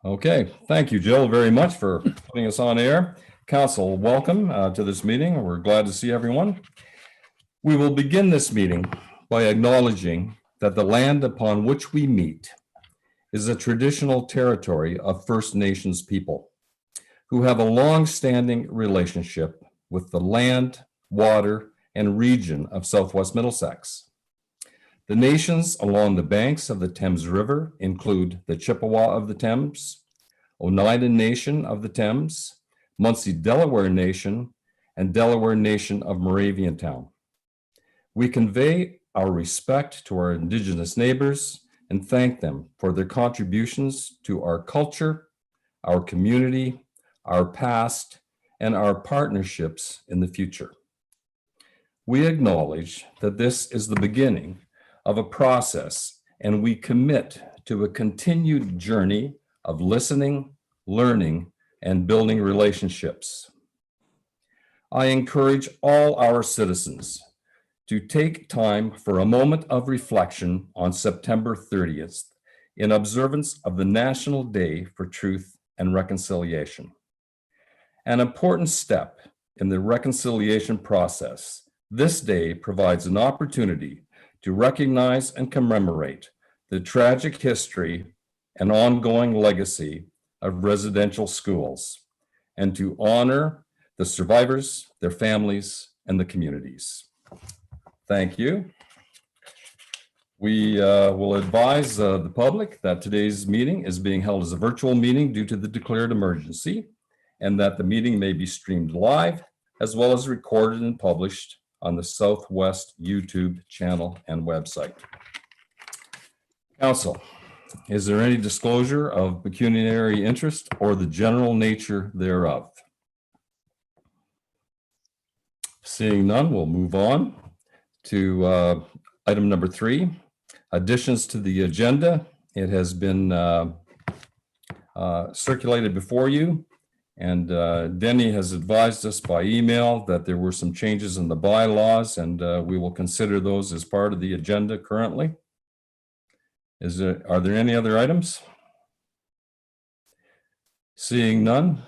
Okay, thank you, Jill, very much for putting us on air. Council, welcome to this meeting. We're glad to see everyone. We will begin this meeting by acknowledging that the land upon which we meet is a traditional territory of First Nations people who have a long-standing relationship with the land, water, and region of Southwest Middlesex. The nations along the banks of the Thames River include the Chippewa of the Thames, Oneida Nation of the Thames, Munsee Delaware Nation, and Delaware Nation of Moraviantown. We convey our respect to our Indigenous neighbors and thank them for their contributions to our culture, our community, our past, and our partnerships in the future. We acknowledge that this is the beginning of a process, and we commit to a continued journey of listening, learning, and building relationships. I encourage all our citizens to take time for a moment of reflection on September 30th in observance of the National Day for Truth and Reconciliation. An important step in the reconciliation process, this day provides an opportunity to recognize and commemorate the tragic history and ongoing legacy of residential schools, and to honor the survivors, their families, and the communities. Thank you. We will advise the public that today's meeting is being held as a virtual meeting due to the declared emergency, and that the meeting may be streamed live as well as recorded and published on the Southwest YouTube channel and website. Council, is there any disclosure of pecuniary interest or the general nature thereof? Seeing none, we'll move on to item number 3, additions to the agenda. It has been circulated before you. And Denny has advised us by email that there were some changes in the bylaws, and we will consider those as part of the agenda currently. Are there any other items? Seeing none,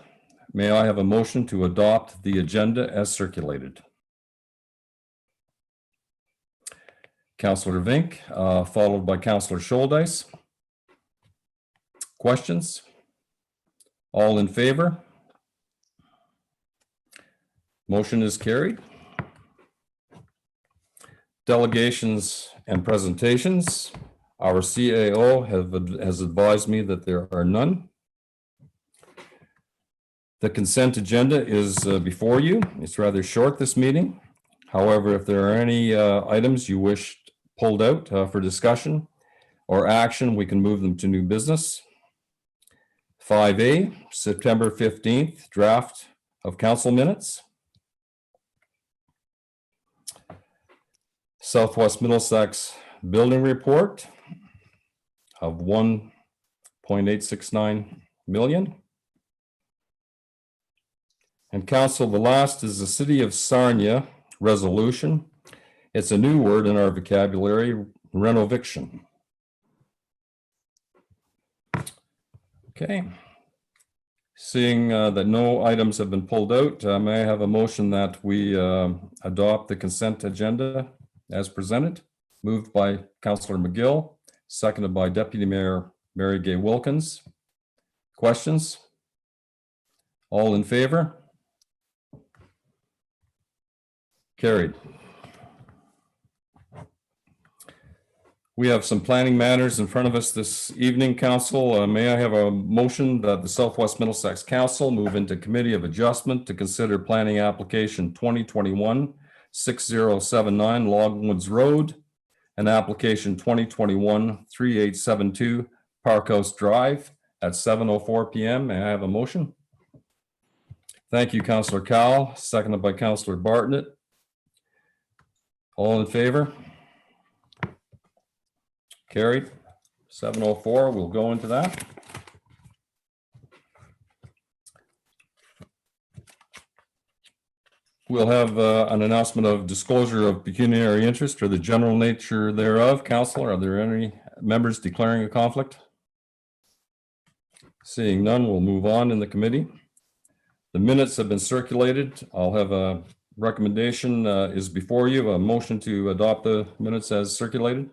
may I have a motion to adopt the agenda as circulated? Councillor Vink, followed by Councillor Scholdice. Questions? All in favor? Motion is carried. Delegations and presentations. Our CAO has advised me that there are none. The consent agenda is before you. It's rather short this meeting. However, if there are any items you wish pulled out for discussion or action, we can move them to new business. 5A, September 15th, draft of council minutes. Southwest Middlesex building report of $1.869 million. And council, the last is the City of Sarnia resolution. It's a new word in our vocabulary, renoviction. Okay. Seeing that no items have been pulled out, may I have a motion that we adopt the consent agenda as presented? Moved by Councillor McGill, seconded by Deputy Mayor Mary Gay Wilkins. Questions? All in favor? Carried. We have some planning matters in front of us this evening, Council. May I have a motion that the Southwest Middlesex Council move into Committee of Adjustment to consider planning application 2021-6079 Longwoods Road and application 2021-3872 Parkhouse Drive at 7:04 p.m. May I have a motion? Thank you, Councillor Cowell, seconded by Councillor Bartlett. All in favor? Carried. 7:04, we'll go into that. We'll have an announcement of disclosure of pecuniary interest or the general nature thereof. Councillor, are there any members declaring a conflict? Seeing none, we'll move on in the committee. The minutes have been circulated. I'll have a recommendation is before you, a motion to adopt the minutes as circulated.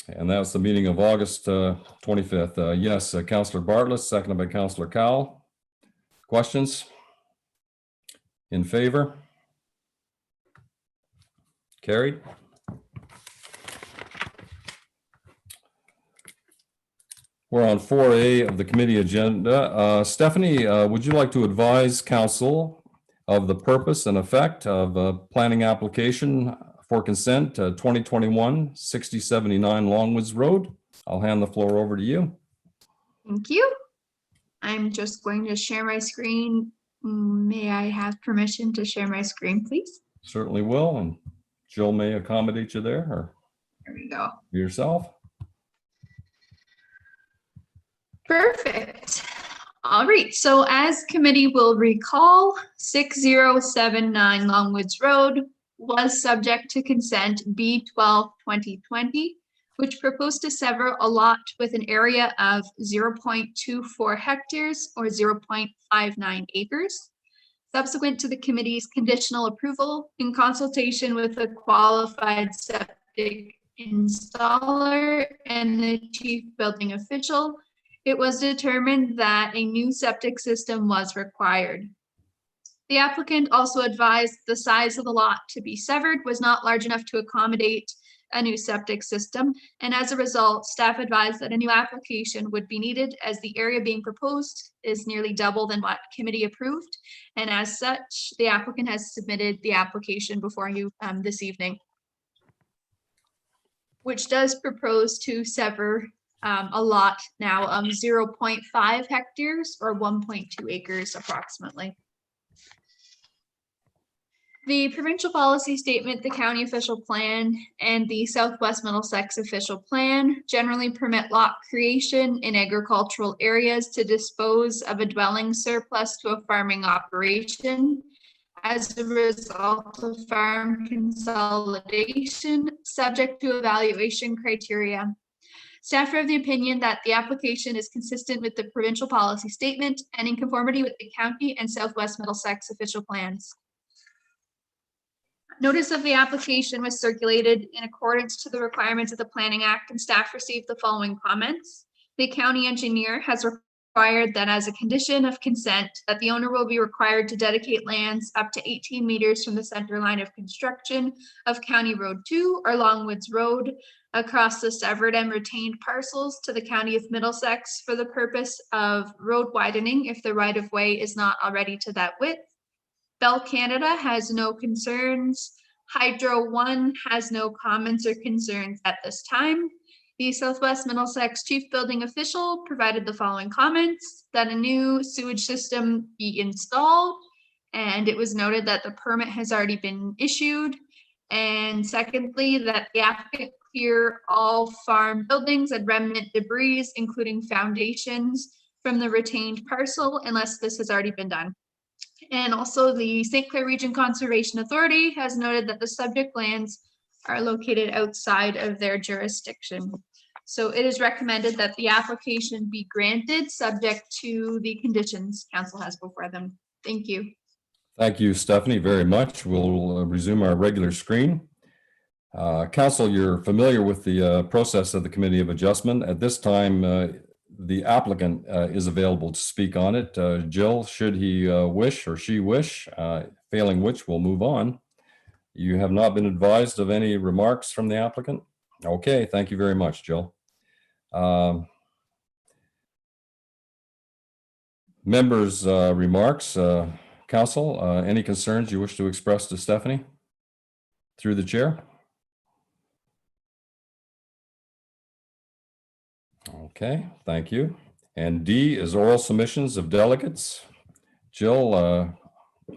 And that's the meeting of August 25th. Yes, Councillor Bartlett, seconded by Councillor Cowell. Questions? In favor? Carried. We're on 4A of the committee agenda. Stephanie, would you like to advise council of the purpose and effect of a planning application for consent 2021 6079 Longwoods Road? I'll hand the floor over to you. Thank you. I'm just going to share my screen. May I have permission to share my screen, please? Certainly will, and Jill may accommodate you there, or There we go. yourself. Perfect. All right, so as committee will recall, 6079 Longwoods Road was subject to consent B12-2020, which proposed to sever a lot with an area of 0.24 hectares or 0.59 acres. Subsequent to the committee's conditional approval in consultation with a qualified septic installer and the chief building official, it was determined that a new septic system was required. The applicant also advised the size of the lot to be severed was not large enough to accommodate a new septic system, and as a result, staff advised that a new application would be needed as the area being proposed is nearly double than what committee approved, and as such, the applicant has submitted the application before you this evening, which does propose to sever a lot now of 0.5 hectares or 1.2 acres approximately. The provincial policy statement, the county official plan, and the Southwest Middlesex official plan generally permit lot creation in agricultural areas to dispose of a dwelling surplus to a farming operation as a result of farm consolidation, subject to evaluation criteria. Staff are of the opinion that the application is consistent with the provincial policy statement and in conformity with the county and Southwest Middlesex official plans. Notice of the application was circulated in accordance to the requirements of the Planning Act, and staff received the following comments. The county engineer has required that as a condition of consent that the owner will be required to dedicate lands up to 18 meters from the center line of construction of County Road 2 or Longwoods Road across the severed and retained parcels to the County of Middlesex for the purpose of road widening if the right-of-way is not already to that width. Bell Canada has no concerns. Hydro One has no comments or concerns at this time. The Southwest Middlesex Chief Building Official provided the following comments: that a new sewage system be installed, and it was noted that the permit has already been issued. And secondly, that the applicant clear all farm buildings and remnant debris, including foundations, from the retained parcel unless this has already been done. And also the St. Clair Region Conservation Authority has noted that the subject lands are located outside of their jurisdiction. So it is recommended that the application be granted subject to the conditions council has before them. Thank you. Thank you, Stephanie, very much. We'll resume our regular screen. Council, you're familiar with the process of the Committee of Adjustment. At this time, the applicant is available to speak on it. Jill, should he wish or she wish, failing which we'll move on. You have not been advised of any remarks from the applicant? Okay, thank you very much, Jill. Members' remarks. Council, any concerns you wish to express to Stephanie through the chair? Okay, thank you. And D is oral submissions of delegates. Jill,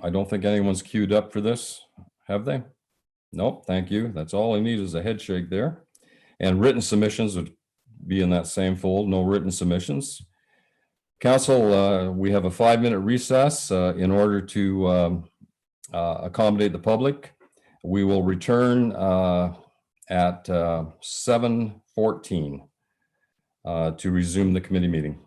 I don't think anyone's queued up for this, have they? Nope, thank you. That's all I need is a head shake there. And written submissions would be in that same fold, no written submissions. Council, we have a 5-minute recess in order to accommodate the public. We will return at 7:14. to resume the committee meeting.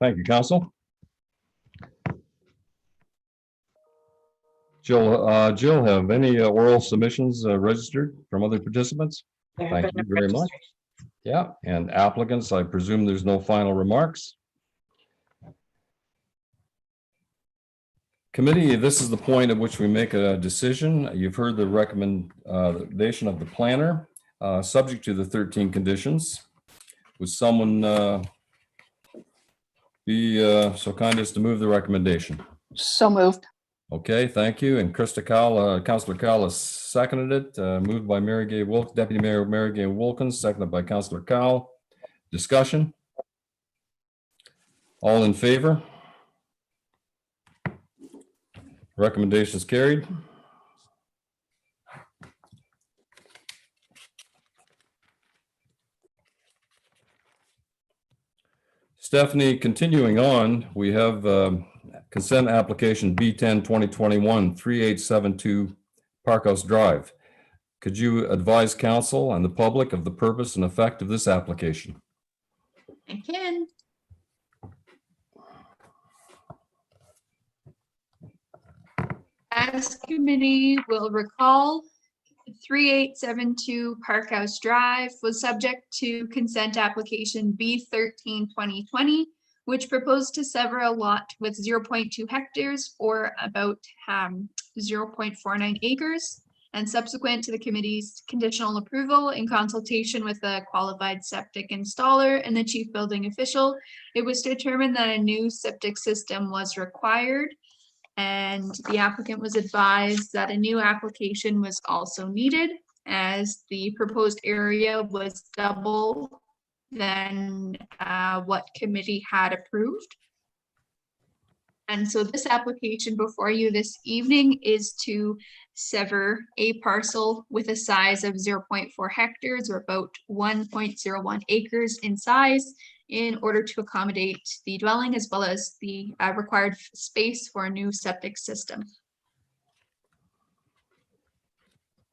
Thank you, Council. Jill, have any oral submissions registered from other participants? There have Thank been you no very much. registrations. Yeah, and applicants, I presume there's no final remarks. Committee, this is the point at which we make a decision. You've heard the recommendation of the planner, subject to the 13 conditions. Would someone be so kind as to move the recommendation? So moved. Okay, thank you. And Krista Cowell, Councillor Cowell has seconded it, moved by Mary Gay Wilkins, Deputy Mayor Mary Gay Wilkins, seconded by Councillor Cowell. Discussion? All in favor? Recommendation is carried. Stephanie, continuing on, we have consent application B10 2021 3872 Parkhouse Drive. Could you advise council and the public of the purpose and effect of this application? I can. As committee will recall, 3872 Parkhouse Drive was subject to consent application B13 2020, which proposed to sever a lot with 0.2 hectares or about 0.49 acres. And subsequent to the committee's conditional approval in consultation with a qualified septic installer and the chief building official, it was determined that a new septic system was required. And the applicant was advised that a new application was also needed as the proposed area was double than what committee had approved. And so this application before you this evening is to sever a parcel with a size of 0.4 hectares or about 1.01 acres in size in order to accommodate the dwelling as well as the required space for a new septic system.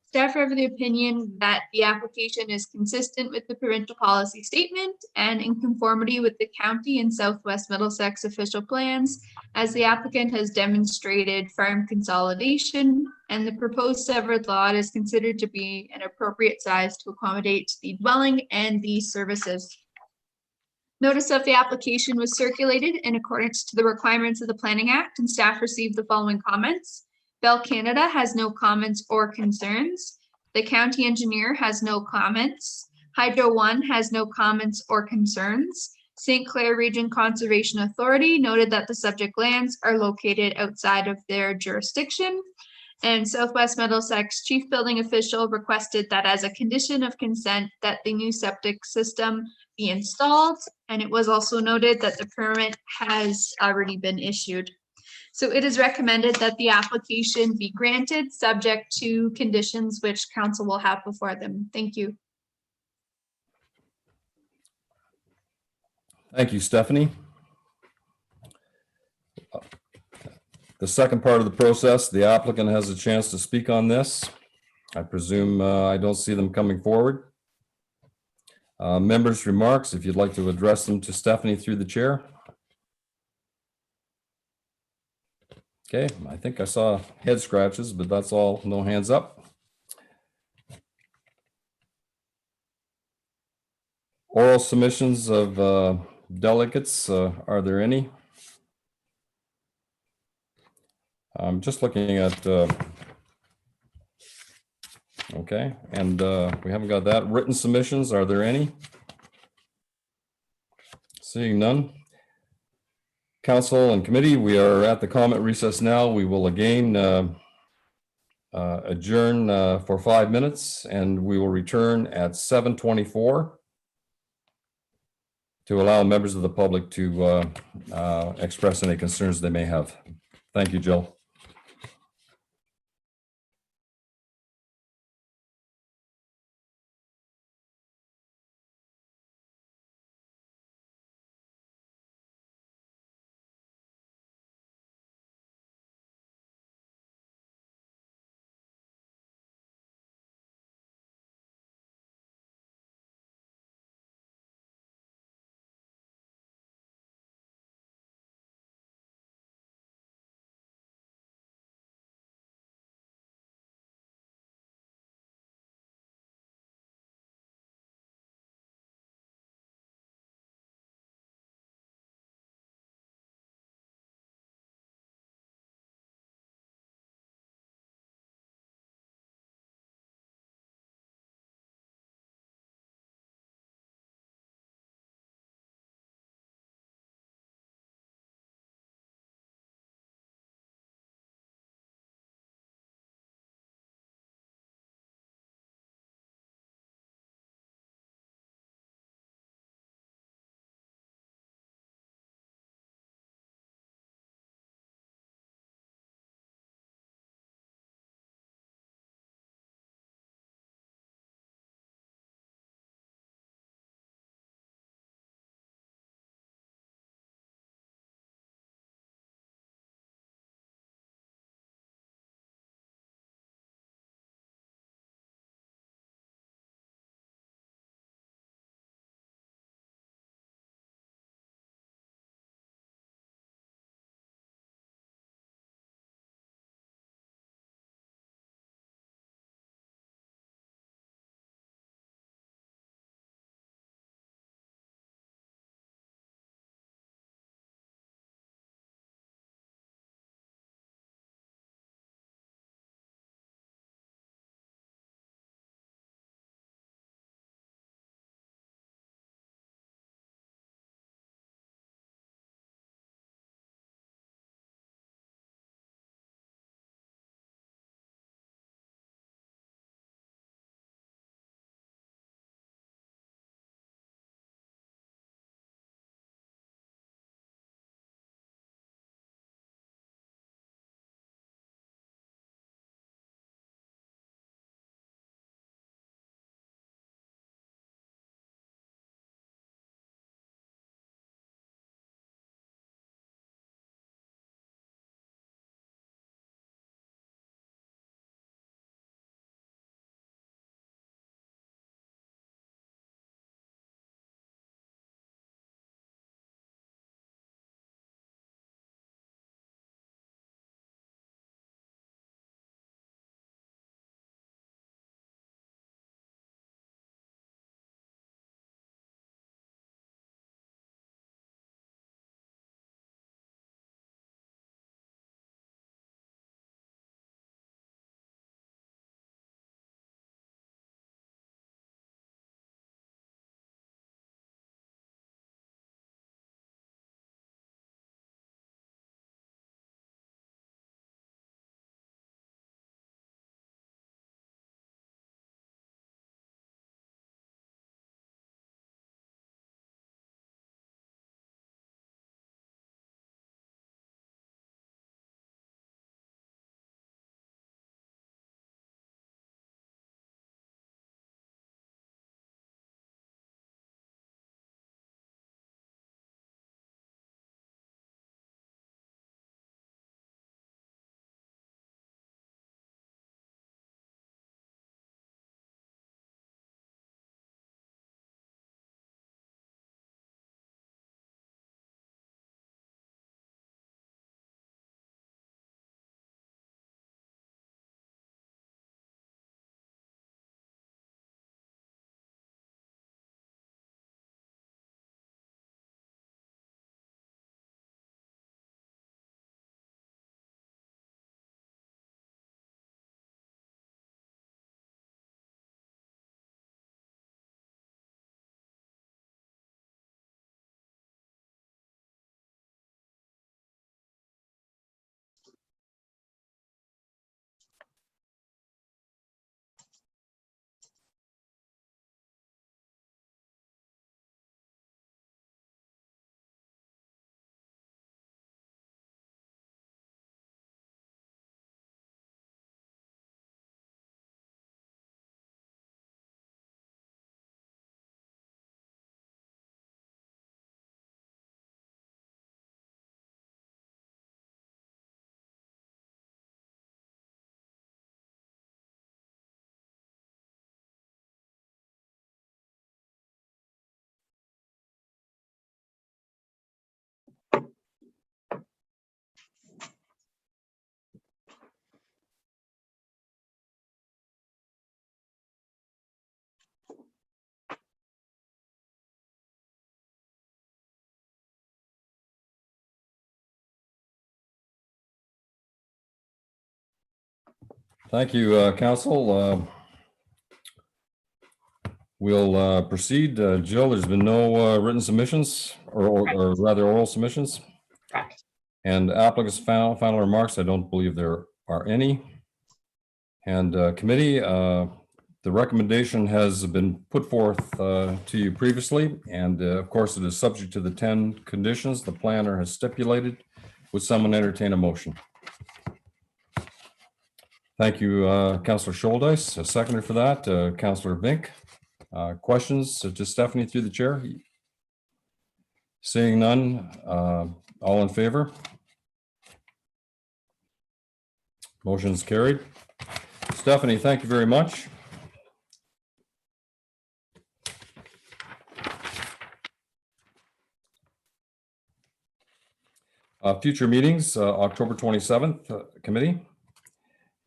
Staff are of the opinion that the application is consistent with the provincial policy statement and in conformity with the county and Southwest Middlesex official plans, as the applicant has demonstrated farm consolidation and the proposed severed lot is considered to be an appropriate size to accommodate the dwelling and the services. Notice of the application was circulated in accordance to the requirements of the Planning Act, and staff received the following comments. Bell Canada has no comments or concerns. The county engineer has no comments. Hydro One has no comments or concerns. St. Clair Region Conservation Authority noted that the subject lands are located outside of their jurisdiction. And Southwest Middlesex Chief Building Official requested that as a condition of consent that the new septic system be installed. And it was also noted that the permit has already been issued. So it is recommended that the application be granted subject to conditions which council will have before them. Thank you. Thank you, Stephanie. The second part of the process, the applicant has a chance to speak on this. I presume I don't see them coming forward. Members' remarks, if you'd like to address them to Stephanie through the chair. Okay, I think I saw head scratches, but that's all, no hands up. Oral submissions of delegates, are there any? I'm just looking at, okay, and we haven't got that. Written submissions, are there any? Seeing none. Council and committee, we are at the comment recess now. We will again adjourn for 5 minutes and we will return at 7:24 to allow members of the public to express any concerns they may have. Thank you, Jill. Thank you, Council. We'll proceed. Jill, there's been no written submissions or rather oral submissions. Correct. And applicants' final remarks, I don't believe there are any. And committee, the recommendation has been put forth to you previously, and of course it is subject to the 10 conditions the planner has stipulated. Would someone entertain a motion? Thank you, Councillor Scholdice. A seconder for that, Councillor Vink. Questions to Stephanie through the chair? Seeing none, all in favor? Motion is carried. Stephanie, thank you very much. Future meetings, October 27th, committee.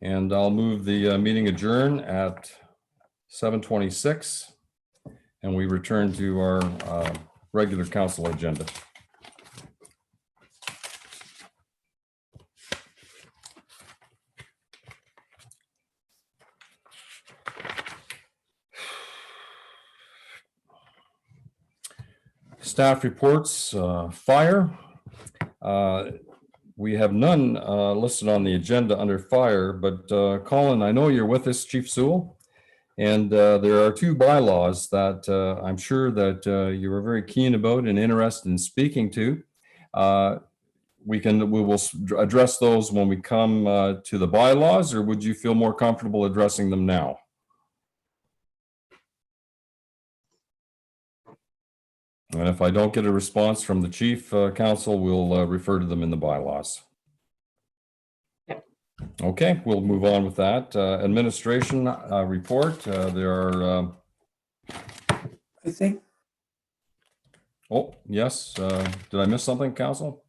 And I'll move the meeting adjourn at 7:26. And we return to our regular council agenda. Staff reports, fire. We have none listed on the agenda under fire, but Colin, I know you're with us, Chief Sewell, and there are two bylaws that I'm sure that you were very keen about and interested in speaking to. We will address those when we come to the bylaws, or would you feel more comfortable addressing them now? And if I don't get a response from the chief, council will refer to them in the bylaws. Yep. Okay, we'll move on with that. Administration report. There are. I think. Oh, yes. Did I miss something, council?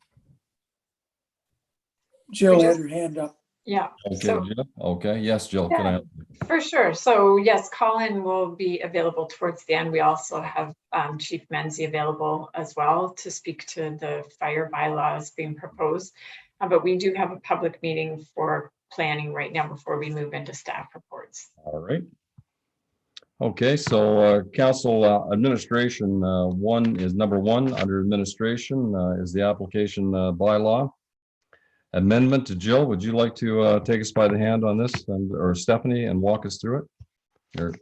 Jill had her hand up. Yeah. Okay, So, Jill. Okay. Yes, Jill. Yeah. Can I? for sure. So yes, Colin will be available towards the end. We also have Chief Menzie available as well to speak to the fire bylaws being proposed. But we do have a public meeting for planning right now before we move into staff reports. All right. Okay, so council administration number one under administration is the application bylaw amendment. To Jill, would you like to take us by the hand on this, or Stephanie, and walk us through it? Or,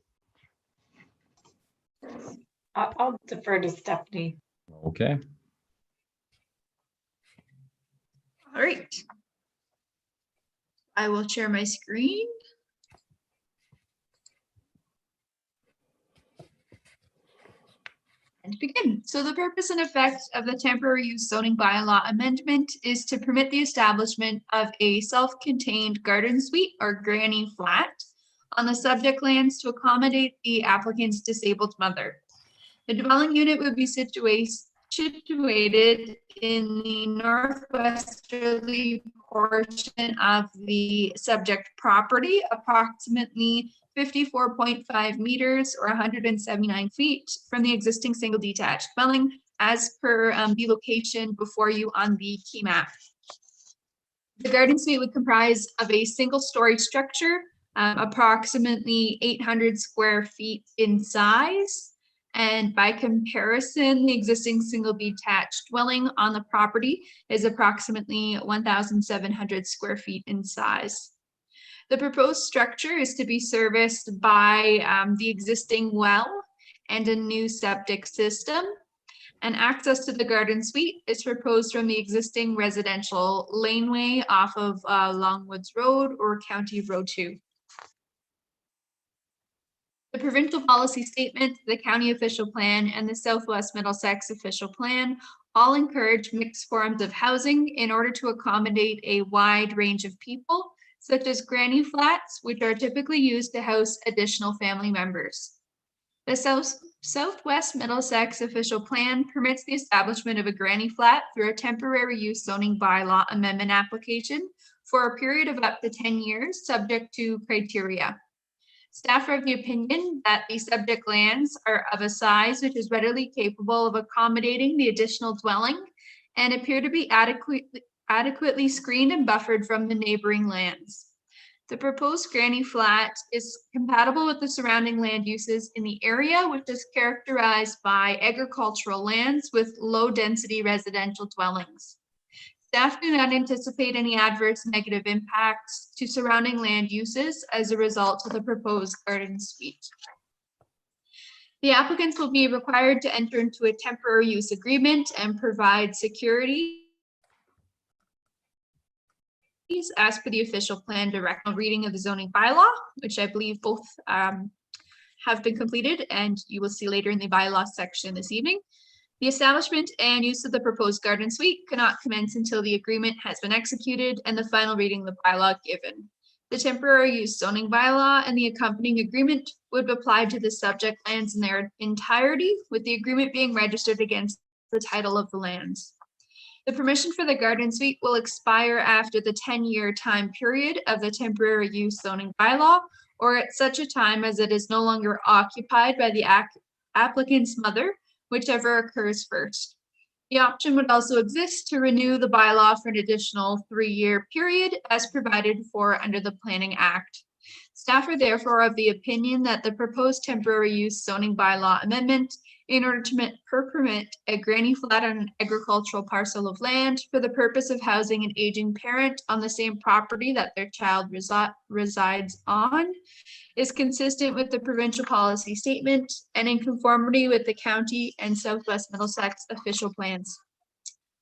I'll defer to Stephanie. okay. All right. I will share my screen. And begin. So the purpose and effect of the temporary use zoning bylaw amendment is to permit the establishment of a self-contained garden suite or granny flat on the subject lands to accommodate the applicant's disabled mother. The dwelling unit would be situated in the northwesterly portion of the subject property, approximately 54.5 meters or 179 feet from the existing single detached dwelling as per the location before you on the key map. The garden suite would comprise of a single story structure, approximately 800 square feet in size. And by comparison, the existing single detached dwelling on the property is approximately 1,700 square feet in size. The proposed structure is to be serviced by the existing well and a new septic system. And access to the garden suite is proposed from the existing residential laneway off of Longwoods Road or County Road 2. The provincial policy statement, the county official plan, and the Southwest Middlesex official plan all encourage mixed forms of housing in order to accommodate a wide range of people, such as granny flats, which are typically used to house additional family members. The Southwest Middlesex official plan permits the establishment of a granny flat through a temporary use zoning bylaw amendment application for a period of up to 10 years, subject to criteria. Staff are of the opinion that the subject lands are of a size which is readily capable of accommodating the additional dwelling and appear to be adequately screened and buffered from the neighboring lands. The proposed granny flat is compatible with the surrounding land uses in the area, which is characterized by agricultural lands with low-density residential dwellings. Staff do not anticipate any adverse negative impacts to surrounding land uses as a result of the proposed garden suite. The applicants will be required to enter into a temporary use agreement and provide security as per the official plan directional reading of the zoning bylaw, which I believe both have been completed, and you will see later in the bylaw section this evening. The establishment and use of the proposed garden suite cannot commence until the agreement has been executed and the final reading of the bylaw given. The temporary use zoning bylaw and the accompanying agreement would apply to the subject lands in their entirety, with the agreement being registered against the title of the lands. The permission for the garden suite will expire after the 10-year time period of the temporary use zoning bylaw, or at such a time as it is no longer occupied by the applicant's mother, whichever occurs first. The option would also exist to renew the bylaw for an additional 3-year period as provided for under the Planning Act. Staff are therefore of the opinion that the proposed temporary use zoning bylaw amendment in order to permit a granny flat on an agricultural parcel of land for the purpose of housing an aging parent on the same property that their child resides on is consistent with the provincial policy statement and in conformity with the county and Southwest Middlesex official plans.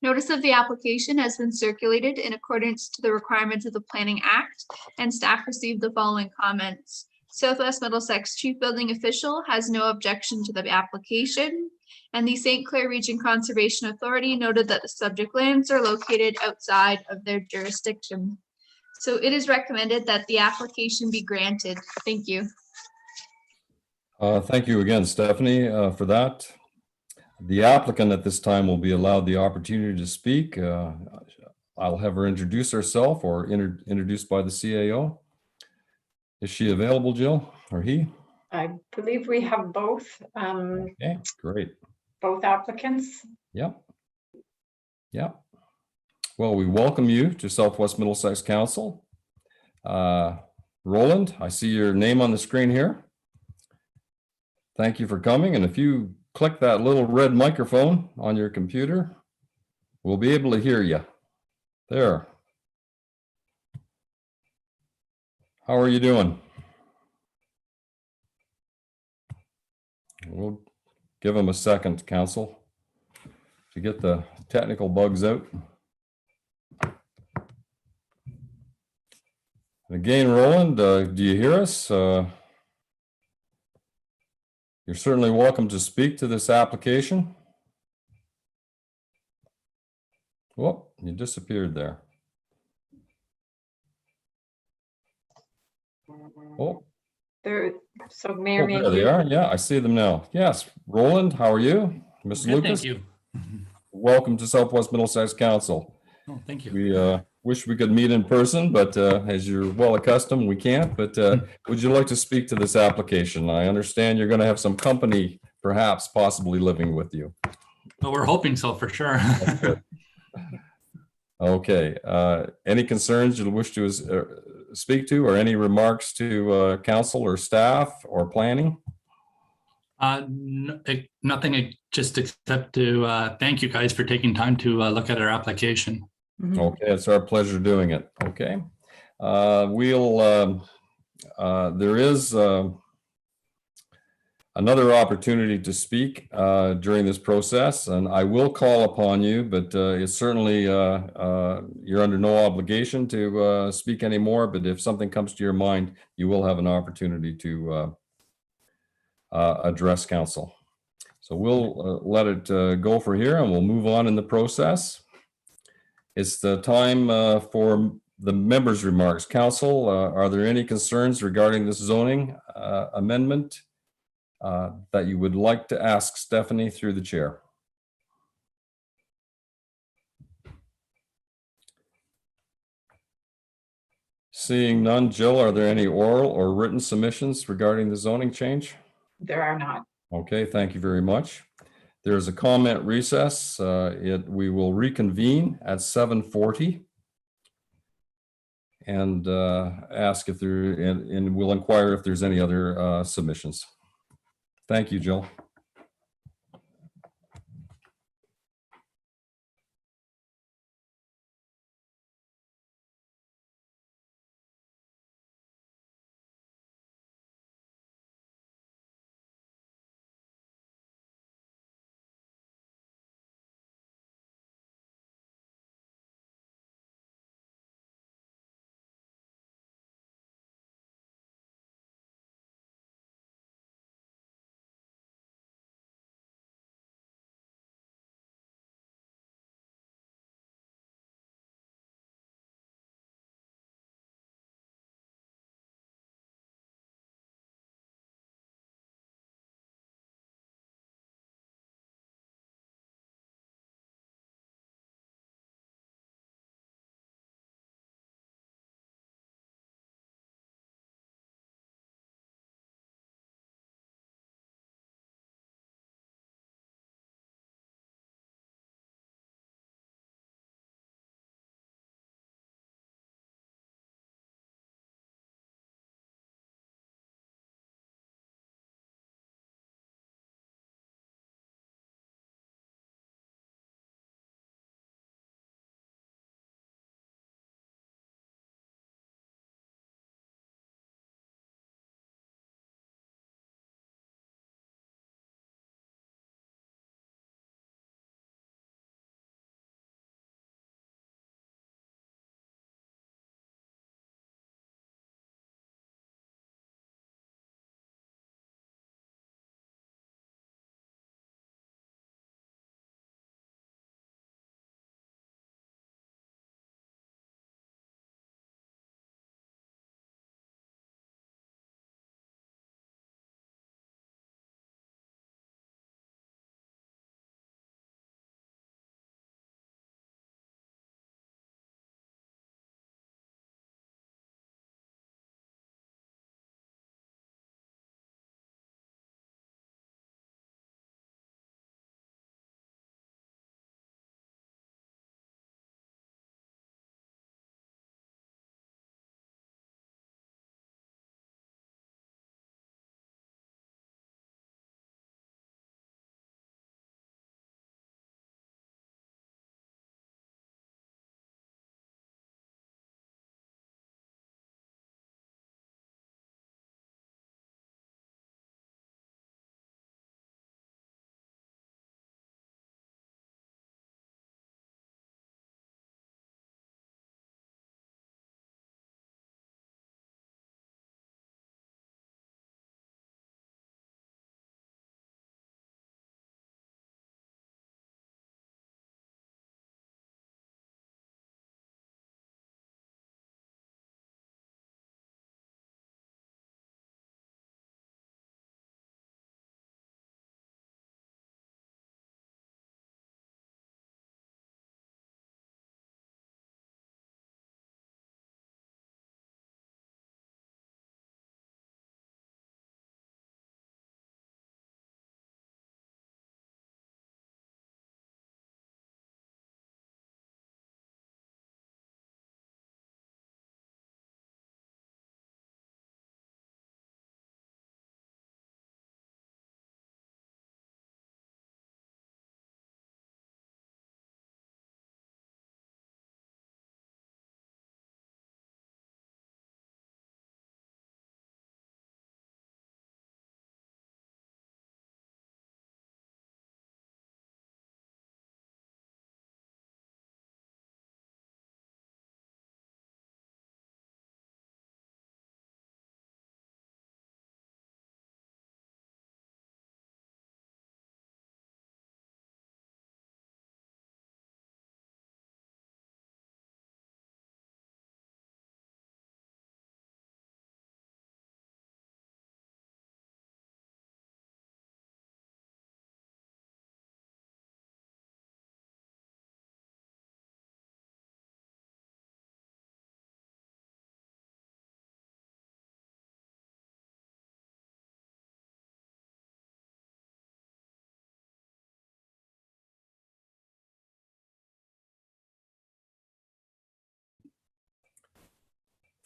Notice of the application has been circulated in accordance to the requirements of the Planning Act, and staff received the following comments. Southwest Middlesex Chief Building Official has no objection to the application, and the St. Clair Region Conservation Authority noted that the subject lands are located outside of their jurisdiction. So it is recommended that the application be granted. Thank you. Thank you again, Stephanie, for that. The applicant at this time will be allowed the opportunity to speak. I'll have her introduce herself or introduced by the CAO. Is she available, Jill, or he? I believe we have both. Okay, great. Both applicants. Yep. Yep. Well, we welcome you to Southwest Middlesex Council. Roland, I see your name on the screen here. Thank you for coming. And if you click that little red microphone on your computer, we'll be able to hear you. There. How are you doing? We'll give them a second, Council, to get the technical bugs out. Again, Roland, do you hear us? You're certainly welcome to speak to this application. Whoop, you disappeared there. Oh. There, so Mayor, There they are. Yeah, I see them now. Yes, Roland, how are you? Mr. Lucas? Thank you. Welcome to Southwest Middlesex Council. Oh, thank you. We wish we could meet in person, but as you're well accustomed, we can't. But would you like to speak to this application? I understand you're going to have some company, perhaps possibly living with you. Well, we're hoping so for sure. Okay. Any concerns you wish to speak to, or any remarks to council or staff or planning? Nothing, just except to thank you guys for taking time to look at our application. Okay, it's our pleasure doing it. Okay. There is another opportunity to speak during this process, and I will call upon you, but it's certainly, you're under no obligation to speak anymore, but if something comes to your mind, you will have an opportunity to address council. So we'll let it go for here, and we'll move on in the process. It's the time for the members' remarks. Council, are there any concerns regarding this zoning amendment that you would like to ask Stephanie through the chair? Seeing none, Jill, are there any oral or written submissions regarding the zoning change? There are not. Okay, thank you very much. There's a comment recess. We will reconvene at 7:40. and ask if there, and we'll inquire if there's any other submissions. Thank you, Jill.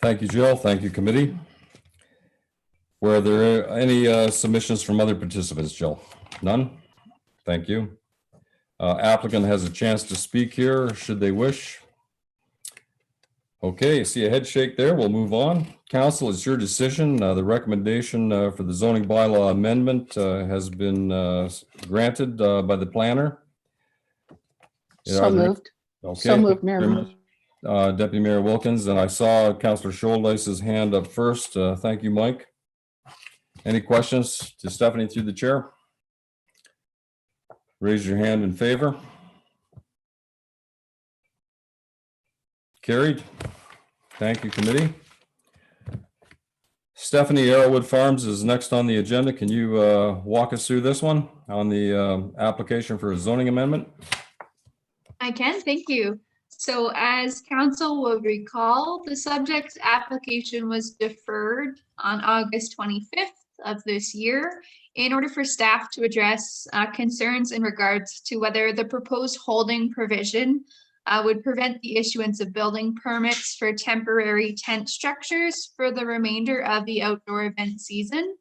Thank you, Jill. Thank you, committee. Were there any submissions from other participants, Jill? None? Thank you. Applicant has a chance to speak here, should they wish. Okay, see a head shake there. We'll move on. Council, it's your decision. The recommendation for the zoning bylaw amendment has been granted by the planner. So moved. Okay. So moved, Mayor. Deputy Mayor Wilkins, and I saw Councillor Scholdeis's hand up first. Thank you, Mike. Any questions to Stephanie through the chair? Raise your hand in favor. Carried. Thank you, committee. Stephanie, Arrowwood Farms is next on the agenda. Can you walk us through this one on the application for a zoning amendment? I can, thank you. So as council will recall, the subject application was deferred on August 25th of this year in order for staff to address concerns in regards to whether the proposed holding provision would prevent the issuance of building permits for temporary tent structures for the remainder of the outdoor event season.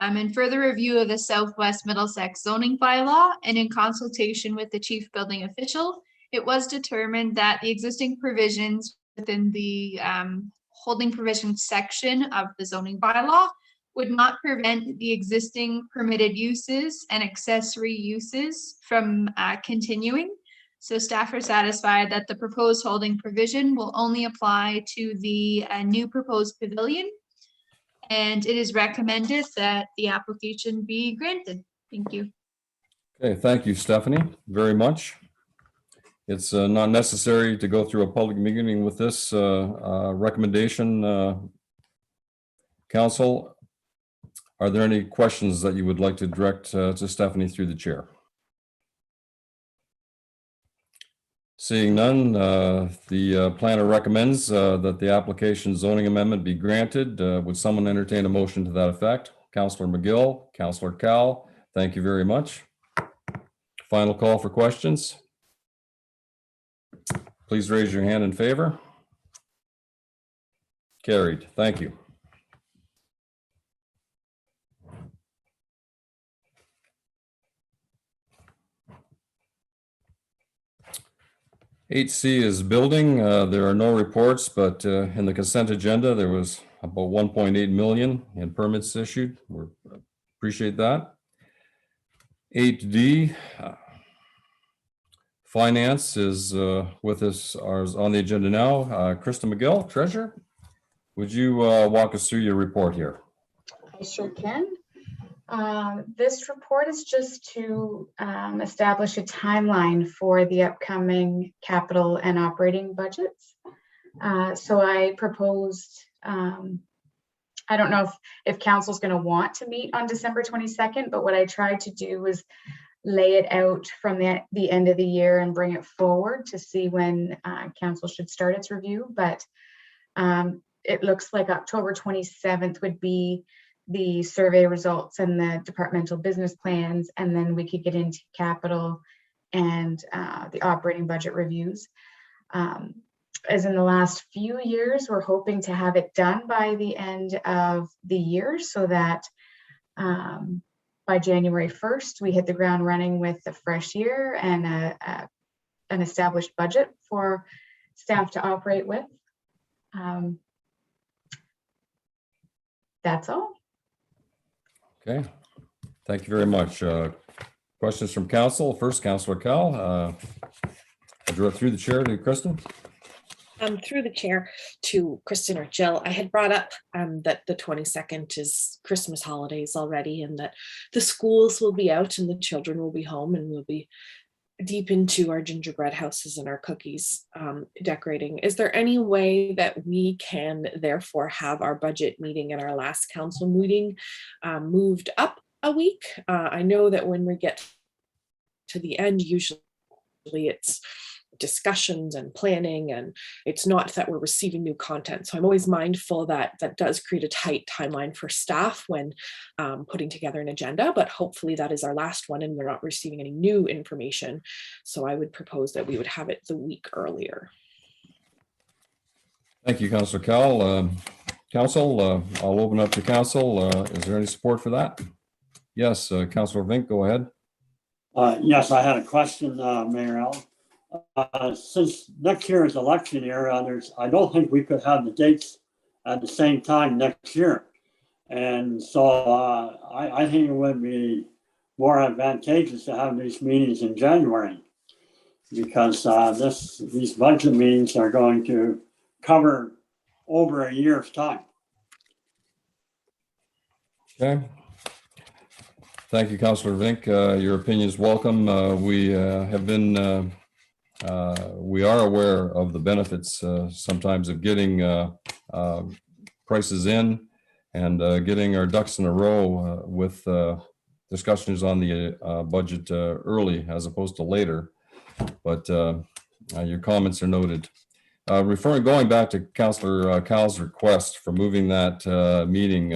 In further review of the Southwest Middlesex zoning bylaw and in consultation with the chief building official, it was determined that the existing provisions within the holding provision section of the zoning bylaw would not prevent the existing permitted uses and accessory uses from continuing. So staff are satisfied that the proposed holding provision will only apply to the new proposed pavilion. And it is recommended that the application be granted. Thank you. Okay, thank you, Stephanie, very much. It's not necessary to go through a public meeting with this recommendation. Council, are there any questions that you would like to direct to Stephanie through the chair? Seeing none, the planner recommends that the application zoning amendment be granted. Would someone entertain a motion to that effect? Councillor McGill, Councillor Cowell, thank you very much. Final call for questions. Please raise your hand in favor. Carried. Thank you. HC is building. There are no reports, but in the consent agenda, there was about 1.8 million in permits issued. We appreciate that. 8D, finance is with us on the agenda now. Krista McGill, treasurer, would you walk us through your report here? I sure can. This report is just to establish a timeline for the upcoming capital and operating budgets. So I proposed, I don't know if council's going to want to meet on December 22nd, but what I tried to do was lay it out from the end of the year and bring it forward to see when council should start its review. But it looks like October 27th would be the survey results and the departmental business plans, and then we could get into capital and the operating budget reviews. As in the last few years, we're hoping to have it done by the end of the year so that by January 1st, we hit the ground running with a fresh year and an established budget for staff to operate with. That's all. Okay, thank you very much. Questions from council. First, Councillor Cowell. I'll direct through the chair to Kristen. Through the chair to Kristen or Jill, I had brought up that the 22nd is Christmas holidays already, and that the schools will be out and the children will be home, and we'll be deep into our gingerbread houses and our cookies decorating. Is there any way that we can therefore have our budget meeting and our last council meeting moved up a week? I know that when we get to the end, usually it's discussions and planning, and it's not that we're receiving new content. So I'm always mindful that that does create a tight timeline for staff when putting together an agenda, but hopefully that is our last one and we're not receiving any new information. So I would propose that we would have it the week earlier. Thank you, Councillor Cal. Council, I'll open up to council. Is there any support for that? Yes, Councillor Vink, go ahead. Yes, I had a question, Mayor Allen. Since next year is election year, I don't think we could have the dates at the same time next year. And so I think it would be more advantageous to have these meetings in January, because these budget meetings are going to cover over a year's time. Okay. Thank you, Councillor Vink. Your opinion is welcome. We are aware of the benefits sometimes of getting prices in and getting our ducks in a row with discussions on the budget early as opposed to later. But your comments are noted. Going back to Councillor Cal's request for moving that meeting,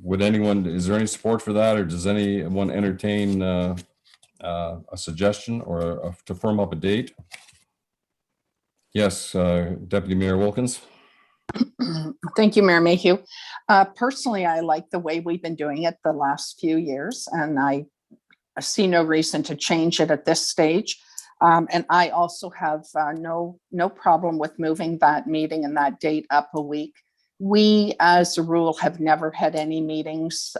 is there any support for that, or does anyone entertain a suggestion or to firm up a date? Yes, Deputy Mayor Wilkins. Thank you, Mayor Mayhew. Personally, I like the way we've been doing it the last few years, and I see no reason to change it at this stage. And I also have no problem with moving that meeting and that date up a week. We, as a rule, have never had any meetings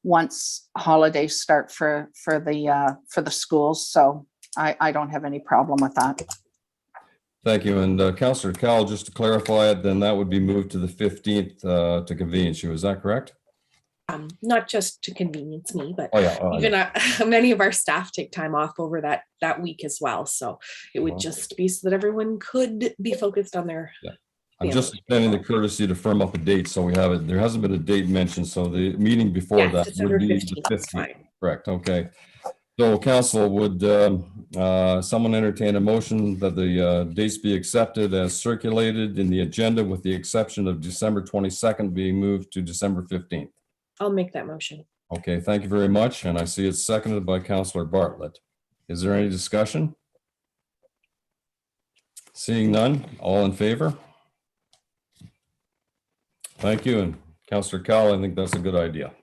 once holidays start for the schools. So I don't have any problem with that. Thank you. And Councillor Cal, just to clarify it, then that would be moved to the 15th to convenience you. Is that correct? Not just to convenience me, but even many of our staff take time off over that week as well. So it would just be so that everyone could be focused on their. Yeah. I'm just extending the courtesy to firm up a date, so we have it. There hasn't been a date mentioned, so the meeting before that would be the 15th. Correct. Okay. So, council, would someone entertain a motion that the dates be accepted as circulated in the agenda, with the exception of December 22nd being moved to December 15th? I'll make that motion. Okay, thank you very much. And I see it's seconded by Councillor Bartlett. Is there any discussion? Seeing none, all in favor? Thank you. And Councillor Cowell, I think that's a good idea.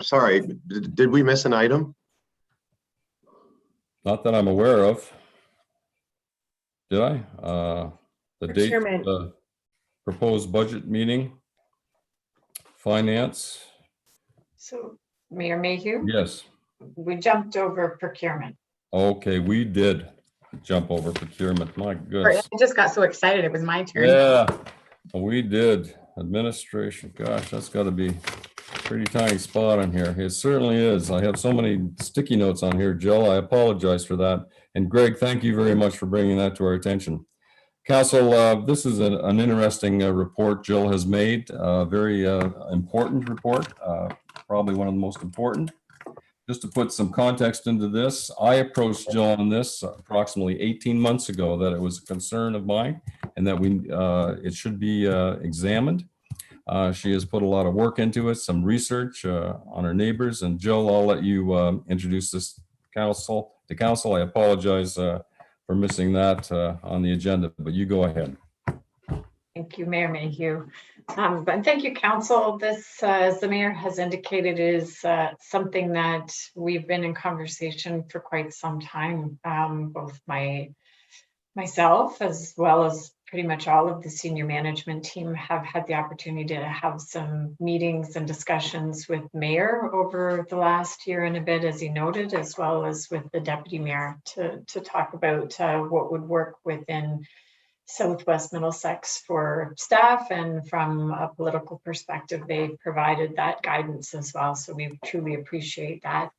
Sorry, did we miss an item? Not that I'm aware of. Did I? The date, proposed budget meeting, finance. So Mayor Mayhew? Yes. We jumped over procurement. Okay, we did jump over procurement. My goodness. I just got so excited. It was my turn. Yeah, we did. Administration. Gosh, that's got to be a pretty tiny spot on here. It certainly is. I have so many sticky notes on here, Jill. I apologize for that. And Greg, thank you very much for bringing that to our attention. Council, this is an interesting report Jill has made. A very important report, probably one of the most important. Just to put some context into this, I approached Jill on this approximately 18 months ago, that it was a concern of mine and that it should be examined. She has put a lot of work into it, some research on her neighbors. And Jill, I'll let you introduce this to council. I apologize for missing that on the agenda, but you go ahead. Thank you, Mayor Mayhew. But thank you, council. This, as the mayor has indicated, is something that we've been in conversation for quite some time. Both myself, as well as pretty much all of the senior management team, have had the opportunity to have some meetings and discussions with mayor over the last year and a bit, as he noted, as well as with the deputy mayor to talk about what would work within Southwest Middlesex for staff, and from a political perspective, they provided that guidance as well. So we truly appreciate that.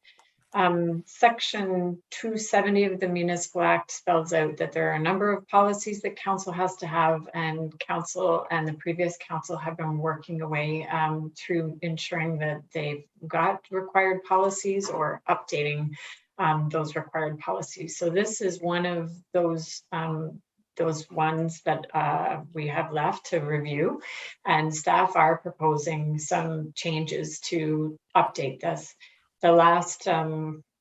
Section 270 of the Municipal Act spells out that there are a number of policies that council has to have, and council and the previous council have been working away through ensuring that they've got required policies or updating those required policies. So this is one of those ones that we have left to review, and staff are proposing some changes to update this. The last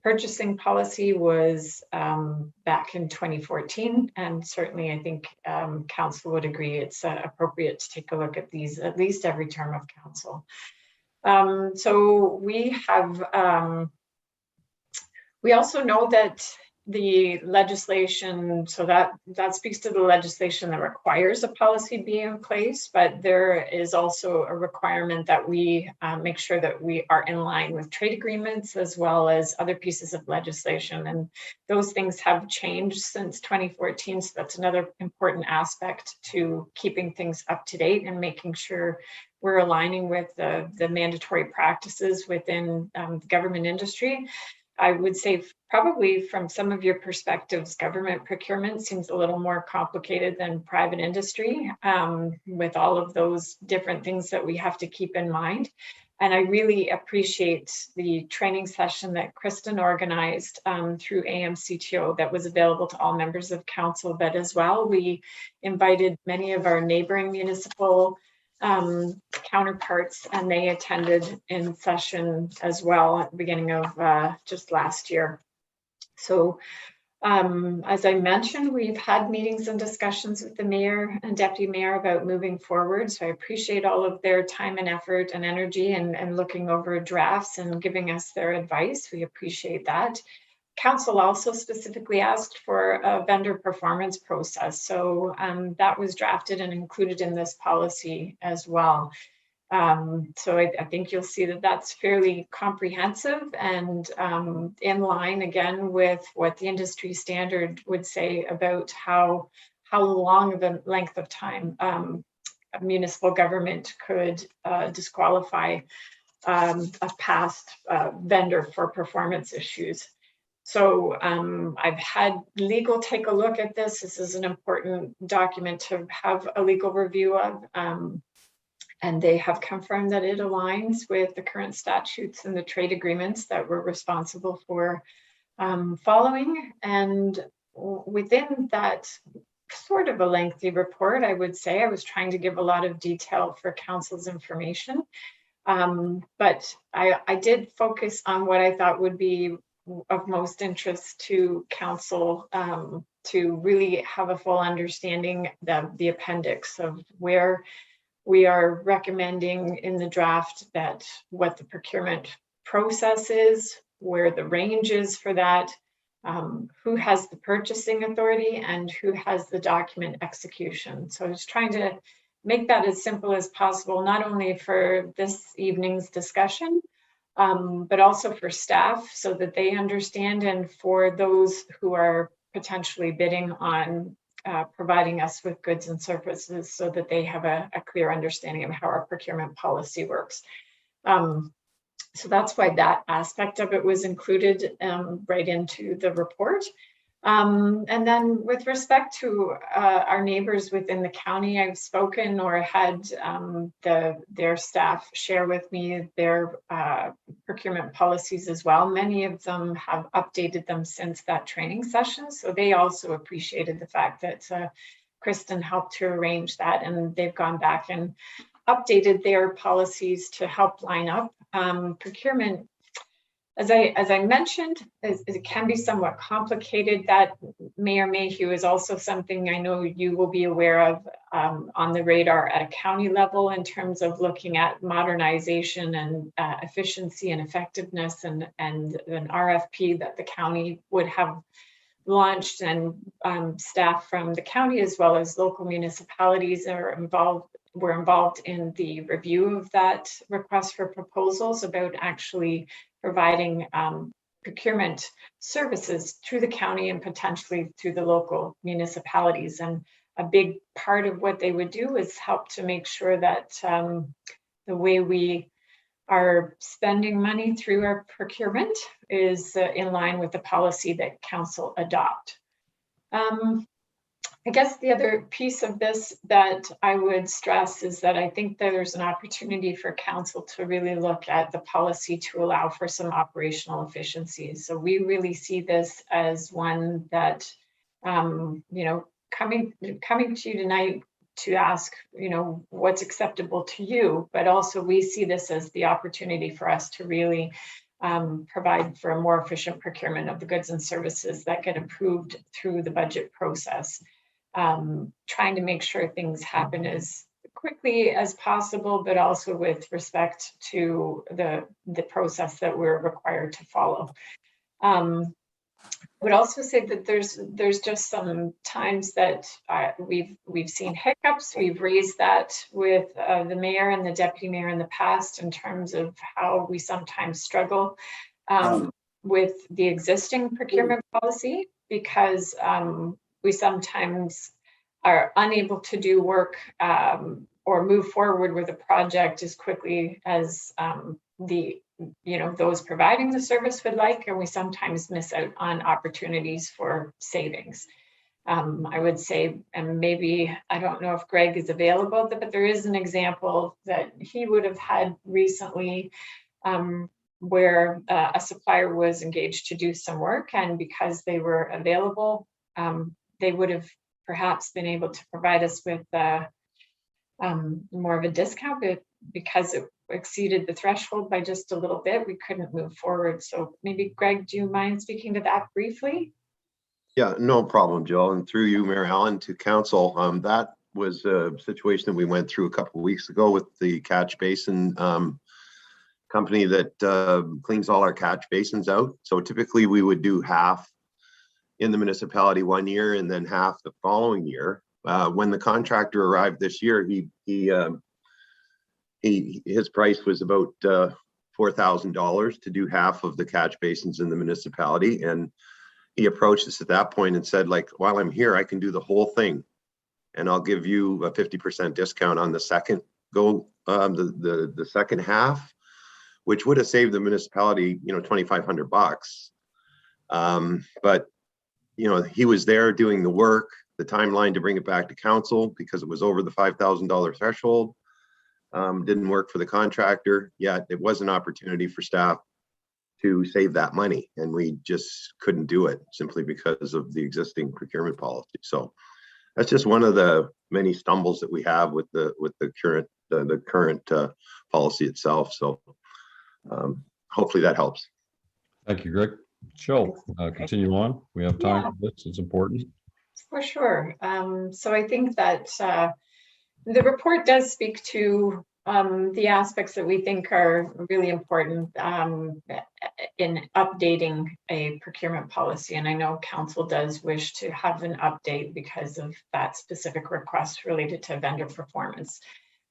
purchasing policy was back in 2014, and certainly I think council would agree it's appropriate to take a look at these at least every term of council. So we have, we also know that the legislation, so that speaks to the legislation that requires a policy be in place, but there is also a requirement that we make sure that we are in line with trade agreements as well as other pieces of legislation. And those things have changed since 2014. So that's another important aspect to keeping things up to date and making sure we're aligning with the mandatory practices within the government industry. I would say probably from some of your perspectives, government procurement seems a little more complicated than private industry with all of those different things that we have to keep in mind. And I really appreciate the training session that Kristen organized through AMCTO that was available to all members of council, but as well, we invited many of our neighboring municipal counterparts, and they attended in session as well at the beginning of just last year. So as I mentioned, we've had meetings and discussions with the mayor and deputy mayor about moving forward. So I appreciate all of their time and effort and energy and looking over drafts and giving us their advice. We appreciate that. Council also specifically asked for a vendor performance process. So that was drafted and included in this policy as well. So I think you'll see that that's fairly comprehensive and in line again with what the industry standard would say about how long of a length of time a municipal government could disqualify a past vendor for performance issues. So I've had legal take a look at this. This is an important document to have a legal review of. And they have confirmed that it aligns with the current statutes and the trade agreements that we're responsible for following. And within that sort of a lengthy report, I would say I was trying to give a lot of detail for council's information. But I did focus on what I thought would be of most interest to council to really have a full understanding of the appendix of where we are recommending in the draft that what the procurement process is, where the range is for that, who has the purchasing authority and who has the document execution. So I was trying to make that as simple as possible, not only for this evening's discussion, but also for staff so that they understand, and for those who are potentially bidding on providing us with goods and services so that they have a clear understanding of how our procurement policy works. So that's why that aspect of it was included right into the report. And then with respect to our neighbors within the county, I've spoken or had their staff share with me their procurement policies as well. Many of them have updated them since that training session. So they also appreciated the fact that Kristen helped to arrange that, and they've gone back and updated their policies to help line up. Procurement, as I mentioned, it can be somewhat complicated. That Mayor Mayhew is also something I know you will be aware of on the radar at a county level in terms of looking at modernization and efficiency and effectiveness, and an RFP that the county would have launched, and staff from the county as well as local municipalities were involved in the review of that request for proposals about actually providing procurement services through the county and potentially through the local municipalities. And a big part of what they would do is help to make sure that the way we are spending money through our procurement is in line with the policy that council adopt. I guess the other piece of this that I would stress is that I think that there's an opportunity for council to really look at the policy to allow for some operational efficiencies. So we really see this as one that, you know, coming to you tonight to ask, you know, what's acceptable to you, but also we see this as the opportunity for us to really provide for a more efficient procurement of the goods and services that get approved through the budget process. Trying to make sure things happen as quickly as possible, but also with respect to the process that we're required to follow. I would also say that there's just some times that we've seen hiccups. We've raised that with the mayor and the deputy mayor in the past in terms of how we sometimes struggle with the existing procurement policy, because we sometimes are unable to do work or move forward with a project as quickly as those providing the service would like, and we sometimes miss out on opportunities for savings. I would say, and maybe, I don't know if Greg is available, but there is an example that he would have had recently where a supplier was engaged to do some work, and because they were available, they would have perhaps been able to provide us with more of a discount, but because it exceeded the threshold by just a little bit, we couldn't move forward. So maybe Greg, do you mind speaking to that briefly? Yeah, no problem, Jill. And through you, Mayor Allen, to council, that was a situation that we went through a couple of weeks ago with the catch basin company that cleans all our catch basins out. So typically we would do half in the municipality one year and then half the following year. When the contractor arrived this year, his price was about $4,000 to do half of the catch basins in the municipality. And he approached us at that point and said, like, while I'm here, I can do the whole thing, and I'll give you a 50% discount on the second go, the second half, which would have saved the municipality, $2,500. But he was there doing the work, the timeline to bring it back to council because it was over the $5,000 threshold. Didn't work for the contractor, yet it was an opportunity for staff to save that money, and we just couldn't do it simply because of the existing procurement policy. So that's just one of the many stumbles that we have with the current policy itself. So hopefully that helps. Thank you, Greg. Jill, continue on. We have time for this. It's important. For sure. So I think that the report does speak to the aspects that we think are really important in updating a procurement policy. And I know council does wish to have an update because of that specific request related to vendor performance.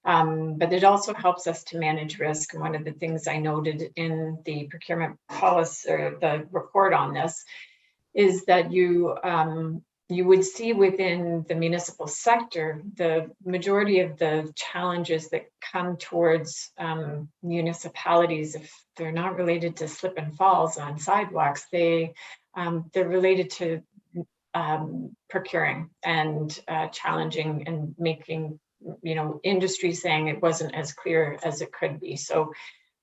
But it also helps us to manage risk. And one of the things I noted in the procurement policy or the report on this is that you would see within the municipal sector, the majority of the challenges that come towards municipalities, if they're not related to slip and falls on sidewalks, they're related to procuring and challenging and making, industry saying it wasn't as clear as it could be. So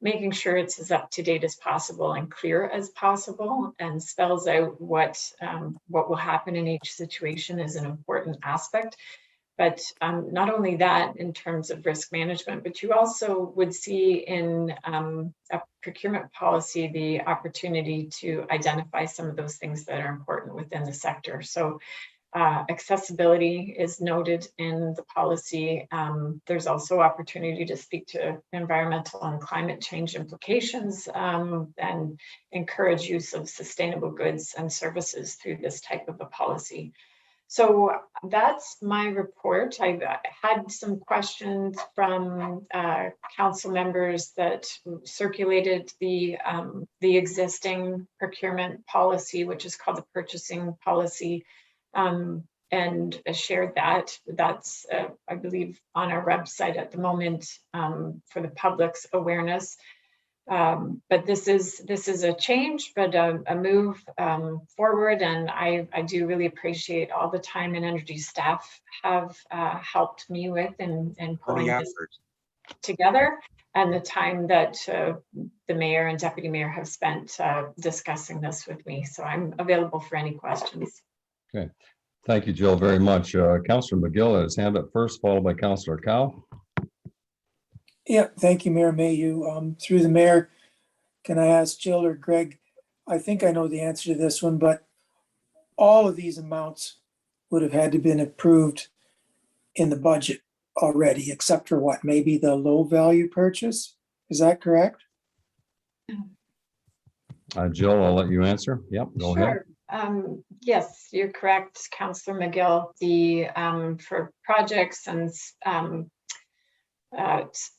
making sure it's as up to date as possible and clear as possible and spells out what will happen in each situation is an important aspect. But not only that in terms of risk management, but you also would see in a procurement policy the opportunity to identify some of those things that are important within the sector. So accessibility is noted in the policy. There's also opportunity to speak to environmental and climate change implications and encourage use of sustainable goods and services through this type of a policy. So that's my report. I've had some questions from council members that circulated the existing procurement policy, which is called the purchasing policy. And shared that. That's, I believe, on our website at the moment for the public's awareness. But this is a change, but a move forward. And I do really appreciate all the time and energy staff have helped me with in pulling this together, and the time that the mayor and deputy mayor have spent discussing this with me. So I'm available for any questions. Okay. Thank you, Jill, very much. Councillor McGill has his hand up first, followed by Councillor Cow. Yeah, thank you, Mayor Mayhew. Through the mayor, can I ask Jill or Greg? I think I know the answer to this one, but all of these amounts would have had to been approved in the budget already, except for what, maybe the low value purchase? Is that correct? Jill, I'll let you answer. Yep, go ahead. Sure. Yes, you're correct, Councillor McGill. The for projects and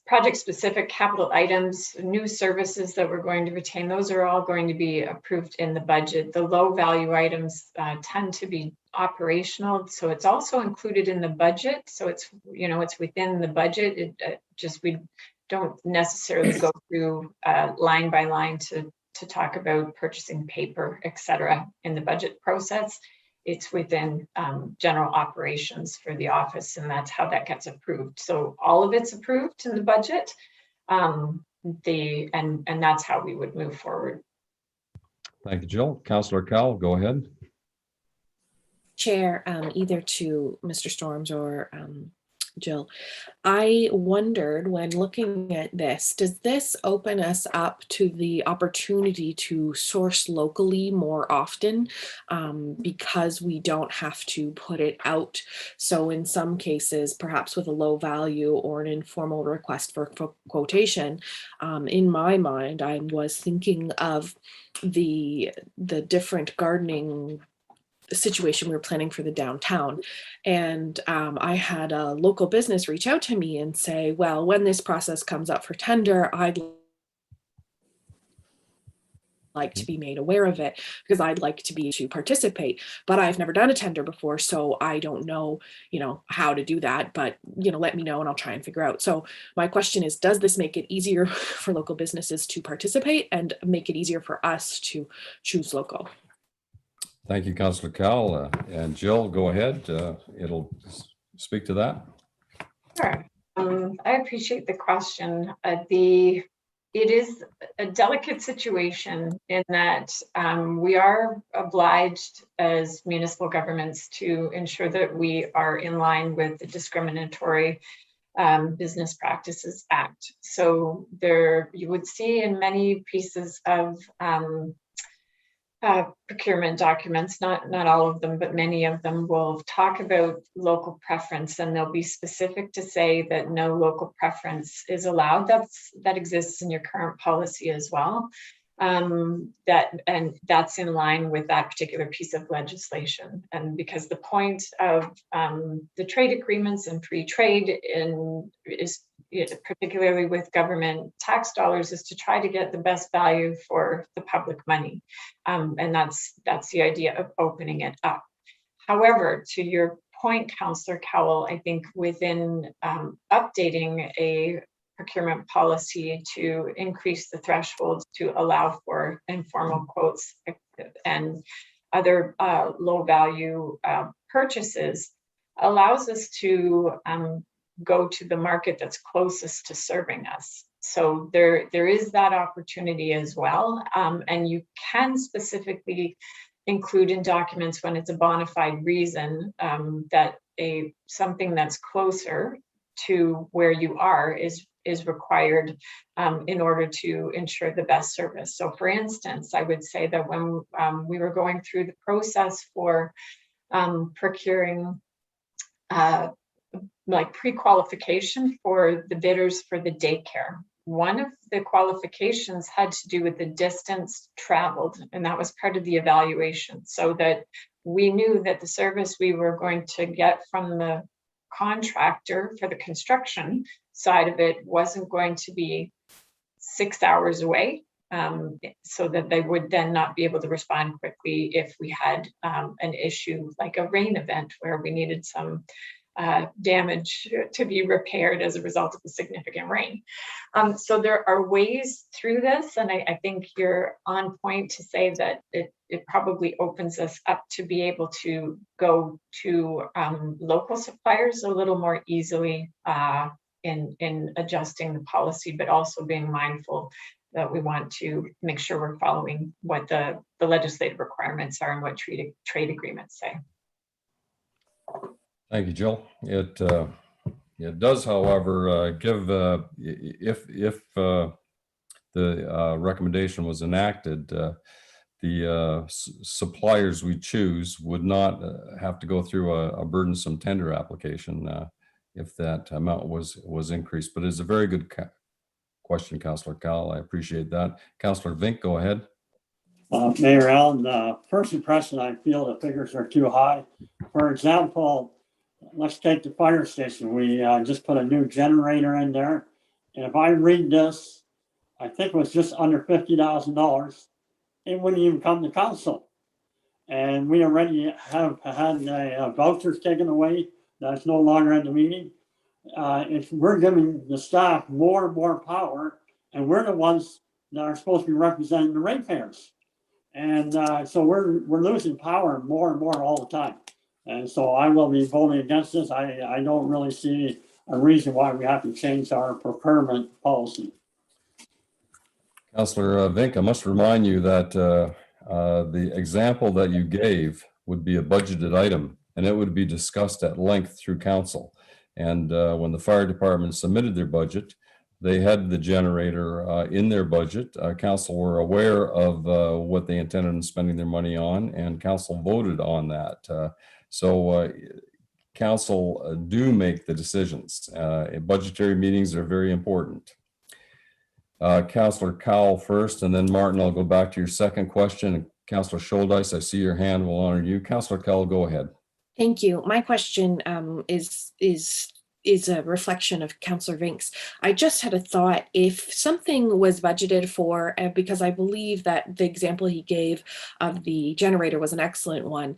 project-specific capital items, new services that we're going to retain, those are all going to be approved in the budget. The low-value items tend to be operational, so it's also included in the budget. So it's, you know, it's within the budget. It just, we don't necessarily go through line by line to talk about purchasing paper, et cetera, in the budget process. It's within general operations for the office, and that's how that gets approved. So all of it's approved in the budget, and that's how we would move forward. Thank you, Jill. Councillor Cowell, go ahead. Chair, either to Mr. Storms or Jill, I wondered when looking at this, does this open us up to the opportunity to source locally more often because we don't have to put it out? So in some cases, perhaps with a low value or an informal request for quotation, in my mind, I was thinking of the different gardening situation we were planning for the downtown, and I had a local business reach out to me and say, well, when this process comes up for tender, I'd like to be made aware of it because I'd like to be to participate, but I've never done a tender before, so I don't know, you know, how to do that, but, you know, let me know and I'll try and figure out. So my question is, does this make it easier for local businesses to participate and make it easier for us to choose local? Thank you, Councillor Cowell. And Jill, go ahead. It'll speak to that. Sure. I appreciate the question. It is a delicate situation in that we are obliged as municipal governments to ensure that we are in line with the Discriminatory Business Practices Act. So there, you would see in many pieces of procurement documents, not all of them, but many of them will talk about local preference, and they'll be specific to say that no local preference is allowed. That exists in your current policy as well. That's in line with that particular piece of legislation. And because the point of the trade agreements and free trade is particularly with government tax dollars, is to try to get the best value for the public money. And that's the idea of opening it up. However, to your point, Councillor Cowell, I think within updating a procurement policy to increase the thresholds to allow for informal quotes and other low value purchases allows us to go to the market that's closest to serving us. So there is that opportunity as well. And you can specifically include in documents when it's a bona fide reason that something that's closer to where you are is required in order to ensure the best service. So for instance, I would say that when we were going through the process for procuring like pre-qualification for the bidders for the daycare, one of the qualifications had to do with the distance traveled, and that was part of the evaluation, so that we knew that the service we were going to get from the contractor for the construction side of it wasn't going to be 6 hours away, so that they would then not be able to respond quickly if we had an issue like a rain event where we needed some damage to be repaired as a result of the significant rain. So there are ways through this, and I think you're on point to say that it probably opens us up to be able to go to local suppliers a little more easily in adjusting the policy, but also being mindful that we want to make sure we're following what the legislative requirements are and what trade agreements say. Thank you, Jill. It does, however, give if the the recommendation was enacted, the suppliers we choose would not have to go through a burdensome tender application if that amount was increased. But it's a very good question, Councillor Cowell. I appreciate that. Councillor Vink, go ahead. Mayor Allen, first impression, I feel the figures are too high. For example, let's take the fire station. We just put a new generator in there. And if I read this, I think it was just under $50,000. It wouldn't even come to council. And we already have had vouchers taken away. That's no longer at the meeting. If we're giving the staff more and more power, and we're the ones that are supposed to be representing the ratepayers. And so we're losing power more and more all the time. And so I will be voting against this. I don't really see a reason why we have to change our procurement policy. Councillor Vink, I must remind you that the example that you gave would be a budgeted item, and it would be discussed at length through council. And when the fire department submitted their budget, they had the generator in their budget. Council were aware of what they intended on spending their money on, and council voted on that. So council do make the decisions. Budgetary meetings are very important. Councillor Cowell first, and then Martin, I'll go back to your second question. Councillor Scholdice, I see your hand, will honor you. Councillor Cowell, go ahead. Thank you. My question is a reflection of Councillor Vink's. I just had a thought. If something was budgeted for, because I believe that the example he gave of the generator was an excellent one,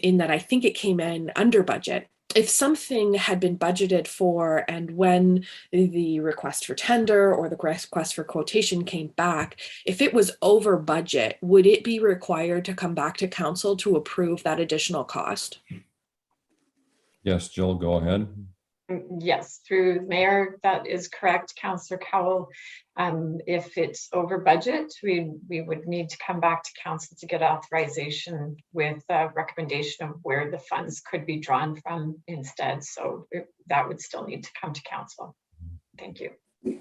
in that I think it came in under budget. If something had been budgeted for, and when the request for tender or the request for quotation came back, if it was over budget, would it be required to come back to council to approve that additional cost? Yes, Jill, go ahead. Yes, through the mayor, that is correct, Councillor Cowell. If it's over budget, we would need to come back to council to get authorization with a recommendation of where the funds could be drawn from instead. So that would still need to come to council. Thank you. Yeah.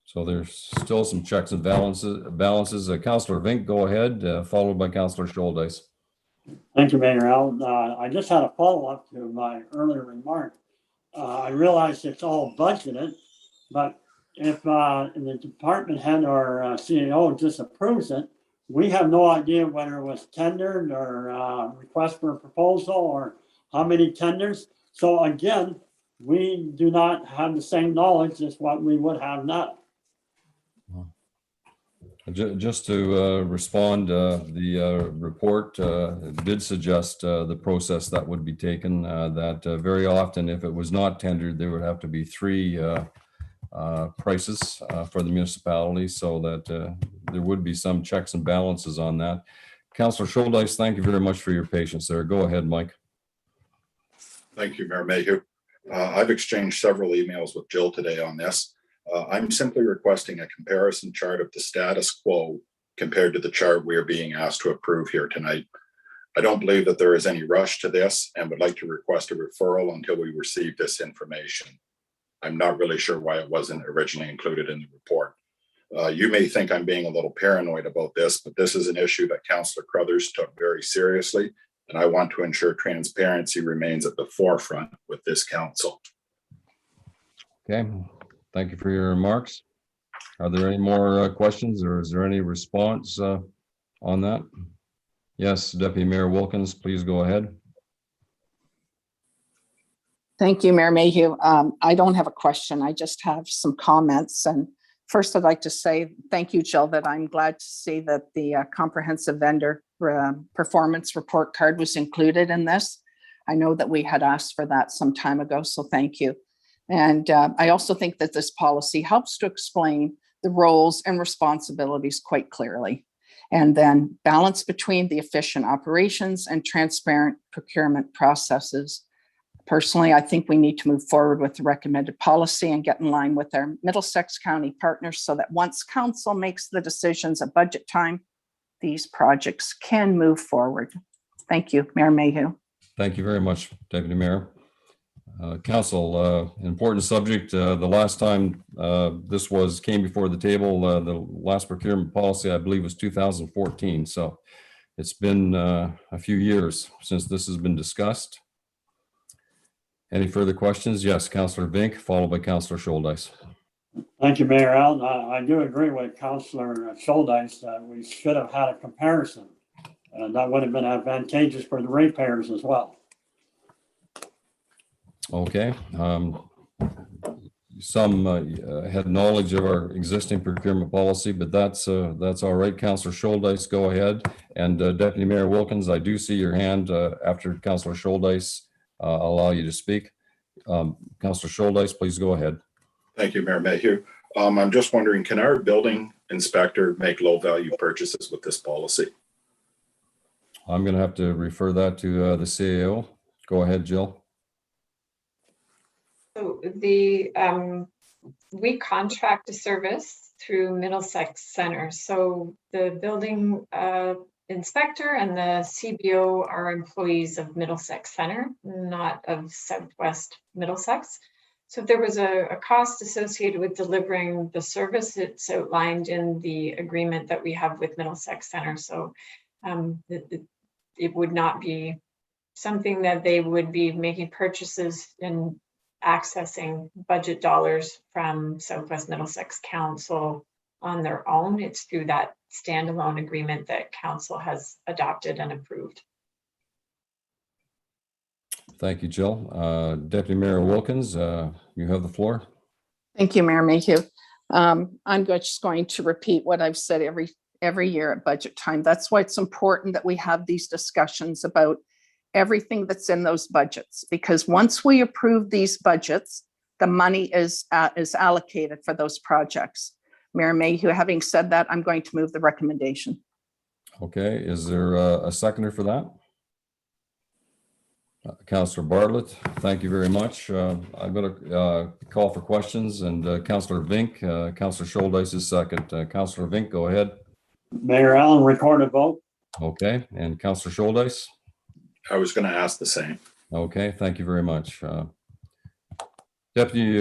So there's still some checks and balances. Councillor Vink, go ahead, followed by Councillor Scholdice. Thank you, Mayor Allen. I just had a follow-up to my earlier remark. I realize it's all budgeted, but if the department head or CEO disapproves it, we have no idea whether it was tendered or request for a proposal or how many tenders. So again, we do not have the same knowledge as what we would have now. Just to respond, the report did suggest the process that would be taken, that very often if it was not tendered, there would have to be 3 prices for the municipality, so that there would be some checks and balances on that. Councillor Scholdice, thank you very much for your patience there. Go ahead, Mike. Thank you, Mayor Mayhew. I've exchanged several emails with Jill today on this. I'm simply requesting a comparison chart of the status quo compared to the chart we are being asked to approve here tonight. I don't believe that there is any rush to this and would like to request a referral until we receive this information. I'm not really sure why it wasn't originally included in the report. You may think I'm being a little paranoid about this, but this is an issue that Councillor Crothers took very seriously, and I want to ensure transparency remains at the forefront with this council. Okay. Thank you for your remarks. Are there any more questions, or is there any response on that? Yes, Deputy Mayor Wilkins, please go ahead. Thank you, Mayor Mayhew. I don't have a question. I just have some comments. And first, I'd like to say thank you, Jill, that I'm glad to see that the comprehensive vendor performance report card was included in this. I know that we had asked for that some time ago, so thank you. And I also think that this policy helps to explain the roles and responsibilities quite clearly, and then balance between the efficient operations and transparent procurement processes. Personally, I think we need to move forward with the recommended policy and get in line with our Middlesex County partners so that once council makes the decisions at budget time, these projects can move forward. Thank you, Mayor Mayhew. Thank you very much, Deputy Mayor. Council, important subject. The last time this came before the table, the last procurement policy, I believe, was 2014. So it's been a few years since this has been discussed. Any further questions? Yes, Councillor Vink, followed by Councillor Scholdice. Thank you, Mayor Allen. I do agree with Councillor Scholdice that we should have had a comparison. That would have been advantageous for the ratepayers as well. Okay. Some had knowledge of our existing procurement policy, but that's all right. Councillor Scholdice, go ahead. And Deputy Mayor Wilkins, I do see your hand after Councillor Scholdice. I'll allow you to speak. Councillor Scholdice, please go ahead. Thank you, Mayor Mayhew. I'm just wondering, can our building inspector make low value purchases with this policy? I'm going to have to refer that to the CAO. Go ahead, Jill. So we contract a service through Middlesex Center. So the building inspector and the CBO are employees of Middlesex Center, not of Southwest Middlesex. So if there was a cost associated with delivering the service, it's outlined in the agreement that we have with Middlesex Center. So it would not be something that they would be making purchases and accessing budget dollars from Southwest Middlesex Council on their own. It's through that standalone agreement that Council has adopted and approved. Thank you, Jill. Deputy Mayor Wilkins, you have the floor. Thank you, Mayor Mayhew. I'm just going to repeat what I've said every year at budget time. That's why it's important that we have these discussions about everything that's in those budgets, because once we approve these budgets, the money is allocated for those projects. Mayor Mayhew, having said that, I'm going to move the recommendation. Okay, is there a seconder for that? Councillor Bartlett, thank you very much. I'm going to call for questions, and Councillor Vink, Councillor Scholdice is second. Councillor Vink, go ahead. Mayor Allen, record a vote. Okay, and Councillor Scholdice? I was going to ask the same. Okay, thank you very much. Deputy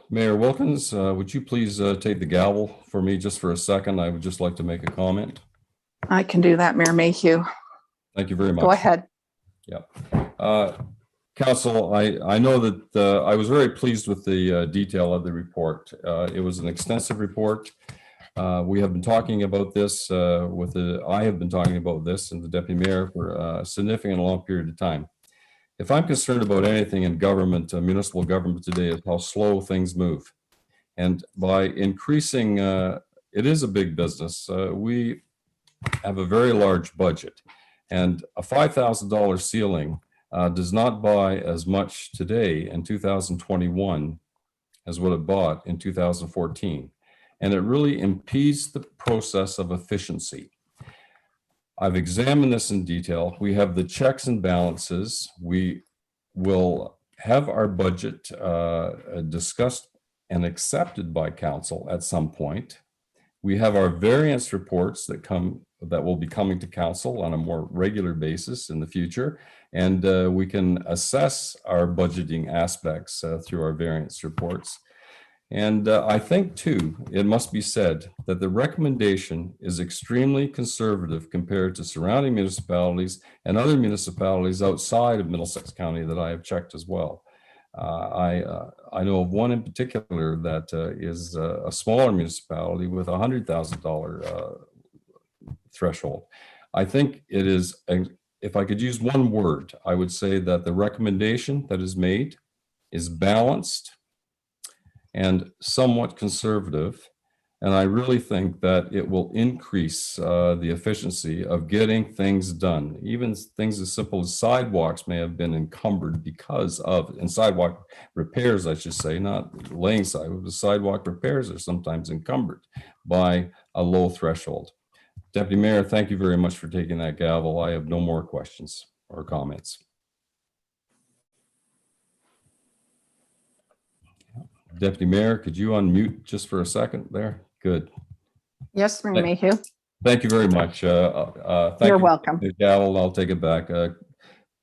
Mayor Wilkins, would you please take the gavel for me just for a second? I would just like to make a comment. I can do that, Mayor Mayhew. Thank you very much. Go ahead. Yeah. Council, I know that I was very pleased with the detail of the report. It was an extensive report. We have been talking about this I have been talking about this and the Deputy Mayor for a significant long period of time. If I'm concerned about anything in government, municipal government today, is how slow things move. And by increasing, it is a big business. We have a very large budget, and a $5,000 ceiling does not buy as much today in 2021 as what it bought in 2014. And it really impedes the process of efficiency. I've examined this in detail. We have the checks and balances. We will have our budget discussed and accepted by council at some point. We have our variance reports that will be coming to council on a more regular basis in the future. And we can assess our budgeting aspects through our variance reports. And I think, too, it must be said that the recommendation is extremely conservative compared to surrounding municipalities and other municipalities outside of Middlesex County that I have checked as well. I know of one in particular that is a smaller municipality with a $100,000 threshold. I think it is, if I could use one word, I would say that the recommendation that is made is balanced and somewhat conservative. And I really think that it will increase the efficiency of getting things done. Even things as simple as sidewalks may have been encumbered because of, and sidewalk repairs, I should say, not laying sidewalk, the sidewalk repairs are sometimes encumbered by a low threshold. Deputy Mayor, thank you very much for taking that gavel. I have no more questions or comments. Deputy Mayor, could you unmute just for a second there? Good. Yes, Mayor Mayhew. Thank you very much. Thank You're you. welcome. The gavel, I'll take it back.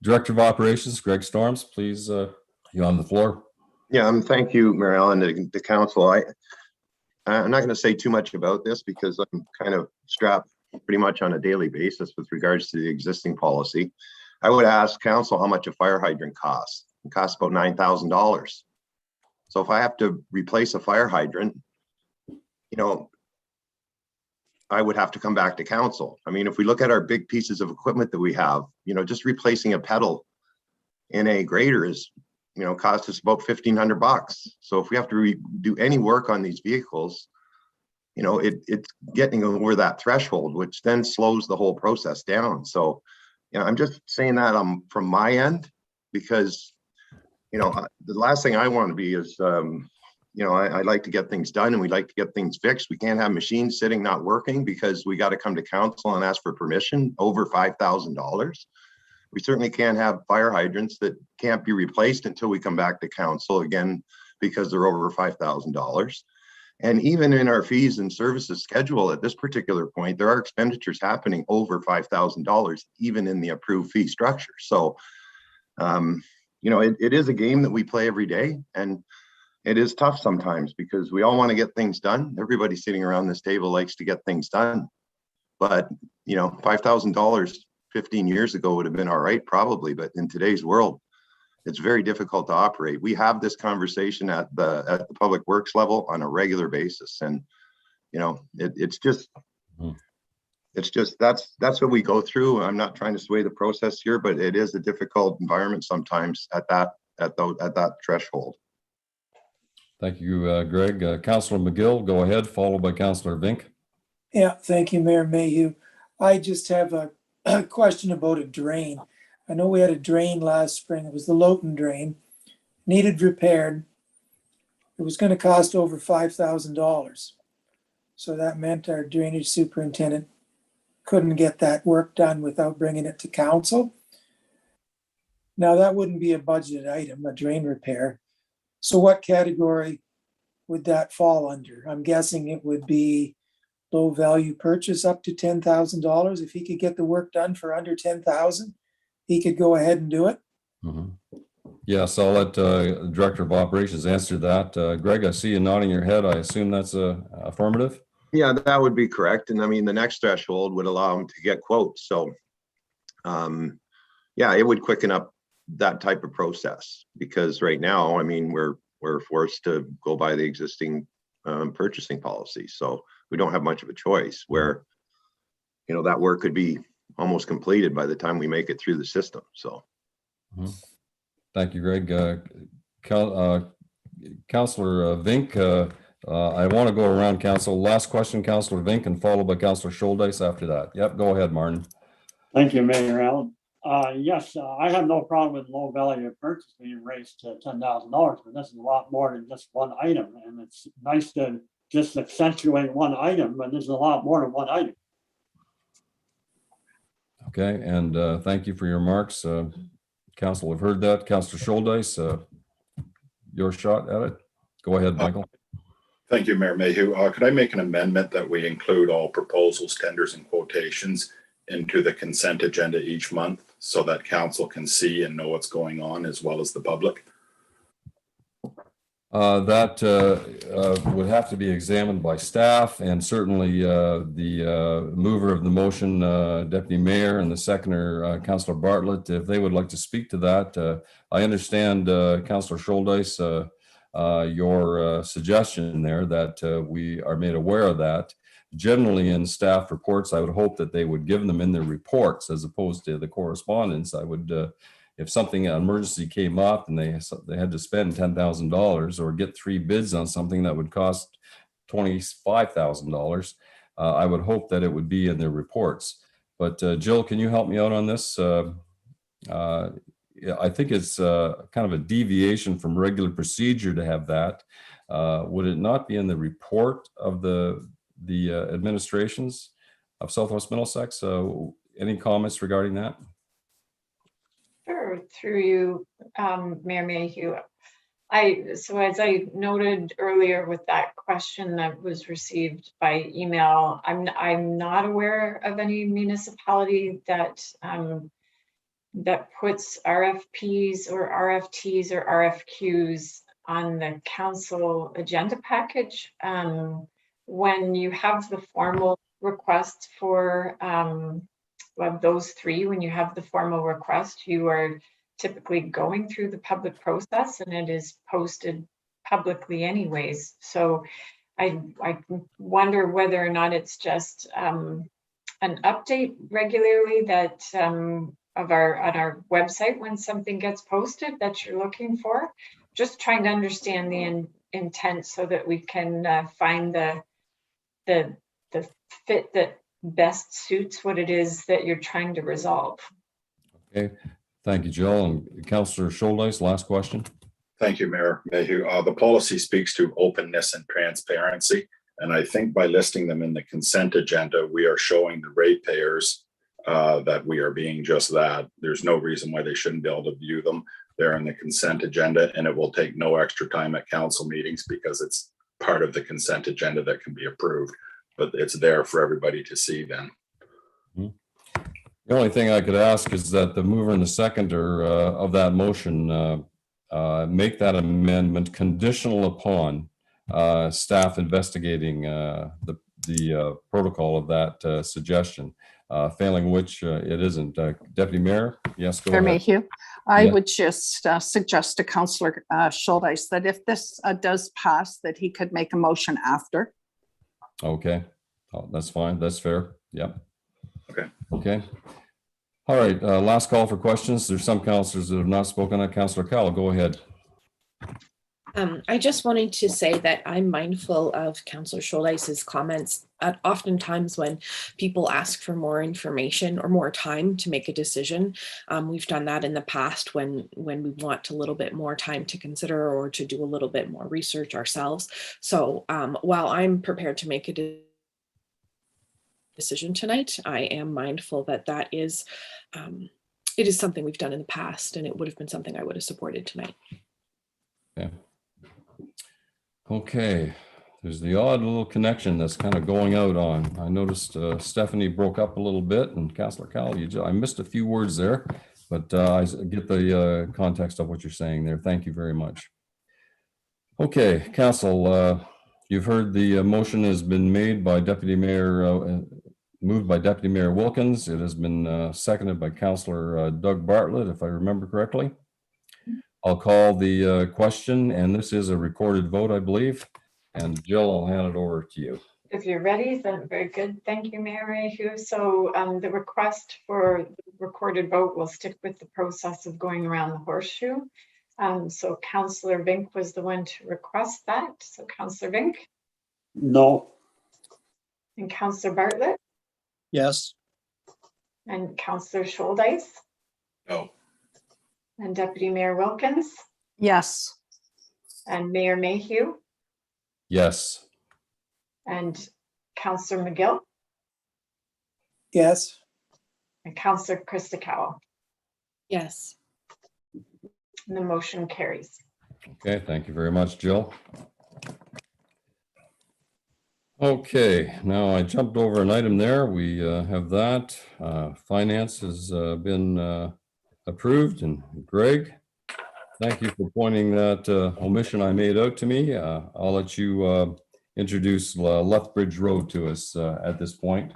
Director of Operations, Greg Storms, please You on the floor? Yeah, thank you, Mary Ellen, and the council. I'm not going to say too much about this because I'm kind of strapped pretty much on a daily basis with regards to the existing policy. I would ask council how much a fire hydrant costs. It costs about $9,000. So if I have to replace a fire hydrant, you know, I would have to come back to council. I mean, if we look at our big pieces of equipment that we have, you know, just replacing a pedal in a grader is, you know, cost us about $1,500. So if we have to do any work on these vehicles, you know, it's getting over that threshold, which then slows the whole process down. So, you know, I'm just saying that from my end, because, you know, the last thing I want to be is, you know, I like to get things done and we like to get things fixed. We can't have machines sitting not working because we got to come to council and ask for permission over $5,000. We certainly can't have fire hydrants that can't be replaced until we come back to council again, because they're over $5,000. And even in our fees and services schedule at this particular point, there are expenditures happening over $5,000, even in the approved fee structure. So, you know, it is a game that we play every day, and it is tough sometimes because we all want to get things done. Everybody sitting around this table likes to get things done. But, you know, $5,000 15 years ago would have been all right, probably. But in today's world, it's very difficult to operate. We have this conversation at the public works level on a regular basis. And, you know, it's just that's what we go through. I'm not trying to sway the process here, but it is a difficult environment sometimes at that threshold. Thank you, Greg. Councillor McGill, go ahead, followed by Councillor Vink. Yeah, thank you, Mayor Mayhew. I just have a question about a drain. I know we had a drain last spring. It was the Lowton drain, needed repaired. It was going to cost over $5,000. So that meant our drainage superintendent couldn't get that work done without bringing it to council. Now that wouldn't be a budgeted item, a drain repair. So what category would that fall under? I'm guessing it would be low value purchase up to $10,000. If he could get the work done for under $10,000, he could go ahead and do it. Mm-hmm. Yes, I'll let Director of Operations answer that. Greg, I see you nodding your head. I assume that's affirmative? Yeah, that would be correct. And I mean, the next threshold would allow him to get quotes. So, yeah, it would quicken up that type of process, because right now, I mean, we're forced to go by the existing purchasing policy. So we don't have much of a choice where, you know, that work could be almost completed by the time we make it through the system. So. Mm-hmm. Thank you, Greg. Councillor Vink, I want to go around council. Last question, Councillor Vink, and followed by Councillor Scholdice after that. Yep, go ahead, Martin. Thank you, Mayor Allen. Yes, I have no problem with low value of purchase being raised to $10,000, but this is a lot more than just one item. And it's nice to just accentuate one item, but there's a lot more than one item. Okay, and thank you for your remarks. Council have heard that. Councillor Scholdice, your shot at it. Go ahead, Michael. Thank you, Mayor Mayhew. Could I make an amendment that we include all proposals, tenders, and quotations into the consent agenda each month so that council can see and know what's going on, as well as the public? That would have to be examined by staff, and certainly the mover of the motion, Deputy Mayor, and the seconder, Councillor Bartlett, if they would like to speak to that. I understand, Councillor Scholdice, your suggestion there that we are made aware of that. Generally in staff reports, I would hope that they would give them in their reports as opposed to the correspondence. I would, if something, an emergency came up and they had to spend $10,000 or get 3 bids on something that would cost $25,000, I would hope that it would be in their reports. But Jill, can you help me out on this? Yeah, I think it's kind of a deviation from regular procedure to have that. Would it not be in the report of the administrations of Southwest Middlesex? Any comments regarding that? Sure, through you, Mayor Mayhew. So as I noted earlier with that question that was received by email, I'm not aware of any municipality that that puts RFPs or RFTs or RFQs on the council agenda package. When you have the formal request for of those three, when you have the formal request, you are typically going through the public process and it is posted publicly anyways. So I wonder whether or not it's just an update regularly that of on our website when something gets posted that you're looking for. Just trying to understand the intent so that we can find the fit that best suits what it is that you're trying to resolve. Okay, thank you, Jill. And Councillor Scholdice, last question. Thank you, Mayor Mayhew. The policy speaks to openness and transparency. And I think by listing them in the consent agenda, we are showing the ratepayers that we are being just that. There's no reason why they shouldn't be able to view them. They're in the consent agenda, and it will take no extra time at council meetings because it's part of the consent agenda that can be approved, but it's there for everybody to see then. The only thing I could ask is that the mover and the seconder of that motion make that amendment conditional upon staff investigating the protocol of that suggestion, failing which it isn't. Deputy Mayor, yes, go Mayor ahead. Mayhew, I Yeah. would just suggest to Councillor Scholdice that if this does pass, that he could make a motion after. Okay, oh, that's fine. That's fair. Yep. Okay. Okay. All right. Last call for questions. There's some councillors that have not spoken. Councillor Cowell, go ahead. I just wanted to say that I'm mindful of Councillor Scholdice's comments. Oftentimes when people ask for more information or more time to make a decision, we've done that in the past when we want a little bit more time to consider or to do a little bit more research ourselves. So while I'm prepared to make a decision tonight, I am mindful that that is, it is something we've done in the past, and it would have been something I would have supported tonight. Yeah. Okay, there's the odd little connection that's kind of going out on. I noticed Stephanie broke up a little bit, and Councillor Cowell, I missed a few words there, but I get the context of what you're saying there. Thank you very much. Okay, Council, you've heard the motion has been made by Deputy Mayor, moved by Deputy Mayor Wilkins. It has been seconded by Councillor Doug Bartlett, if I remember correctly. I'll call the question, and this is a recorded vote, I believe. And Jill, I'll hand it over to you. If you're ready, then very good. Thank you, Mayor Mayhew. So the request for the recorded vote will stick with the process of going around the horseshoe. So Councillor Vink was the one to request that. So Councillor Vink? No. And Councillor Bartlett? Yes. And Councillor Scholdice? No. And Deputy Mayor Wilkins? Yes. And Mayor Mayhew? Yes. And Councillor McGill? Yes. And Councillor Krista Cowell? Yes. And the motion carries. Okay, thank you very much, Jill. Okay, now I jumped over an item there. We have that. Finance has been approved, and Greg, thank you for pointing that omission I made out to me. I'll let you introduce Lethbridge Road to us at this point.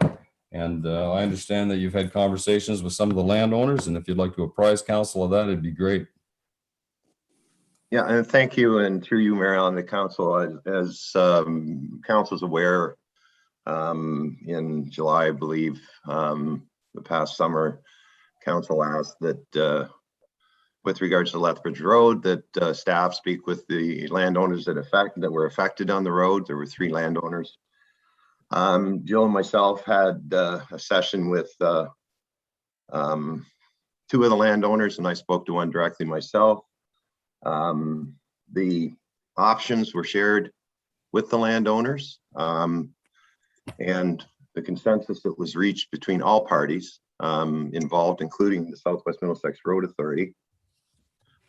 And I understand that you've had conversations with some of the landowners, and if you'd like to apprise council of that, it'd be great. Yeah, and thank you, and through you, Mayor, on the council, as council's aware, in July, I believe, the past summer, council asked that with regards to Lethbridge Road, that staff speak with the landowners that were affected on the road. There were 3 landowners. Jill and myself had a session with 2 of the landowners, and I spoke to one directly myself. The options were shared with the landowners, and the consensus that was reached between all parties involved, including the Southwest Middlesex Road Authority,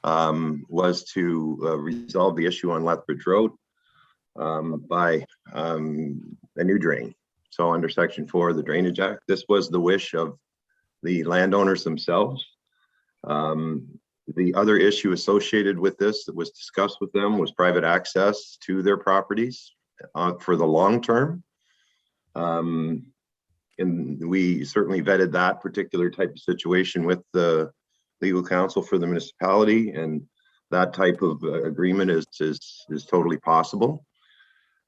was to resolve the issue on Lethbridge Road by a new drain. So under Section 4 of the Drainage Act, this was the wish of the landowners themselves. The other issue associated with this that was discussed with them was private access to their properties for the long term. And we certainly vetted that particular type of situation with the legal counsel for the municipality, and that type of agreement is totally possible.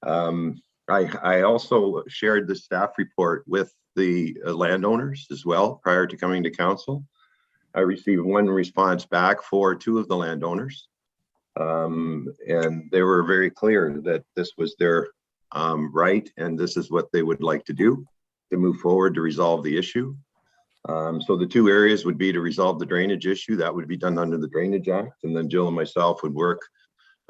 I also shared the staff report with the landowners as well prior to coming to council. I received one response back for two of the landowners, and they were very clear that this was their right, and this is what they would like to do to move forward to resolve the issue. So the two areas would be to resolve the drainage issue. That would be done under the Drainage Act, and then Jill and myself would work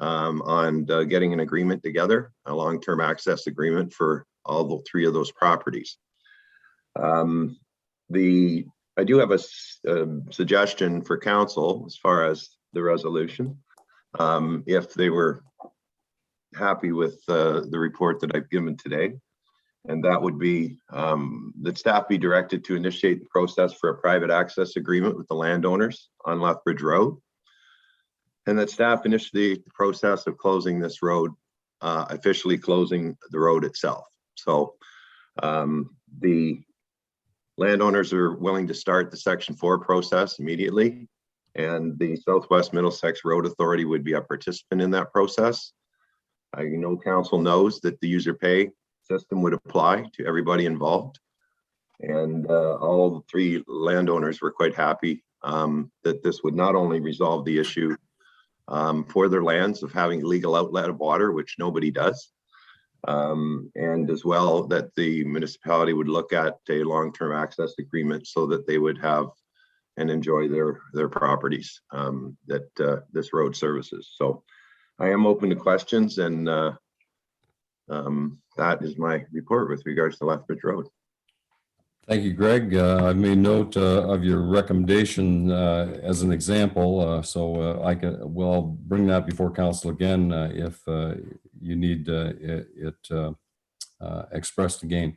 on getting an agreement together, a long-term access agreement for all the three of those properties. I do have a suggestion for council as far as the resolution. If they were happy with the report that I've given today, and that would be that staff be directed to initiate the process for a private access agreement with the landowners on Lethbridge Road, and that staff initiate the process of closing this road, officially closing the road itself. So the landowners are willing to start the Section 4 process immediately, and the Southwest Middlesex Road Authority would be a participant in that process. I know council knows that the user pay system would apply to everybody involved, and all the three landowners were quite happy that this would not only resolve the issue for their lands of having legal outlet of water, which nobody does, and as well that the municipality would look at a long-term access agreement so that they would have and enjoy their properties that this road services. So I am open to questions, and that is my report with regards to Lethbridge Road. Thank you, Greg. I've made note of your recommendation as an example, so I will bring that before council again if you need it expressed again.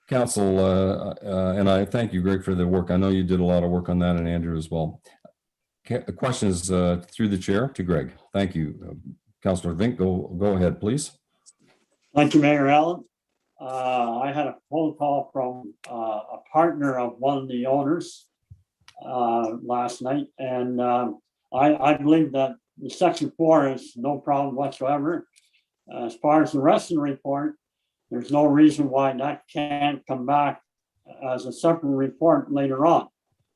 Council, and I thank you, Greg, for the work. I know you did a lot of work on that, and Andrew as well. Questions through the chair to Greg. Thank you. Councillor Vink, go ahead, please. Thank you, Mayor Allen. I had a phone call from a partner of one of the owners last night, and I believe that the Section 4 is no problem whatsoever. As far as the rest of the report, there's no reason why that can't come back as a separate report later on.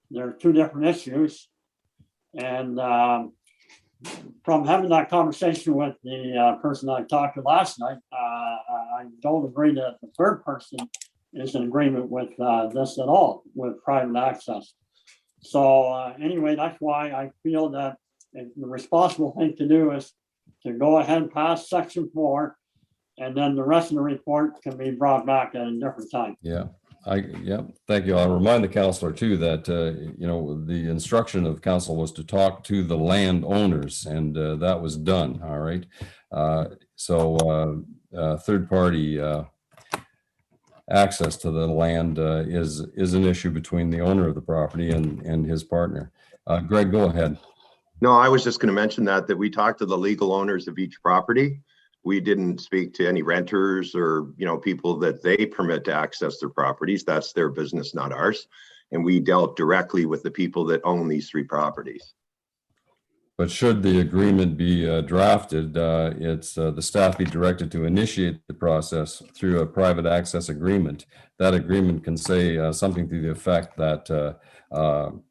There are two different issues, and from having that conversation with the person I talked to last night, I don't agree that the third person is in agreement with this at all, with private access. So anyway, that's why I feel that the responsible thing to do is to go ahead and pass Section 4, and then the rest of the report can be brought back at a different time. Yeah. Thank you. I'll remind the councillor too that the instruction of council was to talk to the landowners, and that was done. All right. So third party access to the land is an issue between the owner of the property and his partner. Greg, go ahead. No, I was just going to mention that we talked to the legal owners of each property. We didn't speak to any renters or, people that they permit to access their properties. That's their business, not ours. And we dealt directly with the people that own these three properties. But should the agreement be drafted, it's the staff be directed to initiate the process through a private access agreement. That agreement can say something to the effect that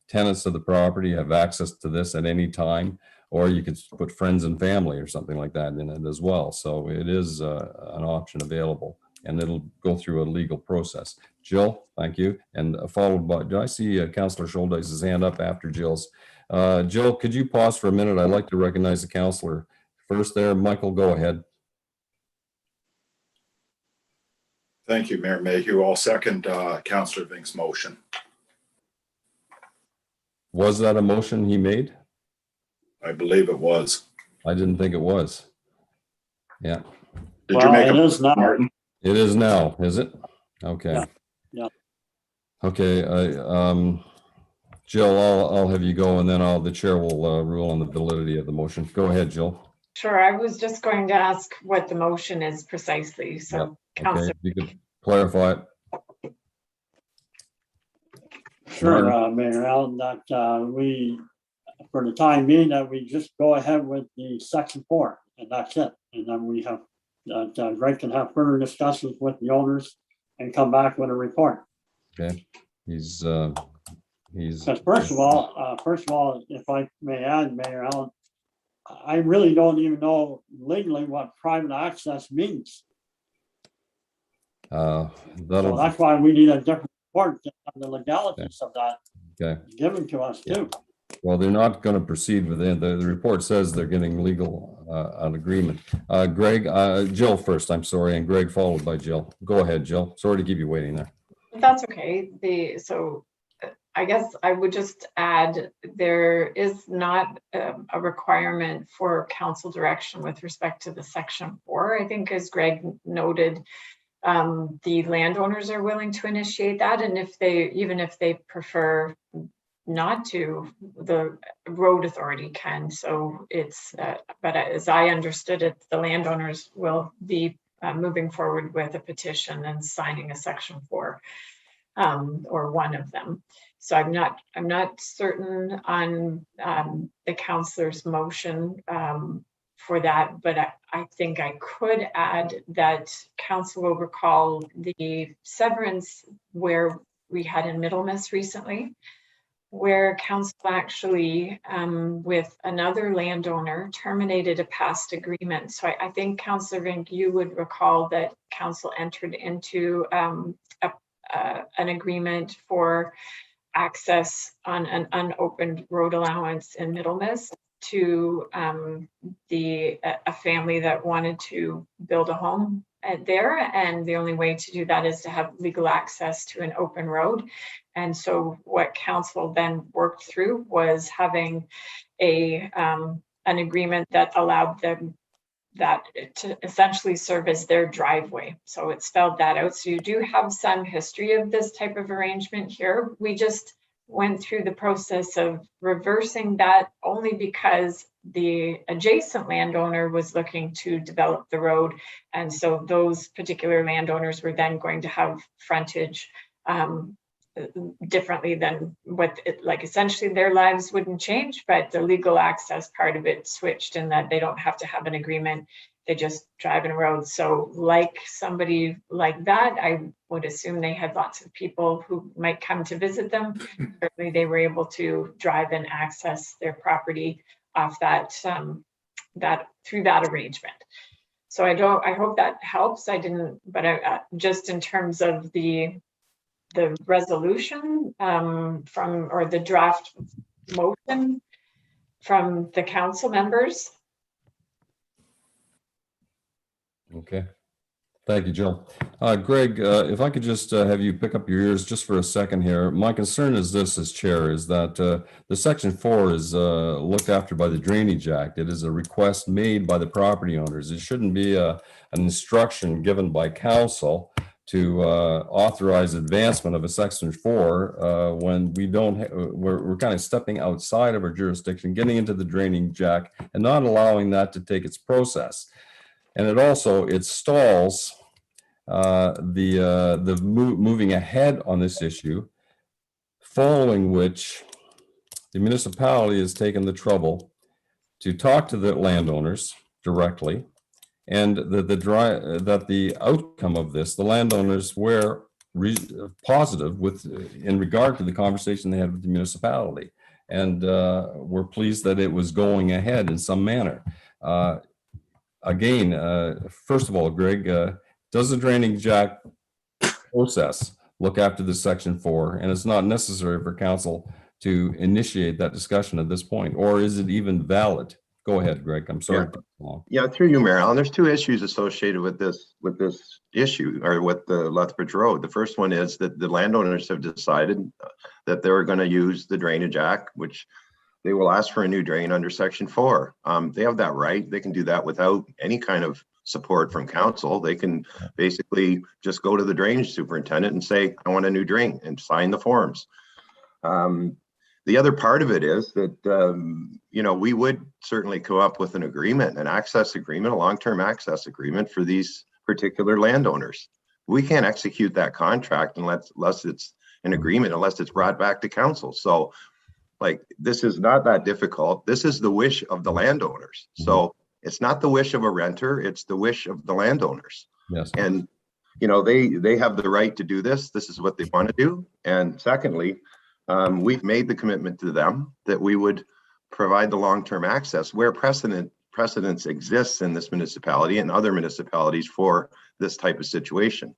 tenants of the property have access to this at any time, or you could put friends and family or something like that in it as well. So it is an option available, and it'll go through a legal process. Jill, thank you. And followed by, do I see Councillor Scholdice's hand up after Jill's? Jill, could you pause for a minute? I'd like to recognize the councillor first there. Michael, go ahead. Thank you, Mayor Mayhew. I'll second Councillor Vink's motion. Was that a motion he made? I believe it was. I didn't think it was. Yeah. Did you make it a is now. Martin? It is now, is it? Okay. Yeah. Okay. Jill, I'll have you go, and then the chair will rule on the validity of the motion. Go ahead, Jill. Sure, I was just going to ask what the motion is precisely, so Okay, Councillor. you could clarify it. Sure, Mayor Allen, that we, for the time being, that we just go ahead with the section 4, and that's it. And then we have, Greg can have further discussions with the owners and come back with a report. Okay, he's. Because first of all, if I may add, Mayor Allen, I really don't even know legally what private access means. So that's why we need a different report on the legalities of that given to us too. Well, they're not going to proceed with it. The report says they're getting legal an agreement. Greg, Jill first, I'm sorry, and Greg followed by Jill. Go ahead, Jill. Sorry to keep you waiting there. That's okay. So I guess I would just add, there is not a requirement for council direction with respect to the section 4. I think, as Greg noted, the landowners are willing to initiate that, and even if they prefer not to, the road authority can. So it's, but as I understood it, the landowners will be moving forward with a petition and signing a section 4, or one of them. So I'm not certain on the councillor's motion for that, but I think I could add that council will recall the severance where we had in Middlemiss recently, where council actually, with another landowner, terminated a past agreement. So I think, Councillor Vink, you would recall that council entered into an agreement for access on an unopened road allowance in Middlemiss to a family that wanted to build a home there, and the only way to do that is to have legal access to an open road. And so what council then worked through was having an agreement that allowed them that to essentially serve as their driveway. So it spelled that out. So you do have some history of this type of arrangement here. We just went through the process of reversing that only because the adjacent landowner was looking to develop the road. And so those particular landowners were then going to have frontage differently than what like essentially their lives wouldn't change, but the legal access part of it switched in that they don't have to have an agreement. They just drive in a road. So like somebody like that, I would assume they had lots of people who might come to visit them. Certainly they were able to drive and access their property off that, through that arrangement. So I hope that helps. I didn't, but just in terms of the resolution or the draft motion from the council members. Okay. Thank you, Jill. Greg, if I could just have you pick up your ears just for a second here. My concern is this, as chair, is that the section 4 is looked after by the Drainage Act. It is a request made by the property owners. It shouldn't be an instruction given by council to authorize advancement of a section 4 when we don't, we're kind of stepping outside of our jurisdiction, getting into the Drainage Act and not allowing that to take its process. And it stalls the moving ahead on this issue, following which the municipality has taken the trouble to talk to the landowners directly, and that the outcome of this, the landowners were positive in regard to the conversation they had with the municipality, and were pleased that it was going ahead in some manner. Again, first of all, Greg, does the Drainage Act process look after this section 4? And it's not necessary for council to initiate that discussion at this point, or is it even valid? Go ahead, Greg. I'm sorry. Yeah, through you, Mayor Allen. There's 2 issues associated with this issue, or with the Lethbridge Road. The first one is that the landowners have decided that they're going to use the Drainage Act, which they will ask for a new drain under section 4. They have that right. They can do that without any kind of support from council. They can basically just go to the drainage superintendent and say, I want a new drain, and sign the forms. The the other part of it is that, we would certainly come up with an agreement, an access agreement, a long-term access agreement for these particular landowners. We can't execute that contract unless it's an agreement, unless it's brought back to council. So like, this is not that difficult. This is the wish of the landowners. So it's not the wish of a renter, it's the wish of the landowners. Yes. And, they have the right to do this. This is what they want to do. And secondly, we've made the commitment to them that we would provide the long-term access where precedence exists in this municipality and other municipalities for this type of situation.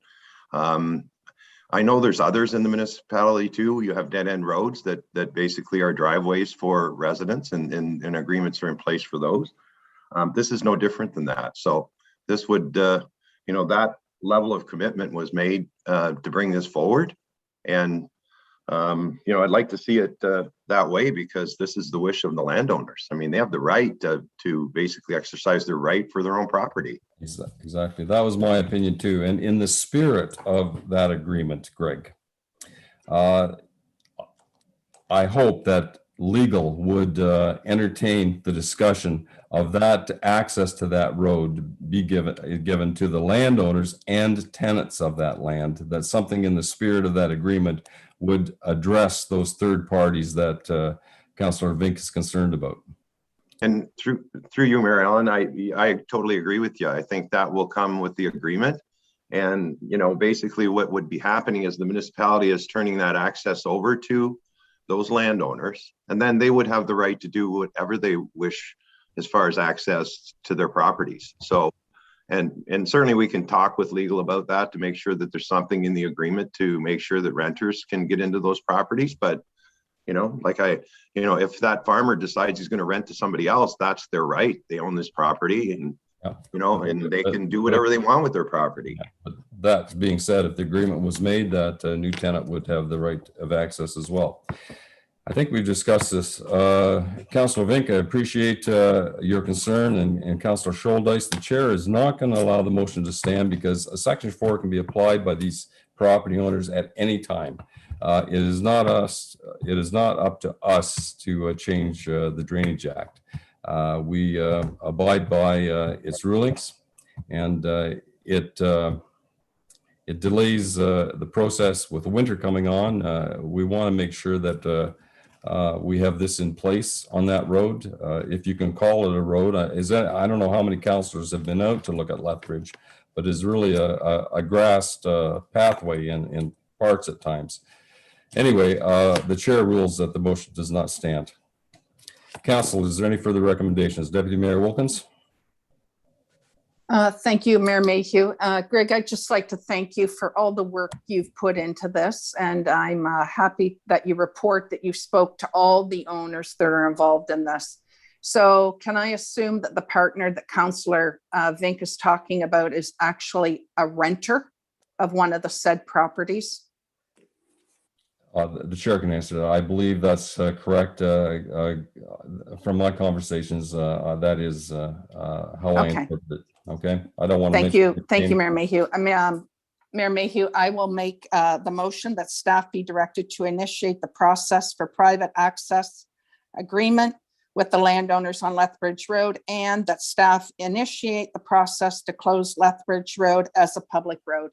I know there's others in the municipality too. You have dead end roads that basically are driveways for residents, and agreements are in place for those. This is no different than that. So this would, that level of commitment was made to bring this forward. And I'd like to see it that way, because this is the wish of the landowners. I mean, they have the right to basically exercise their right for their own property. Exactly. That was my opinion too. And in the spirit of that agreement, Greg, I hope that legal would entertain the discussion of that access to that road be given to the landowners and tenants of that land. That something in the spirit of that agreement would address those third parties that Councillor Vink is concerned about. And through you, Mary Ellen, I totally agree with you. I think that will come with the agreement. And, basically what would be happening is the municipality is turning that access over to those landowners, and then they would have the right to do whatever they wish as far as access to their properties. So, and certainly we can talk with legal about that to make sure that there's something in the agreement to make sure that renters can get into those properties. But, if that farmer decides he's going to rent to somebody else, that's their right. They own this property, and, and they can do whatever they want with their property. But that being said, if the agreement was made, that new tenant would have the right of access as well. I think we've discussed this. Councillor Vink, I appreciate your concern, and Councillor Scholdice, the chair is not going to allow the motion to stand because Section 4 can be applied by these property owners at any time. It is not up to us to change the Drainage Act. We abide by its rulings, and it delays the process with the winter coming on. We want to make sure that we have this in place on that road. If you can call it a road, I don't know how many councillors have been out to look at Lethbridge, but it's really a grassed pathway in parts at times. Anyway, the chair rules that the motion does not stand. Council, is there any further recommendations? Deputy Mayor Wilkins? Thank you, Mayor Mayhew. Greg, I'd just like to thank you for all the work you've put into this. And I'm happy that you report that you spoke to all the owners that are involved in this. So can I assume that the partner that Councillor Vink is talking about is actually a renter of one of the said properties? The chair can answer that. I believe that's correct. From my conversations, that is how I interpret it. Okay. I don't want to. Thank you. Thank you, Mayor Mayhew. Mayor Mayhew, I will make the motion that staff be directed to initiate the process for private access agreement with the landowners on Lethbridge Road, and that staff initiate the process to close Lethbridge Road as a public road.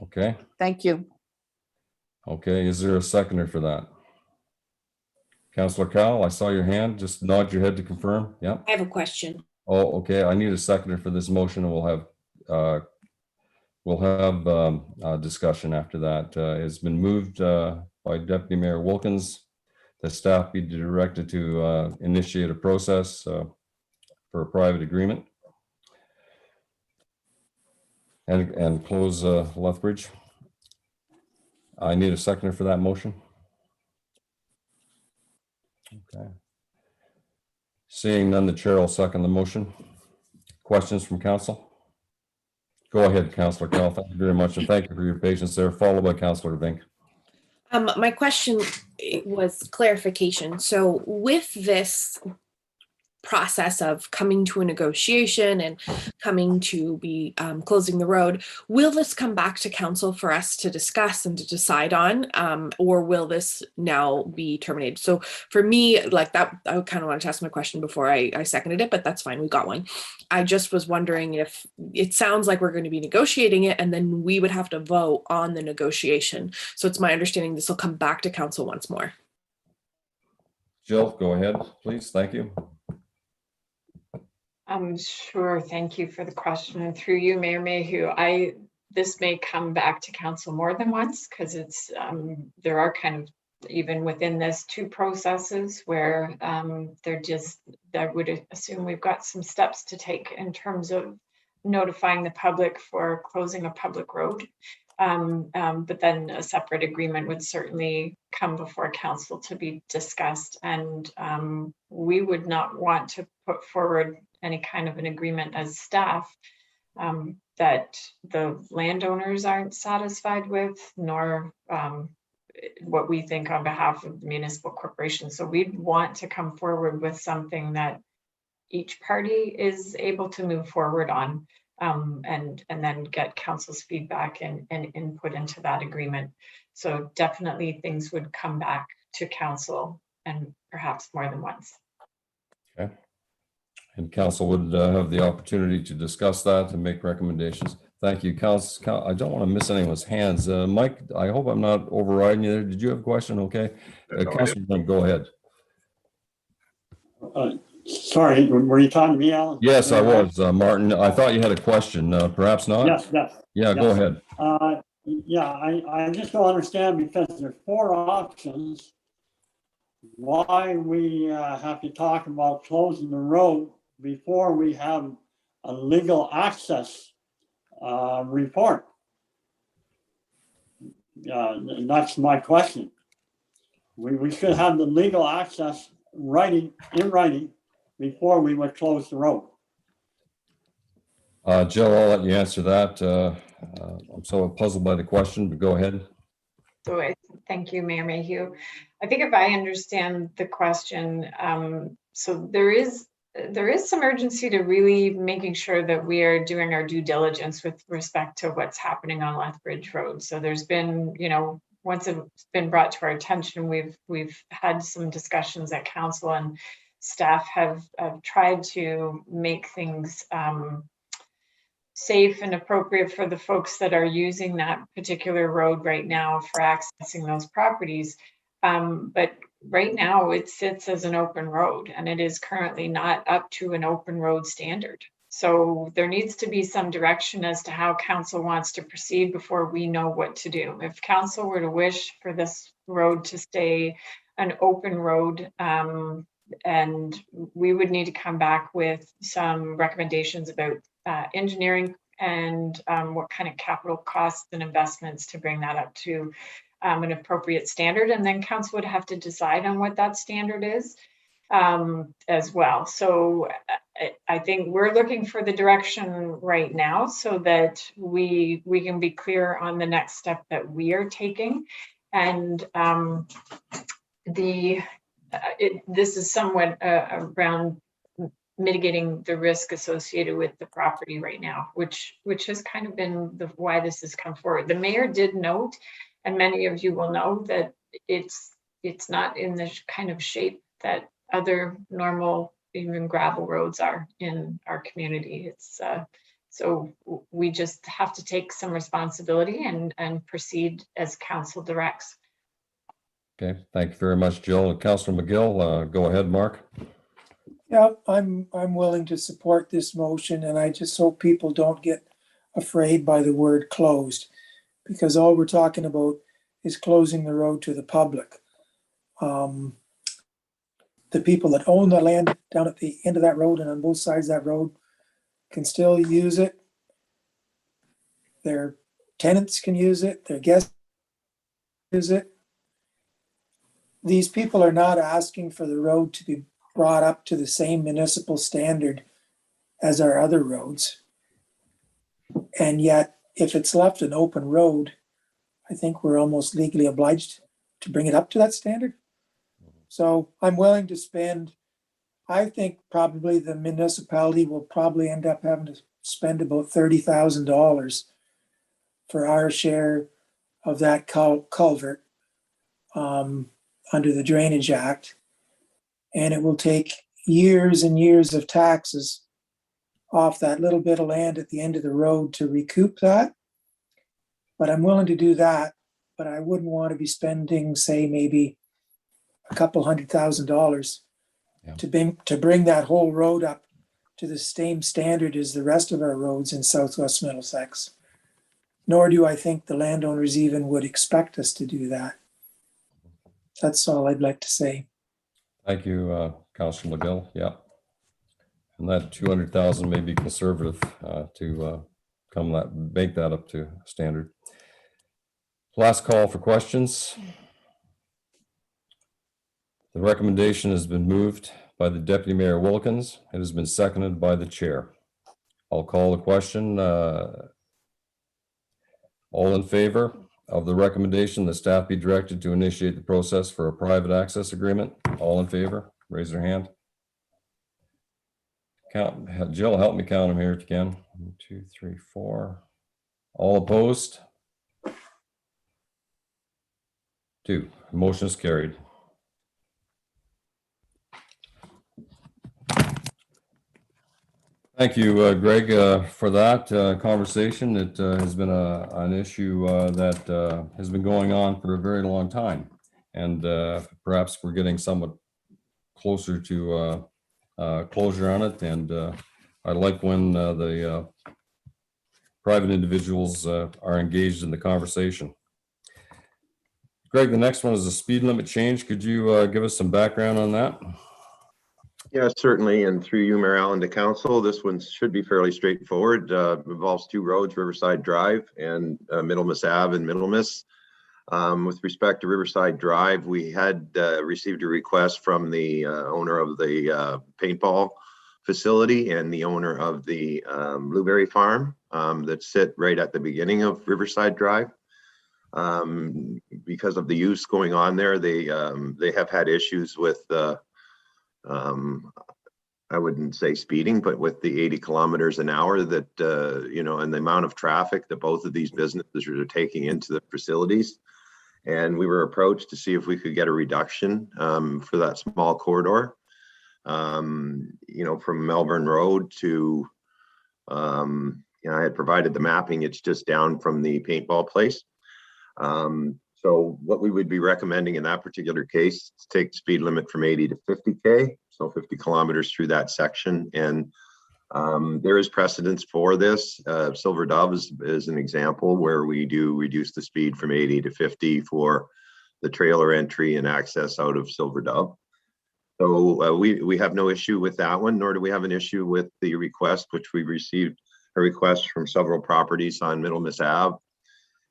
Okay. Thank you. Okay, is there a seconder for that? Councillor Cowell, I saw your hand. Just nod your head to confirm. Yeah. I have a question. Oh, okay. I need a seconder for this motion, and we'll have discussion after that. It's been moved by Deputy Mayor Wilkins that staff be directed to initiate a process for a private agreement and close Lethbridge. I need a seconder for that motion. Okay. Seeing none, the chair will second the motion. Questions from council? Go ahead, Councillor Cowell. Thank you very much, and thank you for your patience there, followed by Councillor Vink. My question was clarification. So with this process of coming to a negotiation and coming to be closing the road, will this come back to council for us to discuss and to decide on, or will this now be terminated? So for me, like that, I kind of wanted to ask my question before I seconded it, but that's fine, we got one. I just was wondering if it sounds like we're going to be negotiating it and then we would have to vote on the negotiation. So it's my understanding this will come back to council once more. Jill, go ahead, please. Thank you. Sure. Thank you for the question. And through you, Mayor Mayhew, this may come back to council more than once because it's there are kind of even within this two processes where I would assume we've got some steps to take in terms of notifying the public for closing a public road. But then a separate agreement would certainly come before council to be discussed. And we would not want to put forward any kind of an agreement as staff that the landowners aren't satisfied with, nor what we think on behalf of the municipal corporation. So we'd want to come forward with something that each party is able to move forward on. And then get council's feedback and input into that agreement. So definitely things would come back to council and perhaps more than once. Okay. And council would have the opportunity to discuss that and make recommendations. Thank you, council. I don't want to miss anyone's hands. Mike, I hope I'm not overriding you there. Did you have a question? Okay. Councilman, go ahead. Sorry, were you talking to me, Alan? Yes, I was, Martin. I thought you had a question. Perhaps not? Yes. Yeah, yes. Go ahead. I just don't understand because there's 4 options why we have to talk about closing the road before we have a legal access report. And that's my question. We should have the legal access in writing before we would close the road. Jill, I'll let you answer that. I'm so puzzled by the question, but go ahead. So thank you, Mayor Mayhew. I think if I understand the question, so there is some urgency to really making sure that we are doing our due diligence with respect to what's happening on Lethbridge Road. So there's been, once it's been brought to our attention, we've had some discussions at council, and staff have tried to make things safe and appropriate for the folks that are using that particular road right now for accessing those properties. But right now it sits as an open road and it is currently not up to an open road standard. So there needs to be some direction as to how council wants to proceed before we know what to do. If council were to wish for this road to stay an open road, and we would need to come back with some recommendations about engineering and what kind of capital costs and investments to bring that up to an appropriate standard. And then council would have to decide on what that standard is as well. So I think we're looking for the direction right now so that we can be clear on the next step that we are taking. And this is somewhat around mitigating the risk associated with the property right now, which has kind of been why this has come forward. The mayor did note, and many of you will know, that it's not in the kind of shape that other normal, even gravel roads are in our community. It's so we just have to take some responsibility and proceed as council directs. Okay, thank you very much, Jill. Councilor McGill, go ahead, Mark. Yeah, I'm willing to support this motion, and I just hope people don't get afraid by the word closed, because all we're talking about is closing the road to the public. The people that own the land down at the end of that road and on both sides of that road can still use it. Their tenants can use it, their guests use it. These people are not asking for the road to be brought up to the same municipal standard as our other roads. And yet, if it's left an open road, I think we're almost legally obliged to bring it up to that standard. So I'm willing to spend, I think probably the municipality will probably end up having to spend about $30,000 for our share of that culvert under the Drainage Act. And it will take years and years of taxes off that little bit of land at the end of the road to recoup that. But I'm willing to do that, but I wouldn't want to be spending, say, maybe a couple $100,000 to bring that whole road up to the same standard as the rest of our roads in Southwest Middlesex. Nor do I think the landowners even would expect us to do that. That's all I'd like to say. Thank you, Councillor McGill. Yeah. And that 200,000 may be conservative to make that up to standard. Last call for questions. The recommendation has been moved by the Deputy Mayor Wilkins. It has been seconded by the Chair. I'll call the question. All in favor of the recommendation that staff be directed to initiate the process for a private access agreement? All in favor, raise their hand. Count, Jill, help me count them here if you can. 1, 2, 3, 4. All opposed? 2. Motion is carried. Thank you, Greg, for that conversation. It has been an issue that has been going on for a very long time. And perhaps we're getting somewhat closer to closure on it. And I like when the private individuals are engaged in the conversation. Greg, the next one is a speed limit change. Could you give us some background on that? Yeah, certainly. And through you, Mayor Allen, to council, this one should be fairly straightforward. Involves 2 roads, Riverside Drive and Middlemiss Ave and Middlemiss. With respect to Riverside Drive, we had received a request from the owner of the paintball facility and the owner of the blueberry farm that sit right at the beginning of Riverside Drive. Because of the use going on there, they have had issues with I wouldn't say speeding, but with the 80 kilometers an hour that, you know, and the amount of traffic that both of these businesses are taking into the facilities. And we were approached to see if we could get a reduction for that small corridor, you know, from Melbourne Road to, you know, I had provided the mapping. It's just down from the paintball place. So what we would be recommending in that particular case is take the speed limit from 80 to 50K, so 50 kilometers through that section. And there is precedence for this. Silver Dove is an example where we do reduce the speed from 80 to 50 for the trailer entry and access out of Silver Dove. So we have no issue with that one, nor do we have an issue with the request, which we received a request from several properties on Middlemiss Ave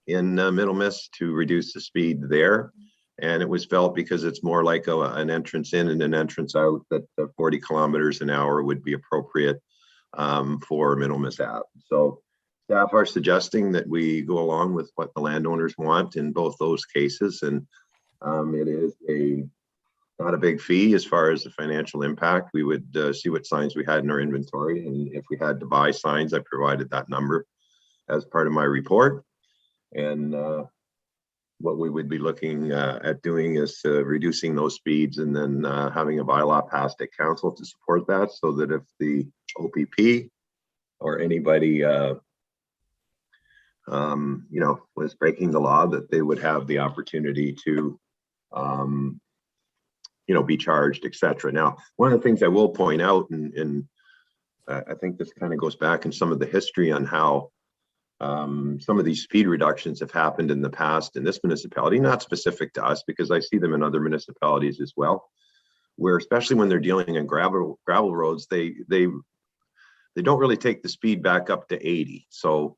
in Middlemiss to reduce the speed there. And it was felt because it's more like an entrance in and an entrance out that 40 kilometers an hour would be appropriate for Middlemiss Ave. So staff are suggesting that we go along with what the landowners want in both those cases. And it is not a big fee as far as the financial impact. We would see what signs we had in our inventory. And if we had to buy signs, I provided that number as part of my report. And what we would be looking at doing is reducing those speeds and then having a bylaw passed at council to support that, so that if the OPP or anybody you know, was breaking the law, that they would have the opportunity to you know, be charged, etc. Now, one of the things I will point out, and I think this kind of goes back in some of the history on how some of these speed reductions have happened in the past in this municipality, not specific to us, because I see them in other municipalities as well, where especially when they're dealing in gravel roads, they don't really take the speed back up to 80. So,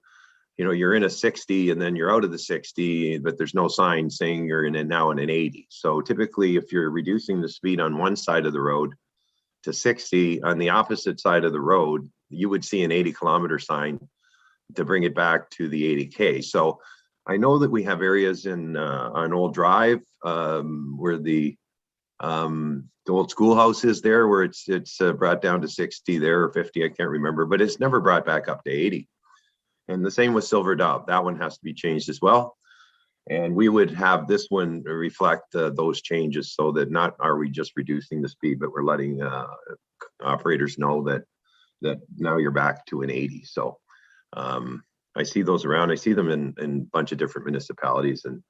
you know, you're in a 60 and then you're out of the 60, but there's no sign saying you're now in an 80. So typically, if you're reducing the speed on one side of the road to 60, on the opposite side of the road, you would see an 80 kilometer sign to bring it back to the 80K. So I know that we have areas in on Old Drive where the The old schoolhouse is there where it's brought down to 60 there, or 50, I can't remember, but it's never brought back up to 80. And the same with Silver Dove. That one has to be changed as well. And we would have this one reflect those changes, so that not are we just reducing the speed, but we're letting operators know that now you're back to an 80. So I see those around. I see them in a bunch of different municipalities, and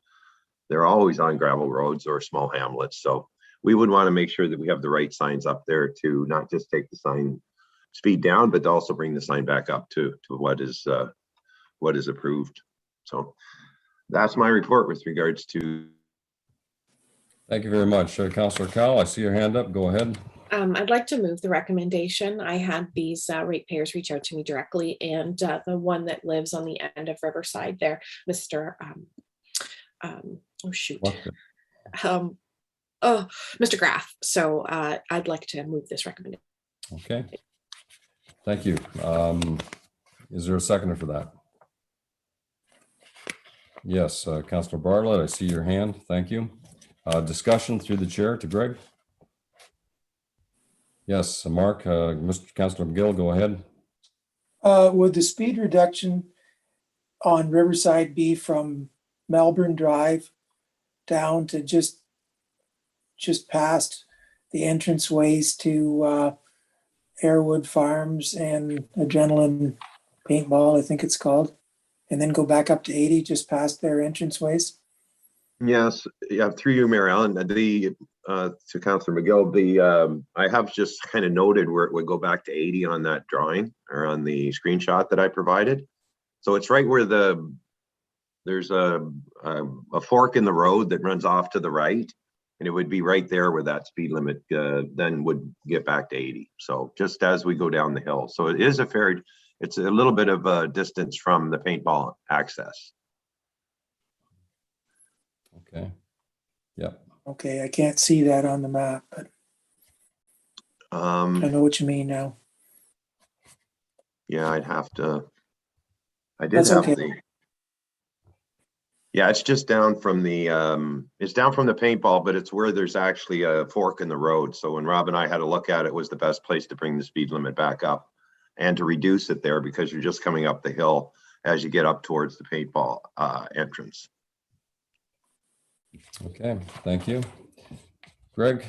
they're always on gravel roads or small hamlets. So we would want to make sure that we have the right signs up there to not just take the sign speed down, but to also bring the sign back up to what is approved. So that's my report with regards to. Thank you very much. Councillor Cowell, I see your hand up. Go ahead. I'd like to move the recommendation. I had these ratepayers reach out to me directly, and the one that lives on the end of Riverside there, Mr. Mr. Graff. So I'd like to move this recommendation. Okay. Thank you. Is there a seconder for that? Yes, Councillor Bartlett, I see your hand. Thank you. Discussion through the chair to Greg. Yes, Mark, Mr. Councillor McGill, go ahead. Would the speed reduction on Riverside be from Melbourne Drive down to just past the entranceways to Airwood Farms and Adrenaline Paintball, I think it's called, and then go back up to 80 just past their entranceways? Yes, yeah, through you, Mary Ellen, to Councillor McGill, I have just kind of noted where it would go back to 80 on that drawing or on the screenshot that I provided. So it's right where there's a fork in the road that runs off to the right, and it would be right there where that speed limit then would get back to 80. So just as we go down the hill. So it is it's a little bit of a distance from the paintball access. Okay. Yep. Okay, I can't see that on the map, but I know what you mean now. Yeah, I'd have to. I did That's have okay. Yeah, it's just down from the it's down from the paintball, but it's where there's actually a fork in the road. So when Rob and I had a look at it, was the best place to bring the speed limit back up and to reduce it there, because you're just coming up the hill as you get up towards the paintball entrance. Okay, thank you. Greg,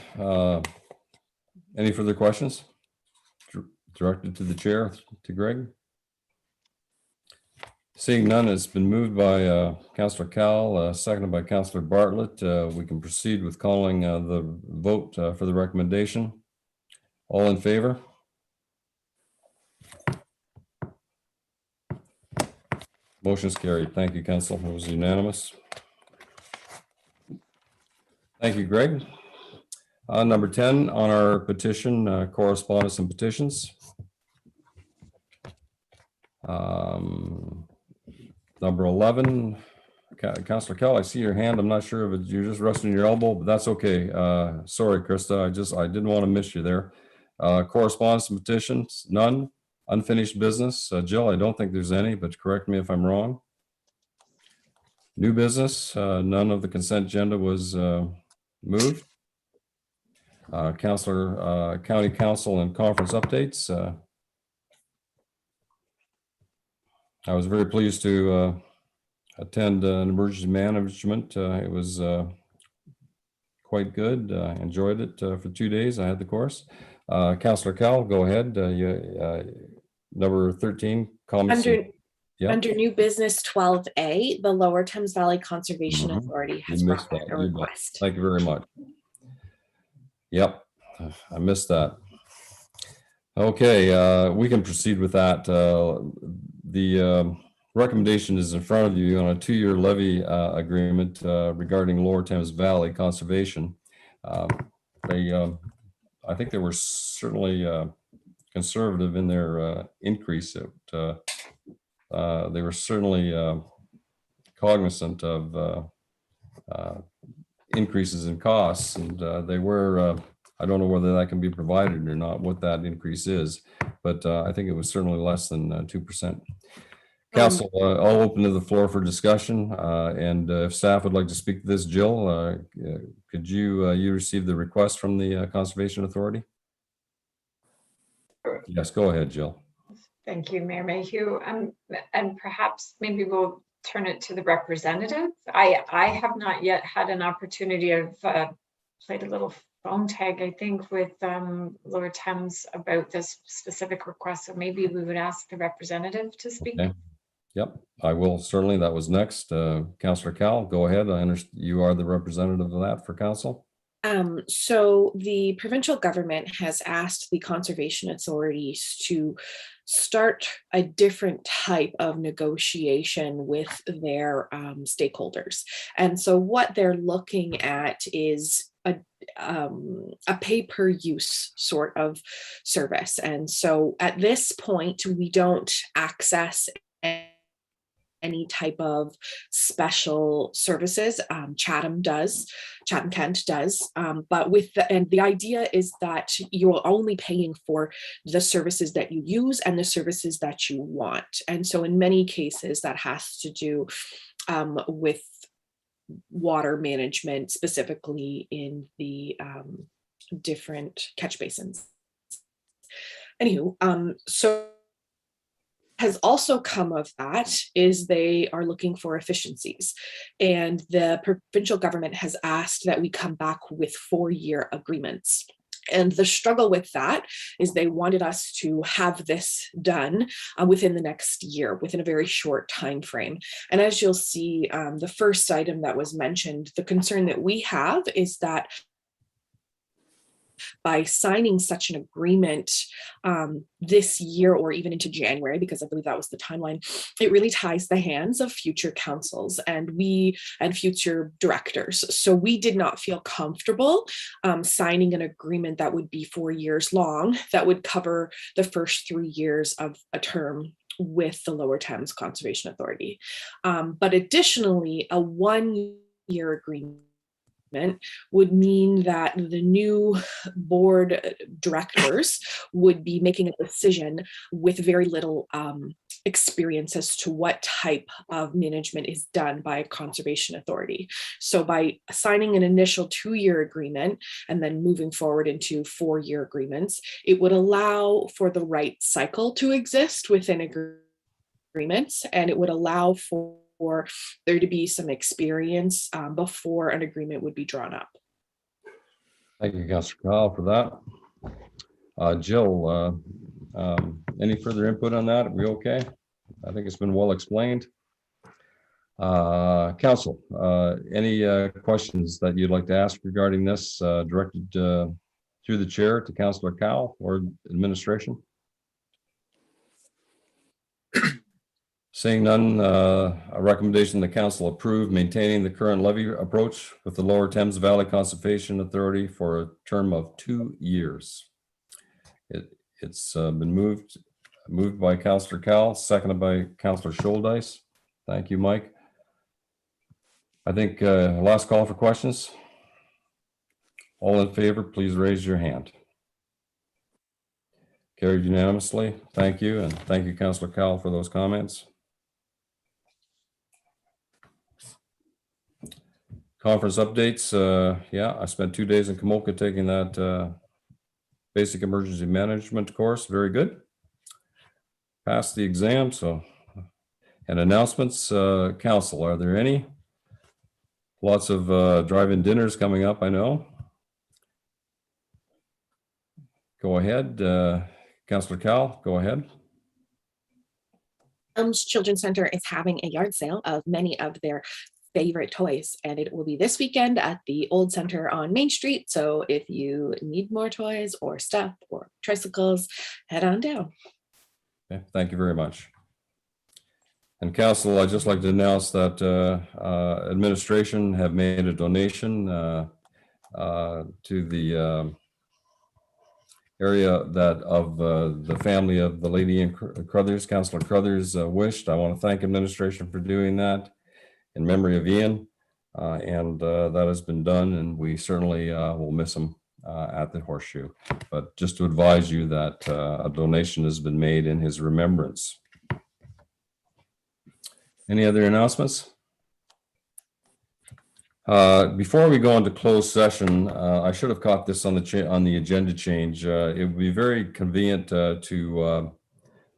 any further questions directed to the chair, to Greg? Seeing none, it's been moved by Councillor Cowell, seconded by Councillor Bartlett. We can proceed with calling the vote for the recommendation. All in favor? Motion is carried. Thank you, Council. It was unanimous. Thank you, Greg. Number 10 on our petition, correspondence and petitions. Number 11, Councillor Kell, I see your hand. I'm not sure if you're just resting your elbow, but that's okay. Sorry, Krista, I didn't want to miss you there. Correspondence and petitions, none. Unfinished business, Jill, I don't think there's any, but correct me if I'm wrong. New business, none of the consent agenda was moved. Councillor, County Council and conference updates. I was very pleased to attend an emergency management. It was quite good. Enjoyed it for 2 days. I had the course. Councillor Cal, go ahead. Number 13, comments. Under new business 12A, the Lower Thames Valley Conservation Authority has brought back a request. Thank you very much. Yep, I missed that. Okay, we can proceed with that. The recommendation is in front of you on a 2-year levy agreement regarding Lower Thames Valley Conservation. I think they were certainly conservative in their increase. They were certainly cognizant of increases in costs, and they were, I don't know whether that can be provided or not, what that increase is, but I think it was certainly less than 2%. Council, I'll open to the floor for discussion, and if staff would like to speak to this, Jill, could you receive the request from the Conservation Authority? Yes, go ahead, Jill. Thank you, Mayor Mayhew. And perhaps maybe we'll turn it to the representative. I have not yet had an opportunity. I've played a little phone tag, I think, with Lower Thames about this specific request. So maybe we would ask the representative to speak. Okay. Yep, I will certainly. That was next. Councillor Cal, go ahead. I understand you are the representative of that for council. So the provincial government has asked the conservation authorities to start a different type of negotiation with their stakeholders. And so what they're looking at is a pay-per-use sort of service. And so at this point, we don't access any type of special services. Chatham Kent does, but the idea is that you're only paying for the services that you use and the services that you want. And so in many cases that has to do with water management, specifically in the different catch basins. Anywho, so has also come of that is they are looking for efficiencies, and the provincial government has asked that we come back with 4-year agreements. And the struggle with that is they wanted us to have this done within the next year, within a very short time frame. And as you'll see, the first item that was mentioned, the concern that we have is that by signing such an agreement this year or even into January, because I believe that was the timeline, it really ties the hands of future councils and future directors. So we did not feel comfortable signing an agreement that would be 4 years long, that would cover the first 3 years of a term with the Lower Thames Conservation Authority. But additionally, a 1-year agreement would mean that the new board directors would be making a decision with very little experience as to what type of management is done by a conservation authority. So by signing an initial 2-year agreement and then moving forward into 4-year agreements, it would allow for the right cycle to exist within agreements, and it would allow for there to be some experience before an agreement would be drawn up. Thank you, Councillor Kyle, for that. Jill, any further input on that? Are we okay? I think it's been well explained. Council, any questions that you'd like to ask regarding this directed through the chair to Councillor Kyle or administration? Seeing none, a recommendation the council approve maintaining the current levy approach with the Lower Thames Valley Conservation Authority for a term of 2 years. It's been moved by Councillor Cal, seconded by Councillor Scholdice. Thank you, Mike. I think last call for questions. All in favor, please raise your hand. Carried unanimously. Thank you, and thank you, Councillor Cal, for those comments. Conference updates. Yeah, I spent 2 days in Kamoka taking that basic emergency management course. Very good. Passed the exam. So, and announcements. Council, are there any? Lots of drive-in dinners coming up, I know. Go ahead. Councillor Cal, go ahead. Children's Center is having a yard sale of many of their favorite toys, and it will be this weekend at the old center on Main Street. So if you need more toys or stuff or tricycles, head on down. Okay, thank you very much. And council, I'd just like to announce that administration have made a donation to the area that of the family of the lady in Crothers, Councillor Crothers wished. I want to thank administration for doing that in memory of Ian, and that has been done, and we certainly will miss him at the Horseshoe. But just to advise you that a donation has been made in his remembrance. Any other announcements? Before we go into closed session, I should have caught this on the agenda change. It would be very convenient to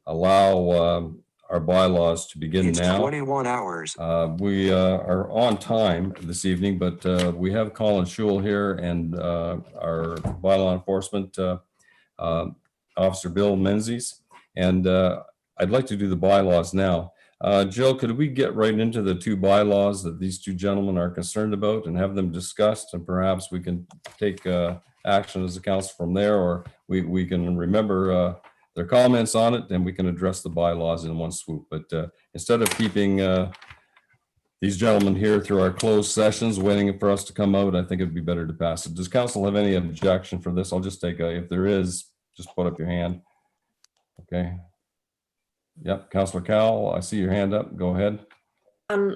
allow our bylaws to begin It's now. 21 hours. We are on time this evening, but we have Colin Schul here and our bylaw enforcement officer, Bill Menzies. And I'd like to do the bylaws now. Jill, could we get right into the two bylaws that these two gentlemen are concerned about and have them discussed, and perhaps we can take action as a council from there, or we can remember their comments on it, and we can address the bylaws in one swoop. But instead of keeping these gentlemen here through our closed sessions waiting for us to come out, I think it'd be better to pass it. Does council have any objection for this? I'll just take if there is, just put up your hand. Okay. Yep, Councillor Cowell, I see your hand up. Go ahead.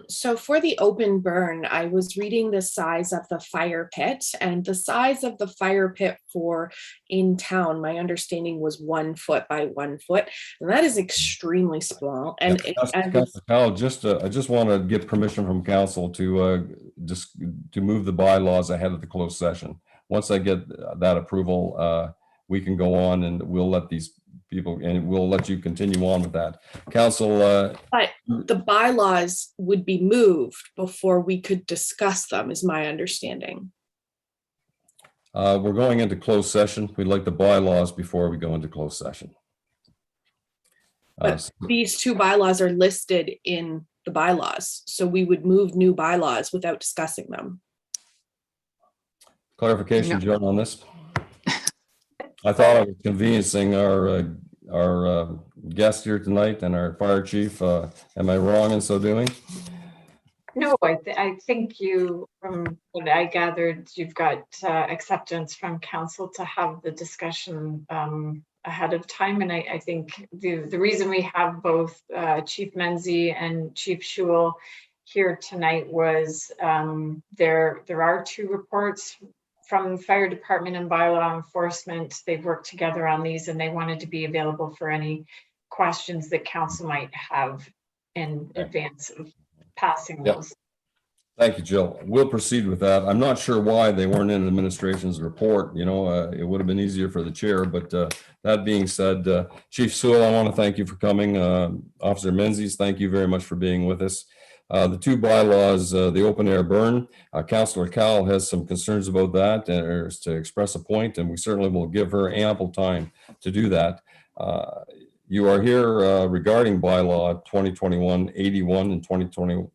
So for the open burn, I was reading the size of the fire pit, and the size of the fire pit for in town, my understanding was 1 foot by 1 foot, and that is extremely small. And Councillor Cowell, I just want to get permission from council to move the bylaws ahead of the closed session. Once I get that approval, we can go on and we'll let these people, and we'll let you continue on with that. Council. But the bylaws would be moved before we could discuss them, is my understanding. We're going into closed session. We'd like the bylaws before we go into closed session. But these two bylaws are listed in the bylaws, so we would move new bylaws without discussing them. Clarification, Joe, on this? I thought I was conveniencing our guest here tonight and our fire chief. Am I wrong in so doing? No, I think you, from what I gathered, you've got acceptance from council to have the discussion ahead of time. And I think the reason we have both Chief Menzie and Chief Schul here tonight was there are two reports from the fire department and bylaw enforcement. They've worked together on these, and they wanted to be available for any questions that council might have in advance of passing those. Thank you, Jill. We'll proceed with that. I'm not sure why they weren't in administration's report. You know, it would have been easier for the chair, but that being said, Chief Sewell, I want to thank you for coming. Officer Menzies, thank you very much for being with us. The two bylaws, the open air burn, Councillor Cowell has some concerns about that, or to express a point, and we certainly will give her ample time to do that. You are here regarding bylaw 2021-81 and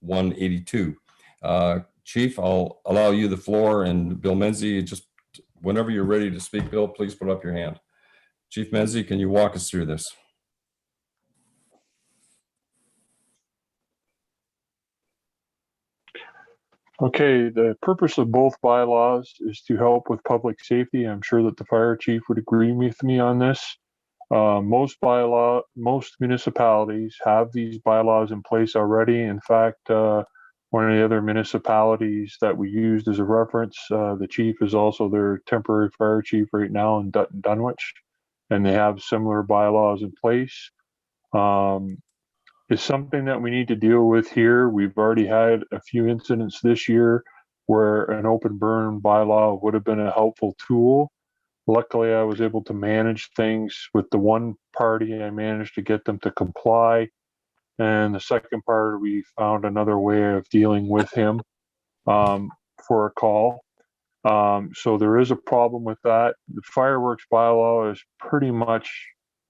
2021-82. Chief, I'll allow you the floor, and Bill Menzie, just whenever you're ready to speak, Bill, please put up your hand. Chief Menzie, can you walk us through this? Okay, the purpose of both bylaws is to help with public safety. I'm sure that the fire chief would agree with me on this. Most municipalities have these bylaws in place already. In fact, one of the other municipalities that we used as a reference, the chief is also their temporary fire chief right now in Dunwich, and they have similar bylaws in place. Is something that we need to deal with here. We've already had a few incidents this year where an open burn bylaw would have been a helpful tool. Luckily, I was able to manage things with the one party. I managed to get them to comply. And the second part, we found another way of dealing with him for a call. So there is a problem with that. The fireworks bylaw is pretty much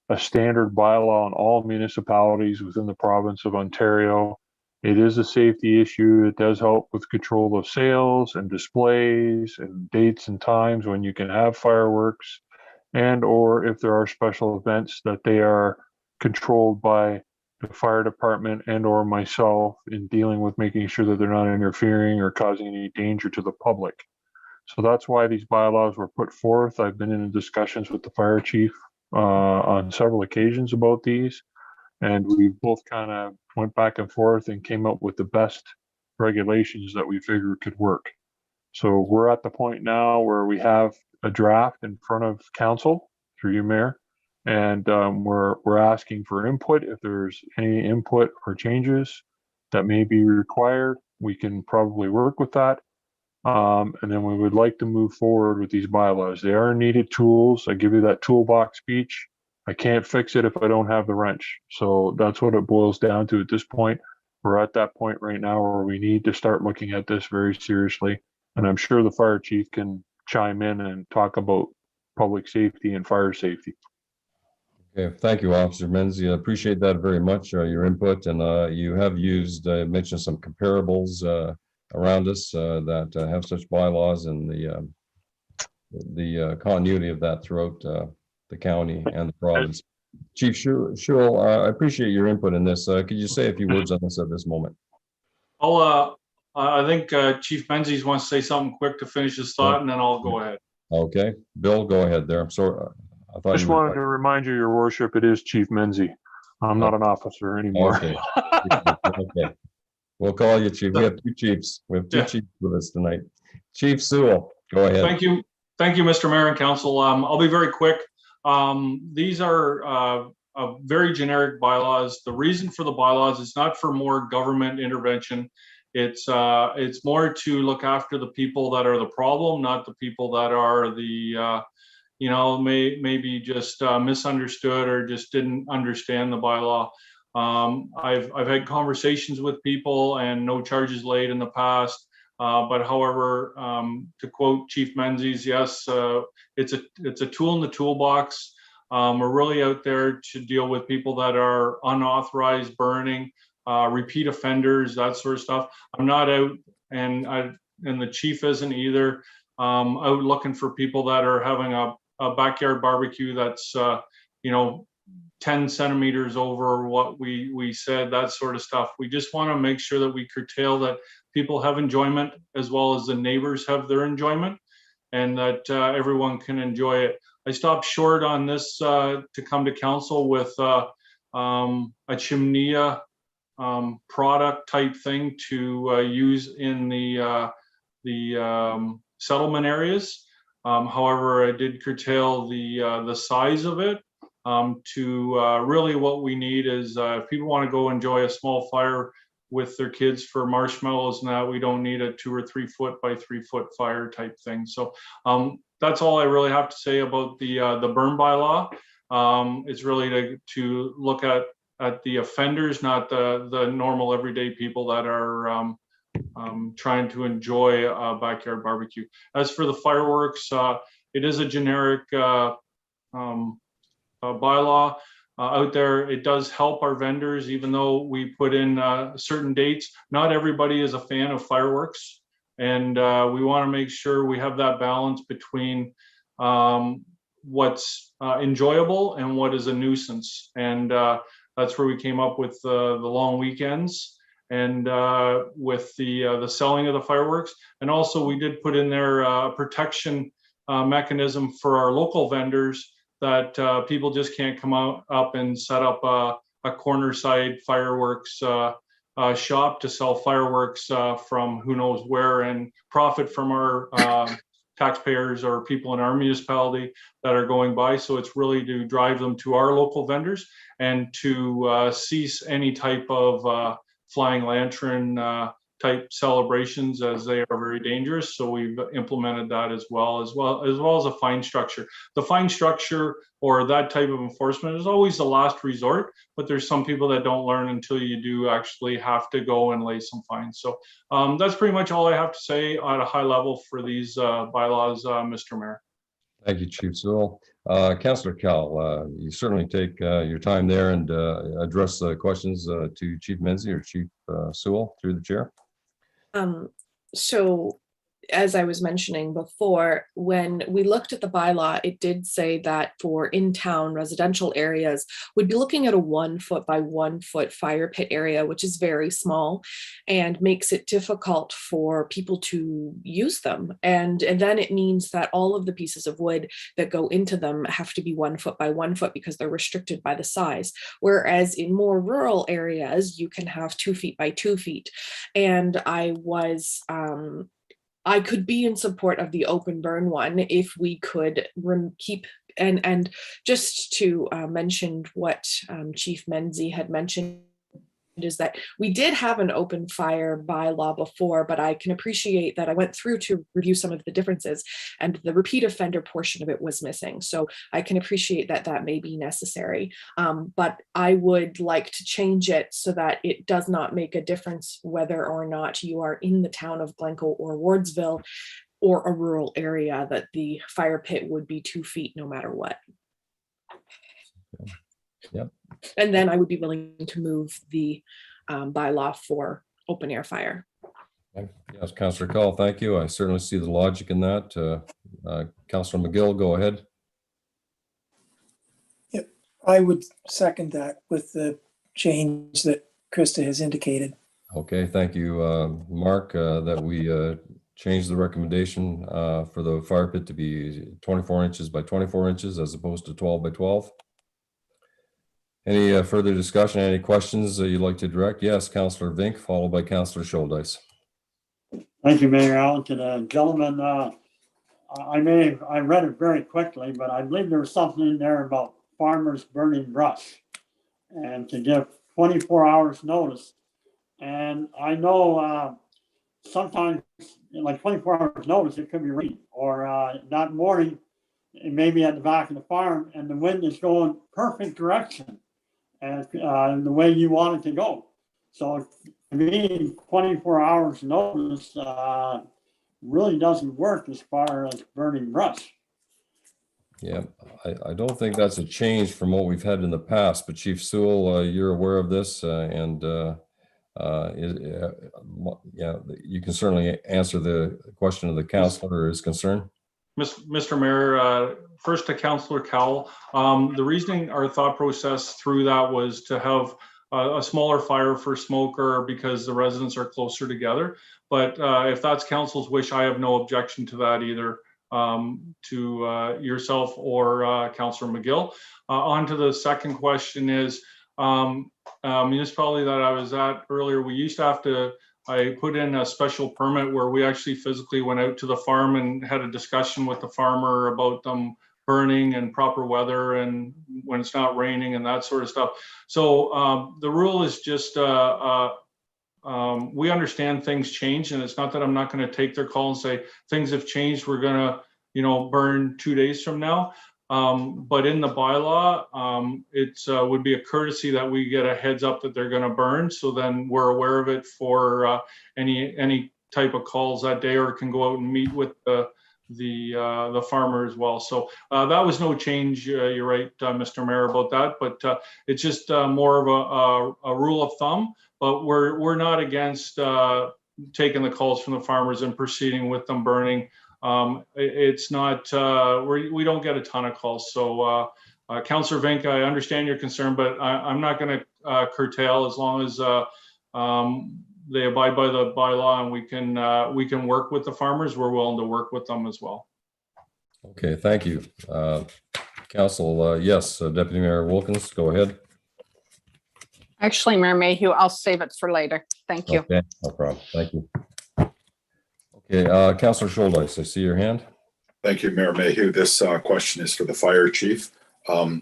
a standard bylaw in all municipalities within the province of Ontario. It is a safety issue. It does help with control of sales and displays and dates and times when you can have fireworks, and or if there are special events that they are controlled by the fire department and or myself in dealing with making sure that they're not interfering or causing any danger to the public. So that's why these bylaws were put forth. I've been in discussions with the fire chief on several occasions about these, and we both kind of went back and forth and came up with the best regulations that we figured could work. So we're at the point now where we have a draft in front of council through you, Mayor, And we're asking for input. If there's any input or changes that may be required, we can probably work with that. And then we would like to move forward with these bylaws. They are needed tools. I give you that toolbox speech. I can't fix it if I don't have the wrench. So that's what it boils down to at this point. We're at that point right now where we need to start looking at this very seriously. And I'm sure the fire chief can chime in and talk about public safety and fire safety. Okay, thank you, Officer Menzie. I appreciate that very much, your input, and you have mentioned some comparables around us that have such bylaws, and the continuity of that throughout the county and the province. Chief Schul, I appreciate your input in this. Could you say a few words on this at this moment? I think Chief Menzies wants to say something quick to finish his thought, and then I'll go ahead. Okay, Bill, go ahead there. I'm sorry. I thought Just wanted to remind you, Your Worship, it is Chief Menzie. I'm not an officer anymore. Okay. Okay. We'll call you Chief. We have two chiefs. We have two chiefs with us tonight. Chief Sewell, go ahead. Thank you. Thank you, Mr. Mayor and Council. I'll be very quick. These are very generic bylaws. The reason for the bylaws is not for more government intervention. It's more to look after the people that are the problem, not the people that are the maybe just misunderstood or just didn't understand the bylaw. I've had conversations with people and no charges laid in the past. But however, to quote Chief Menzies, yes, it's a tool in the toolbox. We're really out there to deal with people that are unauthorized burning, repeat offenders, that sort of stuff. I'm not out, and the chief isn't either, out looking for people that are having a backyard barbecue that's 10 centimeters over what we said, that sort of stuff. We just want to make sure that we curtail that people have enjoyment as well as the neighbors have their enjoyment, and that everyone can enjoy it. I stopped short on this to come to council with a chimney product type thing to use in the settlement areas. However, I did curtail the size of it to really what we need is if people want to go enjoy a small fire with their kids for marshmallows and that, we don't need a 2 or 3 foot by 3 foot fire type thing. So that's all I really have to say about the burn bylaw. It's really to look at the offenders, not the normal everyday people that are trying to enjoy a backyard barbecue. As for the fireworks, it is a generic bylaw out there. It does help our vendors, even though we put in certain dates. Not everybody is a fan of fireworks, and we want to make sure we have that balance between what's enjoyable and what is a nuisance. And that's where we came up with the long weekends and with the selling of the fireworks. And also we did put in there a protection mechanism for our local vendors, that people just can't come up and set up a corner side fireworks shop to sell fireworks from who knows where and profit from our taxpayers or people in our municipality that are going by. So it's really to drive them to our local vendors and to cease any type of flying lantern type celebrations, as they are very dangerous. So we've implemented that as well as a fine structure. The fine structure or that type of enforcement is always the last resort, but there's some people that don't learn until you do actually have to go and lay some fines. So that's pretty much all I have to say at a high level for these bylaws, Mr. Mayor. Thank you, Chief Sewell. Councillor Cal, you certainly take your time there and address questions to Chief Menzie or Chief Sewell through the chair. So as I was mentioning before, when we looked at the bylaw, it did say that for in-town residential areas, we'd be looking at a 1 foot by 1 foot fire pit area, which is very small and makes it difficult for people to use them. And then it means that all of the pieces of wood that go into them have to be 1 foot by 1 foot because they're restricted by the size. Whereas in more rural areas, you can have 2 feet by 2 feet. And I could be in support of the open burn one if we could keep and just to mention what Chief Menzie had mentioned, is that we did have an open fire bylaw before, but I can appreciate that I went through to review some of the differences, and the repeat offender portion of it was missing. So I can appreciate that that may be necessary, but I would like to change it so that it does not make a difference whether or not you are in the town of Glencoe or Wardsville or a rural area, that the fire pit would be 2 feet no matter what. Yep. And then I would be willing to move the bylaw for open air fire. Yes, Councillor Call, thank you. I certainly see the logic in that. Councillor McGill, go ahead. Yep, I would second that with the change that Krista has indicated. Okay, thank you, Mark, that we change the recommendation for the fire pit to be 24 inches by 24 inches as opposed to 12 by 12. Any further discussion? Any questions you'd like to direct? Yes, Councillor Vink, followed by Councillor Scholdice. Thank you, Mayor Allen. To the gentleman, I read it very quickly, but I believe there was something in there about farmers burning brush and to give 24 hours notice. And I know sometimes like 24 hours notice, it could be rain, or that morning, it may be at the back of the farm and the wind is going perfect direction and the way you want it to go. So to me, 24 hours notice really doesn't work as far as burning brush. Yeah, I don't think that's a change from what we've had in the past, but Chief Sewell, you're aware of this yeah, you can certainly answer the question of the councillor or his concern. Mr. Mayor, first to Councillor Cowell. The reasoning, our thought process through that was to have a smaller fire for smoker because the residents are closer together. But if that's council's wish, I have no objection to that either, to yourself or Councillor McGill. On to the second question is, municipality that I was at earlier, we used to have to, I put in a special permit where we actually physically went out to the farm and had a discussion with the farmer about them burning and proper weather and when it's not raining and that sort of stuff. So the rule is just, we understand things change, and it's not that I'm not going to take their call and say things have changed, we're going to, you know, burn 2 days from now. But in the bylaw, it would be a courtesy that we get a heads up that they're going to burn. So then we're aware of it for any type of calls that day, or can go out and meet with the farmer as well. So that was no change. You're right, Mr. Mayor, about that. But it's just more of a rule of thumb. But we're not against taking the calls from the farmers and proceeding with them burning. It's not, we don't get a ton of calls. So Councillor Vink, I understand your concern, but I'm not going to curtail as long as they abide by the bylaw and we can work with the farmers. We're willing to work with them as well. Okay, thank you. Council, yes, Deputy Mayor Wilkins, go ahead. Actually, Mayor Mayhew, I'll save it for later. Thank you. Okay, no problem. Thank you. Okay, Councillor Scholdice, I see your hand. Thank you, Mayor Mayhew. This question is for the fire chief.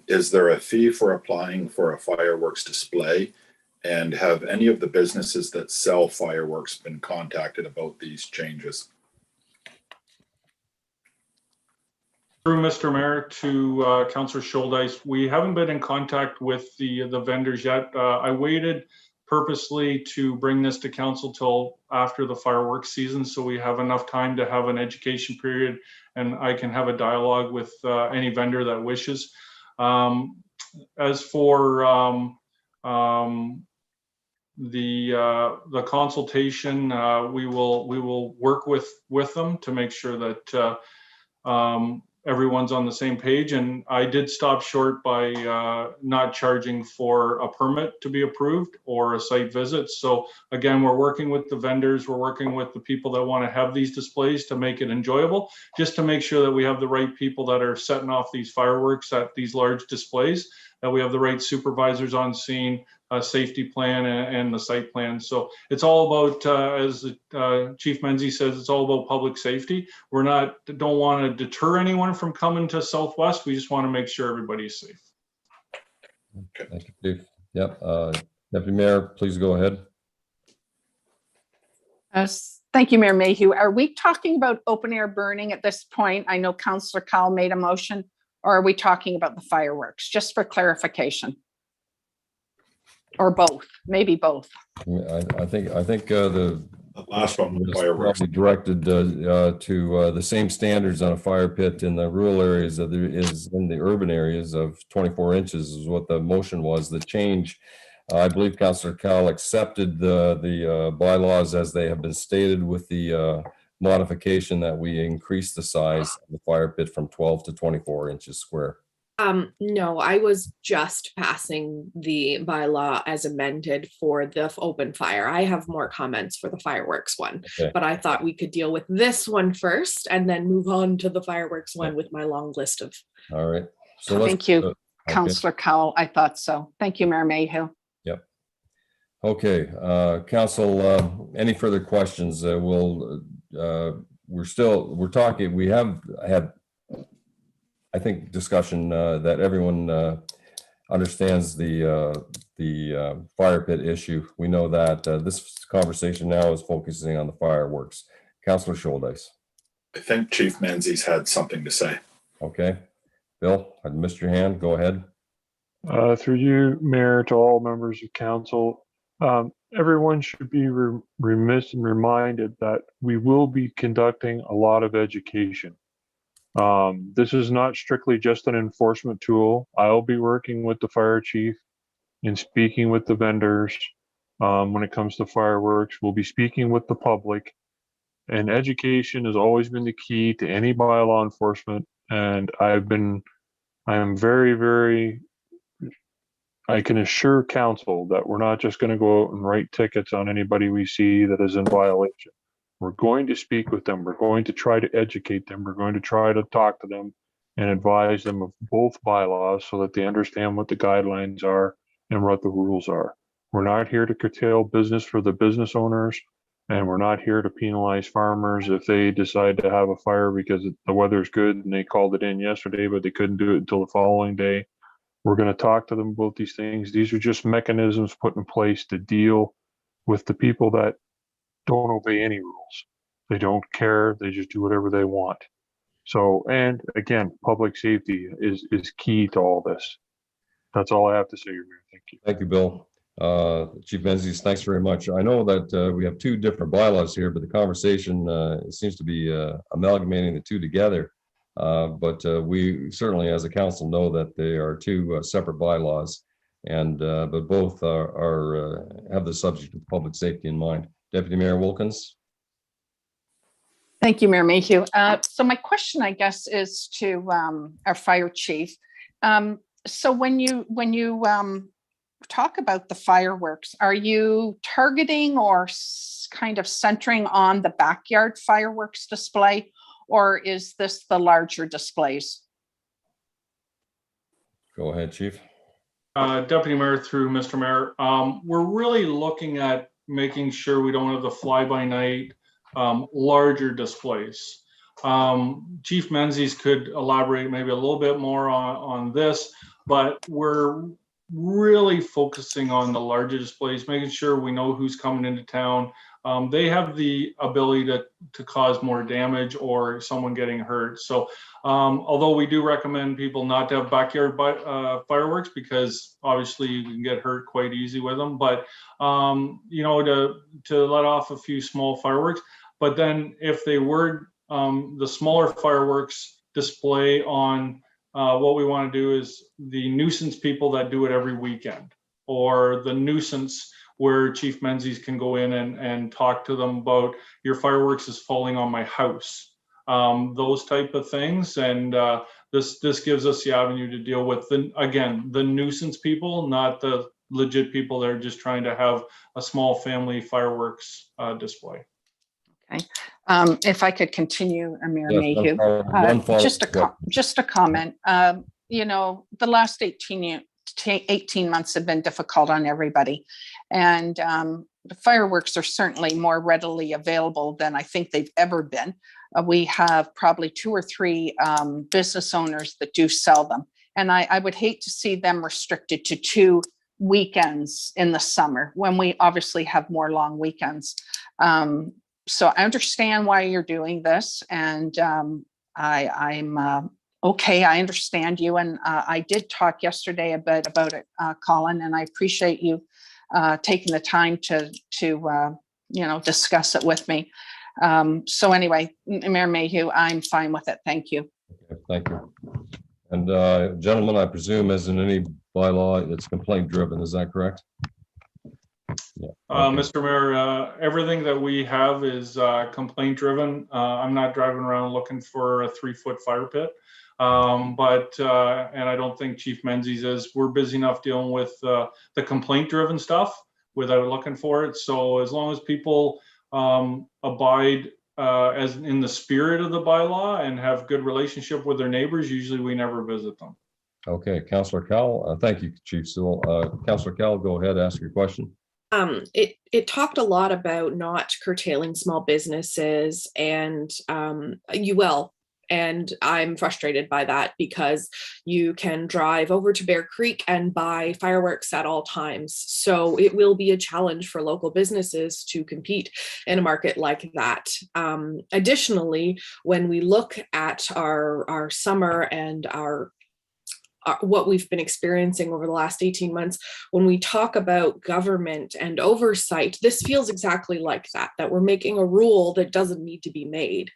Is there a fee for applying for a fireworks display? And have any of the businesses that sell fireworks been contacted about these changes? Through Mr. Mayor to Councillor Scholdice, we haven't been in contact with the vendors yet. I waited purposely to bring this to council till after the fireworks season, so we have enough time to have an education period and I can have a dialogue with any vendor that wishes. As for the consultation, we will work with them to make sure that everyone's on the same page. And I did stop short by not charging for a permit to be approved or a site visit. So again, we're working with the vendors, we're working with the people that want to have these displays to make it enjoyable, just to make sure that we have the right people that are setting off these fireworks at these large displays, that we have the right supervisors on scene, safety plan and the site plan. So it's all about, as Chief Menzies says, it's all about public safety. Don't want to deter anyone from coming to Southwest. We just want to make sure everybody's safe. Thank you, Chief. Yep. Deputy Mayor, please go ahead. Thank you, Mayor Mayhew. Are we talking about open air burning at this point? I know Councillor Cowell made a motion, or are we talking about the fireworks? Just for clarification. Or both, maybe both. I think the last one was was fireworks. probably directed to the same standards on a fire pit in the rural areas that there is in the urban areas of 24 inches is what the motion was. The change, I believe Councillor Cowell accepted the bylaws as they have been stated with the modification that we increased the size of the fire pit from 12 to 24 inches square. No, I was just passing the bylaw as amended for the open fire. I have more comments for the fireworks one, Okay. but I thought we could deal with this one first and then move on to the fireworks one with my long list of. All right. So Thank you, okay. Councillor Cowell. I thought so. Thank you, Mayor Mayhew. Yep. Okay, Council, any further questions? We're talking, we have had, I think, discussion that everyone understands the fire pit issue. We know that this conversation now is focusing on the fireworks. Councillor Scholdice. I think Chief Menzies had something to say. Okay. Bill, I missed your hand. Go ahead. Through you, Mayor, to all members of council, everyone should be remiss and reminded that we will be conducting a lot of education. This is not strictly just an enforcement tool. I'll be working with the fire chief and speaking with the vendors when it comes to fireworks. We'll be speaking with the public, and education has always been the key to any bylaw enforcement. And I am very, very, I can assure council that we're not just going to go out and write tickets on anybody we see that is in violation. We're going to speak with them. We're going to try to educate them. We're going to try to talk to them and advise them of both bylaws so that they understand what the guidelines are and what the rules are. We're not here to curtail business for the business owners, and we're not here to penalize farmers if they decide to have a fire because the weather's good and they called it in yesterday, but they couldn't do it until the following day. We're going to talk to them about these things. These are just mechanisms put in place to deal with the people that don't obey any rules. They don't care. They just do whatever they want. So, and again, public safety is key to all this. That's all I have to say, Your Mayor. Thank you. Thank you, Bill. Chief Menzies, thanks very much. I know that we have two different bylaws here, but the conversation seems to be amalgamating the two together. But we certainly, as a council, know that they are two separate bylaws, and but both have the subject of public safety in mind. Deputy Mayor Wilkins. Thank you, Mayor Mayhew. So my question, I guess, is to our fire chief. So when you talk about the fireworks, are you targeting or kind of centering on the backyard fireworks display, or is this the larger displays? Go ahead, Chief. Deputy Mayor, through Mr. Mayor, we're really looking at making sure we don't have the fly-by-night larger displays. Chief Menzies could elaborate maybe a little bit more on this, but we're really focusing on the larger displays, making sure we know who's coming into town. They have the ability to cause more damage or someone getting hurt. So although we do recommend people not to have backyard fireworks because obviously you can get hurt quite easy with them, but you know, to let off a few small fireworks. But then if they were the smaller fireworks display on what we want to do is the nuisance people that do it every weekend, or the nuisance where Chief Menzies can go in and talk to them about your fireworks is falling on my house, those type of things. And this gives us the avenue to deal with, the nuisance people, not the legit people that are just trying to have a small family fireworks display. Okay. If I could continue, Mayor Yes, Mayhew, one follow-up. just a comment. You know, the last 18 18 months have been difficult on everybody. And the fireworks are certainly more readily available than I think they've ever been. We have probably 2 or 3 business owners that do sell them. And I would hate to see them restricted to 2 weekends in the summer when we obviously have more long weekends. So I understand why you're doing this, and I'm okay. I understand you, and I did talk yesterday a bit about it, Colin, and I appreciate you taking the time to discuss it with me. So anyway, Mayor Mayhew, I'm fine with it. Thank you. Okay, thank you. And gentlemen, I presume as in any bylaw, it's complaint driven. Is that correct? Yeah. Okay. Mr. Mayor, everything that we have is complaint driven. I'm not driving around looking for a 3-foot fire pit. And I don't think Chief Menzies is. We're busy enough dealing with the complaint driven stuff without looking for it. So as long as people abide as in the spirit of the bylaw and have good relationship with their neighbors, usually we never visit them. Okay, Councillor Cowell. Thank you, Chief Sewell. Councillor Cowell, go ahead, ask your question. It talked a lot about not curtailing small businesses, and you will. And I'm frustrated by that because you can drive over to Bear Creek and buy fireworks at all times. So it will be a challenge for local businesses to compete in a market like that. Additionally, when we look at our summer and our what we've been experiencing over the last 18 months, when we talk about government and oversight, this feels exactly like that we're making a rule that doesn't need to be made.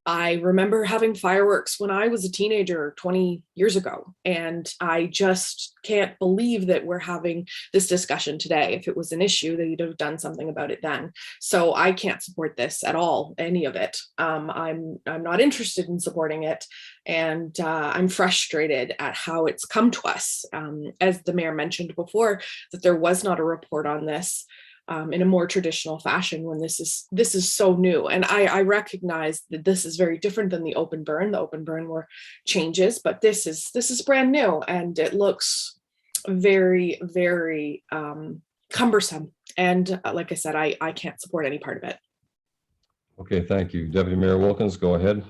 I remember having fireworks when I was a teenager 20 years ago, and I just can't believe that we're having this discussion today. If it was an issue, they'd have done something about it then. So I can't support this at all, any of it. I'm not interested in supporting it, and I'm frustrated at how it's come to us. As the mayor mentioned before, that there was not a report on this in a more traditional fashion when this is so new. And I recognize that this is very different than the open burn. The open burn were changes, but this is brand new, and it looks very, very cumbersome. And like I said, I can't support any part of it. Okay, thank you. Deputy Mayor Wilkins, go ahead.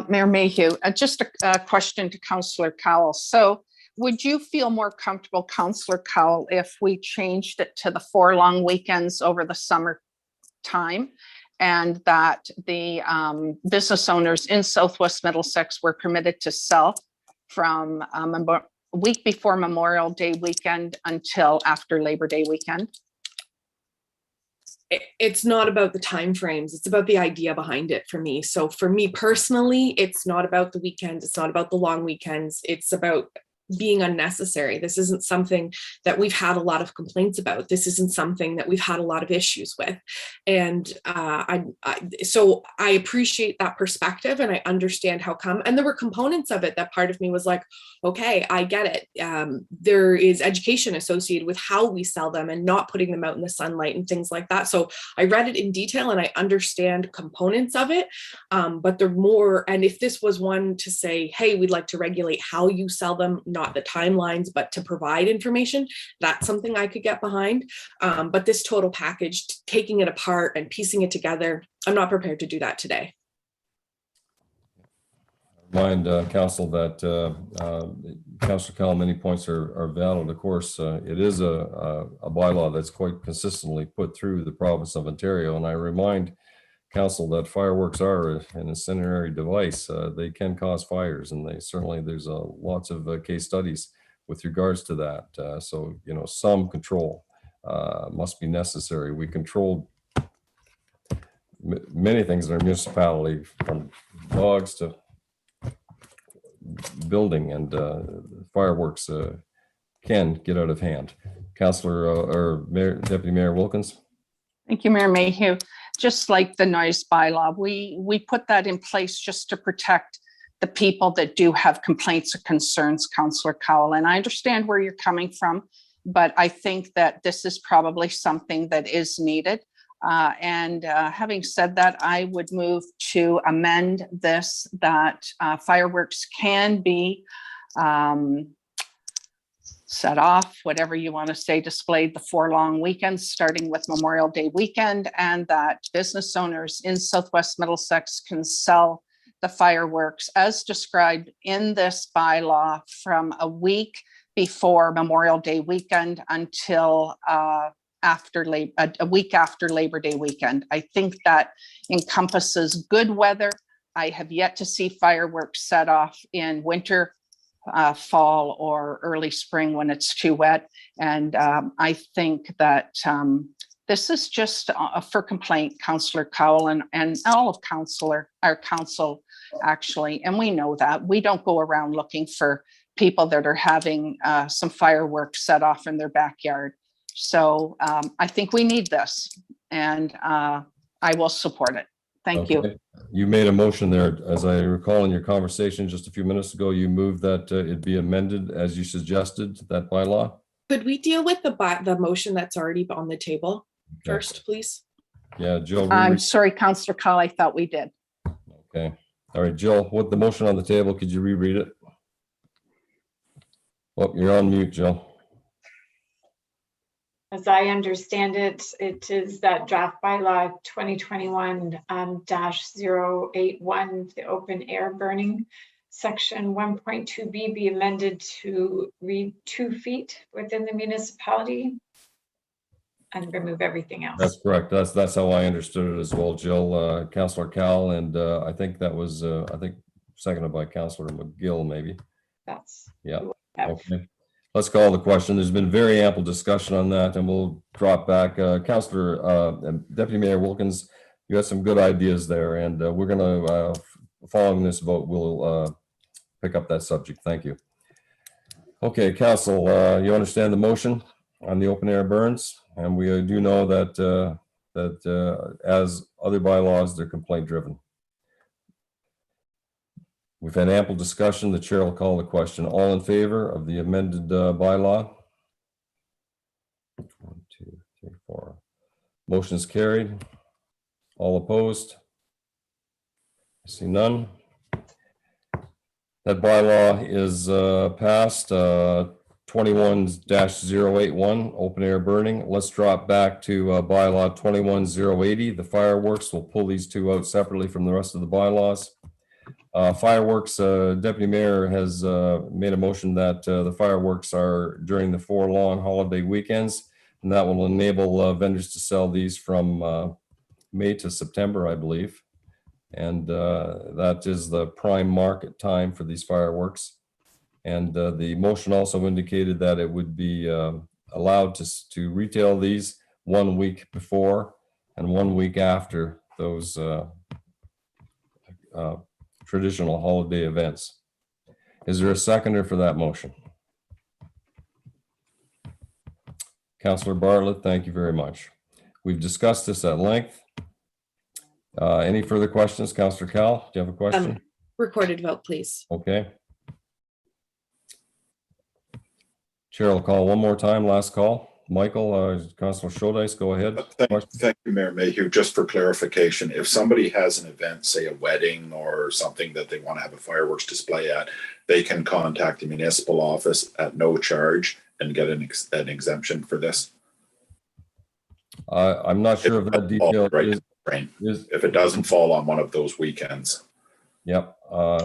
Mayor Mayhew, just a question to Councillor Cowell. So would you feel more comfortable, Councillor Cowell, if we changed it to the 4 long weekends over the summer time, and that the business owners in Southwest Middlesex were permitted to sell from a week before Memorial Day weekend until after Labor Day weekend? It's not about the timeframes, it's about the idea behind it for me. So for me personally, it's not about the weekends, it's not about the long weekends, it's about being unnecessary. This isn't something that we've had a lot of complaints about. This isn't something that we've had a lot of issues with. And so I appreciate that perspective, and I understand how come. And there were components of it that part of me was like, okay, I get it. There is education associated with how we sell them and not putting them out in the sunlight and things like that. So I read it in detail and I understand components of it. But they're more, and if this was one to say, hey, we'd like to regulate how you sell them, not the timelines, but to provide information, that's something I could get behind. But this total package, taking it apart and piecing it together, I'm not prepared to do that today. Remind council that Councillor Cowell, many points are valid. Of course, it is a bylaw that's quite consistently put through the province of Ontario. And I remind council that fireworks are an incendiary device. They can cause fires, and there's lots of case studies with regards to that. So, some control must be necessary. We control many things in our municipality, from dogs to building, and fireworks can get out of hand. Councillor or Mayor, Deputy Mayor Wilkins. Thank you, Mayor Mayhew. Just like the noise bylaw, we put that in place just to protect the people that do have complaints or concerns, Councillor Cowell. And I understand where you're coming from, but I think that this is probably something that is needed. Having said that, I would move to amend this, that fireworks can be set off, whatever you want to say, displayed the 4 long weekends, starting with Memorial Day weekend, and that business owners in Southwest Middlesex can sell the fireworks as described in this bylaw from a week before Memorial Day weekend until a week after Labor Day weekend. I think that encompasses good weather. I have yet to see fireworks set off in winter, fall, or early spring when it's too wet. And I think that this is just for complaint, Councillor Cowell and all of our council actually. And we know that we don't go around looking for people that are having some fireworks set off in their backyard. So I think we need this, and I will support it. Thank you. You made a motion there, as I recall in your conversation just a few minutes ago. You moved that it be amended as you suggested, that bylaw. Could we deal with the motion that's already on the table first, please? Yeah, Jill. I'm sorry, Councillor Call, I thought we did. Okay. All right, Jill, with the motion on the table, could you reread it? Oh, you're on mute, Jill. As I understand it, it is that draft bylaw 2021-081, the open air burning, section 1.2b be amended to read 2 feet within the municipality and remove everything else. That's correct. That's how I understood it as well, Jill. Councillor Cal, and I think that was seconded by Councillor McGill, maybe. That's yeah. Okay. Let's call the question. There's been very ample discussion on that, and we'll drop back. Councillor Deputy Mayor Wilkins, you had some good ideas there, and we're going to, following this vote, we'll pick up that subject. Thank you. Okay, Council, you understand the motion on the open air burns, and we do know that as other bylaws, they're complaint driven. We've had ample discussion. The chair will call the question. All in favor of the amended bylaw? 1, 2, 3, 4. Motion is carried. All opposed? I see none. That bylaw is passed. 21-081, open air burning. Let's drop back to bylaw 21-080. The fireworks. We'll pull these two out separately from the rest of the bylaws. Fireworks, Deputy Mayor has made a motion that the fireworks are during the 4 long holiday weekends, and that will enable vendors to sell these from May to September, I believe. And that is the prime market time for these fireworks. And the motion also indicated that it would be allowed to retail these 1 week before and 1 week after those traditional holiday events. Is there a seconder for that motion? Councillor Bartlett, thank you very much. We've discussed this at length. Any further questions? Councillor Cal, do you have a question? Recorded vote, please. Okay. Chair will call one more time, last call. Michael, Councillor Shouldice, go ahead. Thank you, Mayor Mayhew. Just for clarification, if somebody has an event, say a wedding or something that they want to have a fireworks display at, they can contact the municipal office at no charge and get an exemption for this? I'm not sure if that detail is, if it doesn't fall on one of those weekends. Yep.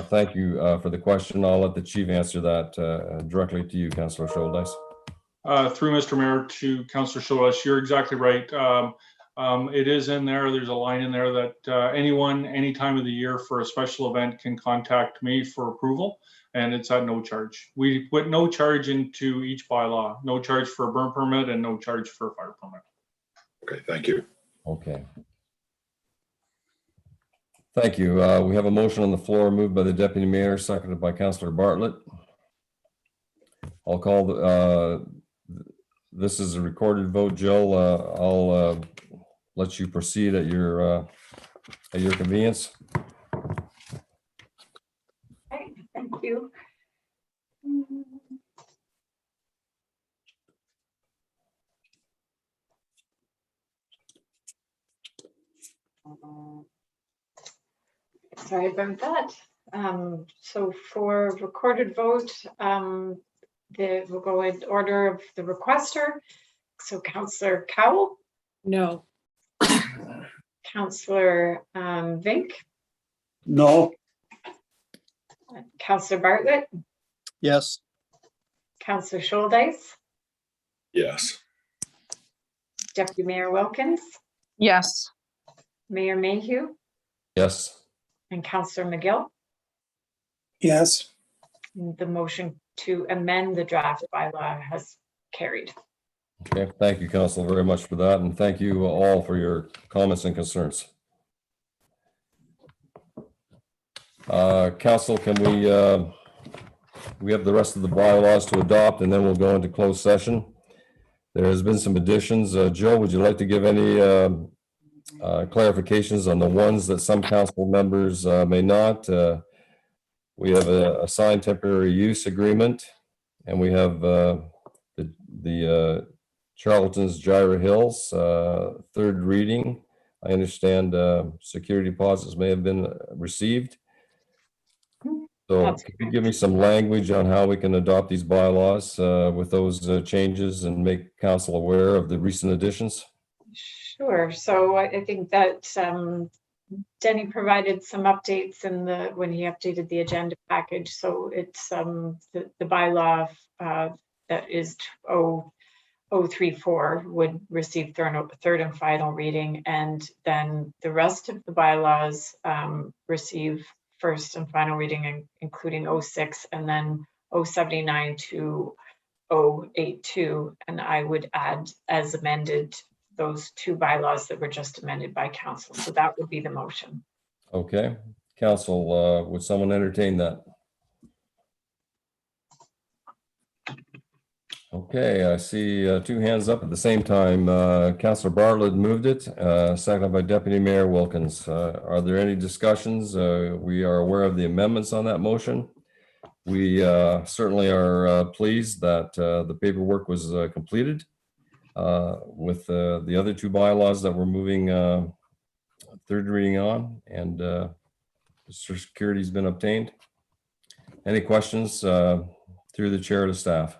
Thank you for the question. I'll let the chief answer that directly to you, Councillor Shouldice. Through Mr. Mayor to Councillor Shouldice, you're exactly right. It is in there. There's a line in there that anyone, any time of the year for a special event can contact me for approval, and it's at no charge. We put no charge into each bylaw, no charge for a burn permit and no charge for a fire permit. Okay, thank you. Okay. Thank you. We have a motion on the floor moved by the Deputy Mayor, seconded by Councillor Bartlett. I'll call this is a recorded vote, Jill. I'll let you proceed at your convenience. Okay, thank you. Sorry about that. So for recorded vote, We'll go in order of the requester. So Councillor Cowell, No. Councillor Vink, No. Councillor Bartlett, Yes. Councillor Scholdice, Yes. Deputy Mayor Wilkins, Yes. Mayor Mayhew, Yes. and Councillor McGill. Yes. The motion to amend the draft bylaw has carried. Okay, thank you, Council, very much for that, and thank you all for your comments and concerns. Council, can we have the rest of the bylaws to adopt, and then we'll go into closed session. There has been some additions. Joe, would you like to give any clarifications on the ones that some council members may not? We have a signed temporary use agreement, and we have the Charlton's Gyra Hills, third reading. I understand security deposits may have been received. So can you give me some language on how we can adopt these bylaws with those changes and make council aware of the recent additions? Sure. So I think that Denny provided some updates when he updated the agenda package. So it's the bylaw that is 034 would receive third and final reading, and then the rest of the bylaws receive first and final reading, including 06 and then 079 to 082. And I would add as amended those two bylaws that were just amended by council. So that would be the motion. Okay, council, would someone entertain that? Okay, I see two hands up at the same time. Councillor Bartlett moved it, seconded by Deputy Mayor Wilkins. Are there any discussions? We are aware of the amendments on that motion. We certainly are pleased that the paperwork was completed with the other two bylaws that we're moving third reading on, and security has been obtained. Any questions through the chair to staff?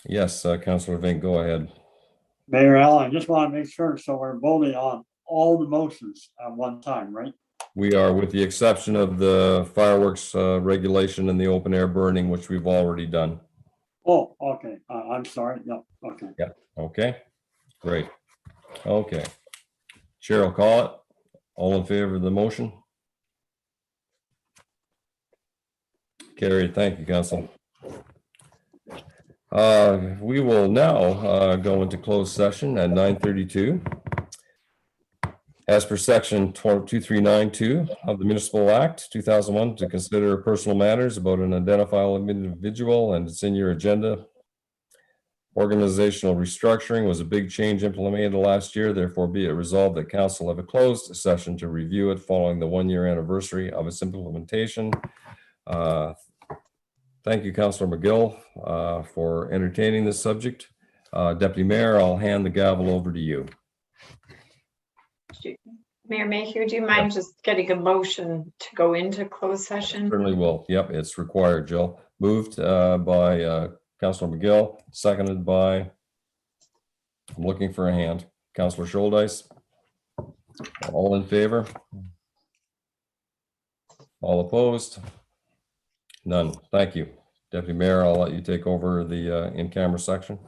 Yes, Councillor Vink, go ahead. Mayor Allen, I just want to make sure, so we're voting on all the motions at one time, right? We are, with the exception of the fireworks regulation and the open air burning, which we've already done. Oh, okay. I'm sorry. No, okay. Yeah, okay, great. Okay. Chair will call it. All in favor of the motion? Carried. Thank you, Council. We will now go into closed session at 9:32. As per section 2392 of the Municipal Act 2001, to consider personal matters about an identifiable individual, and it's in your agenda. Organizational restructuring was a big change implemented last year. Therefore, be it resolved that council have a closed session to review it following the 1-year anniversary of its implementation. Thank you, Councillor McGill, for entertaining this subject. Deputy Mayor, I'll hand the gavel over to you. Mayor Mayhew, do you mind just getting a motion to go into closed session? Certainly will. Yep, it's required, Jill. Moved by Councillor McGill, seconded by, I'm looking for a hand, Councillor Scholdice. All in favor? All opposed? None. Thank you. Deputy Mayor, I'll let you take over the in-camera section.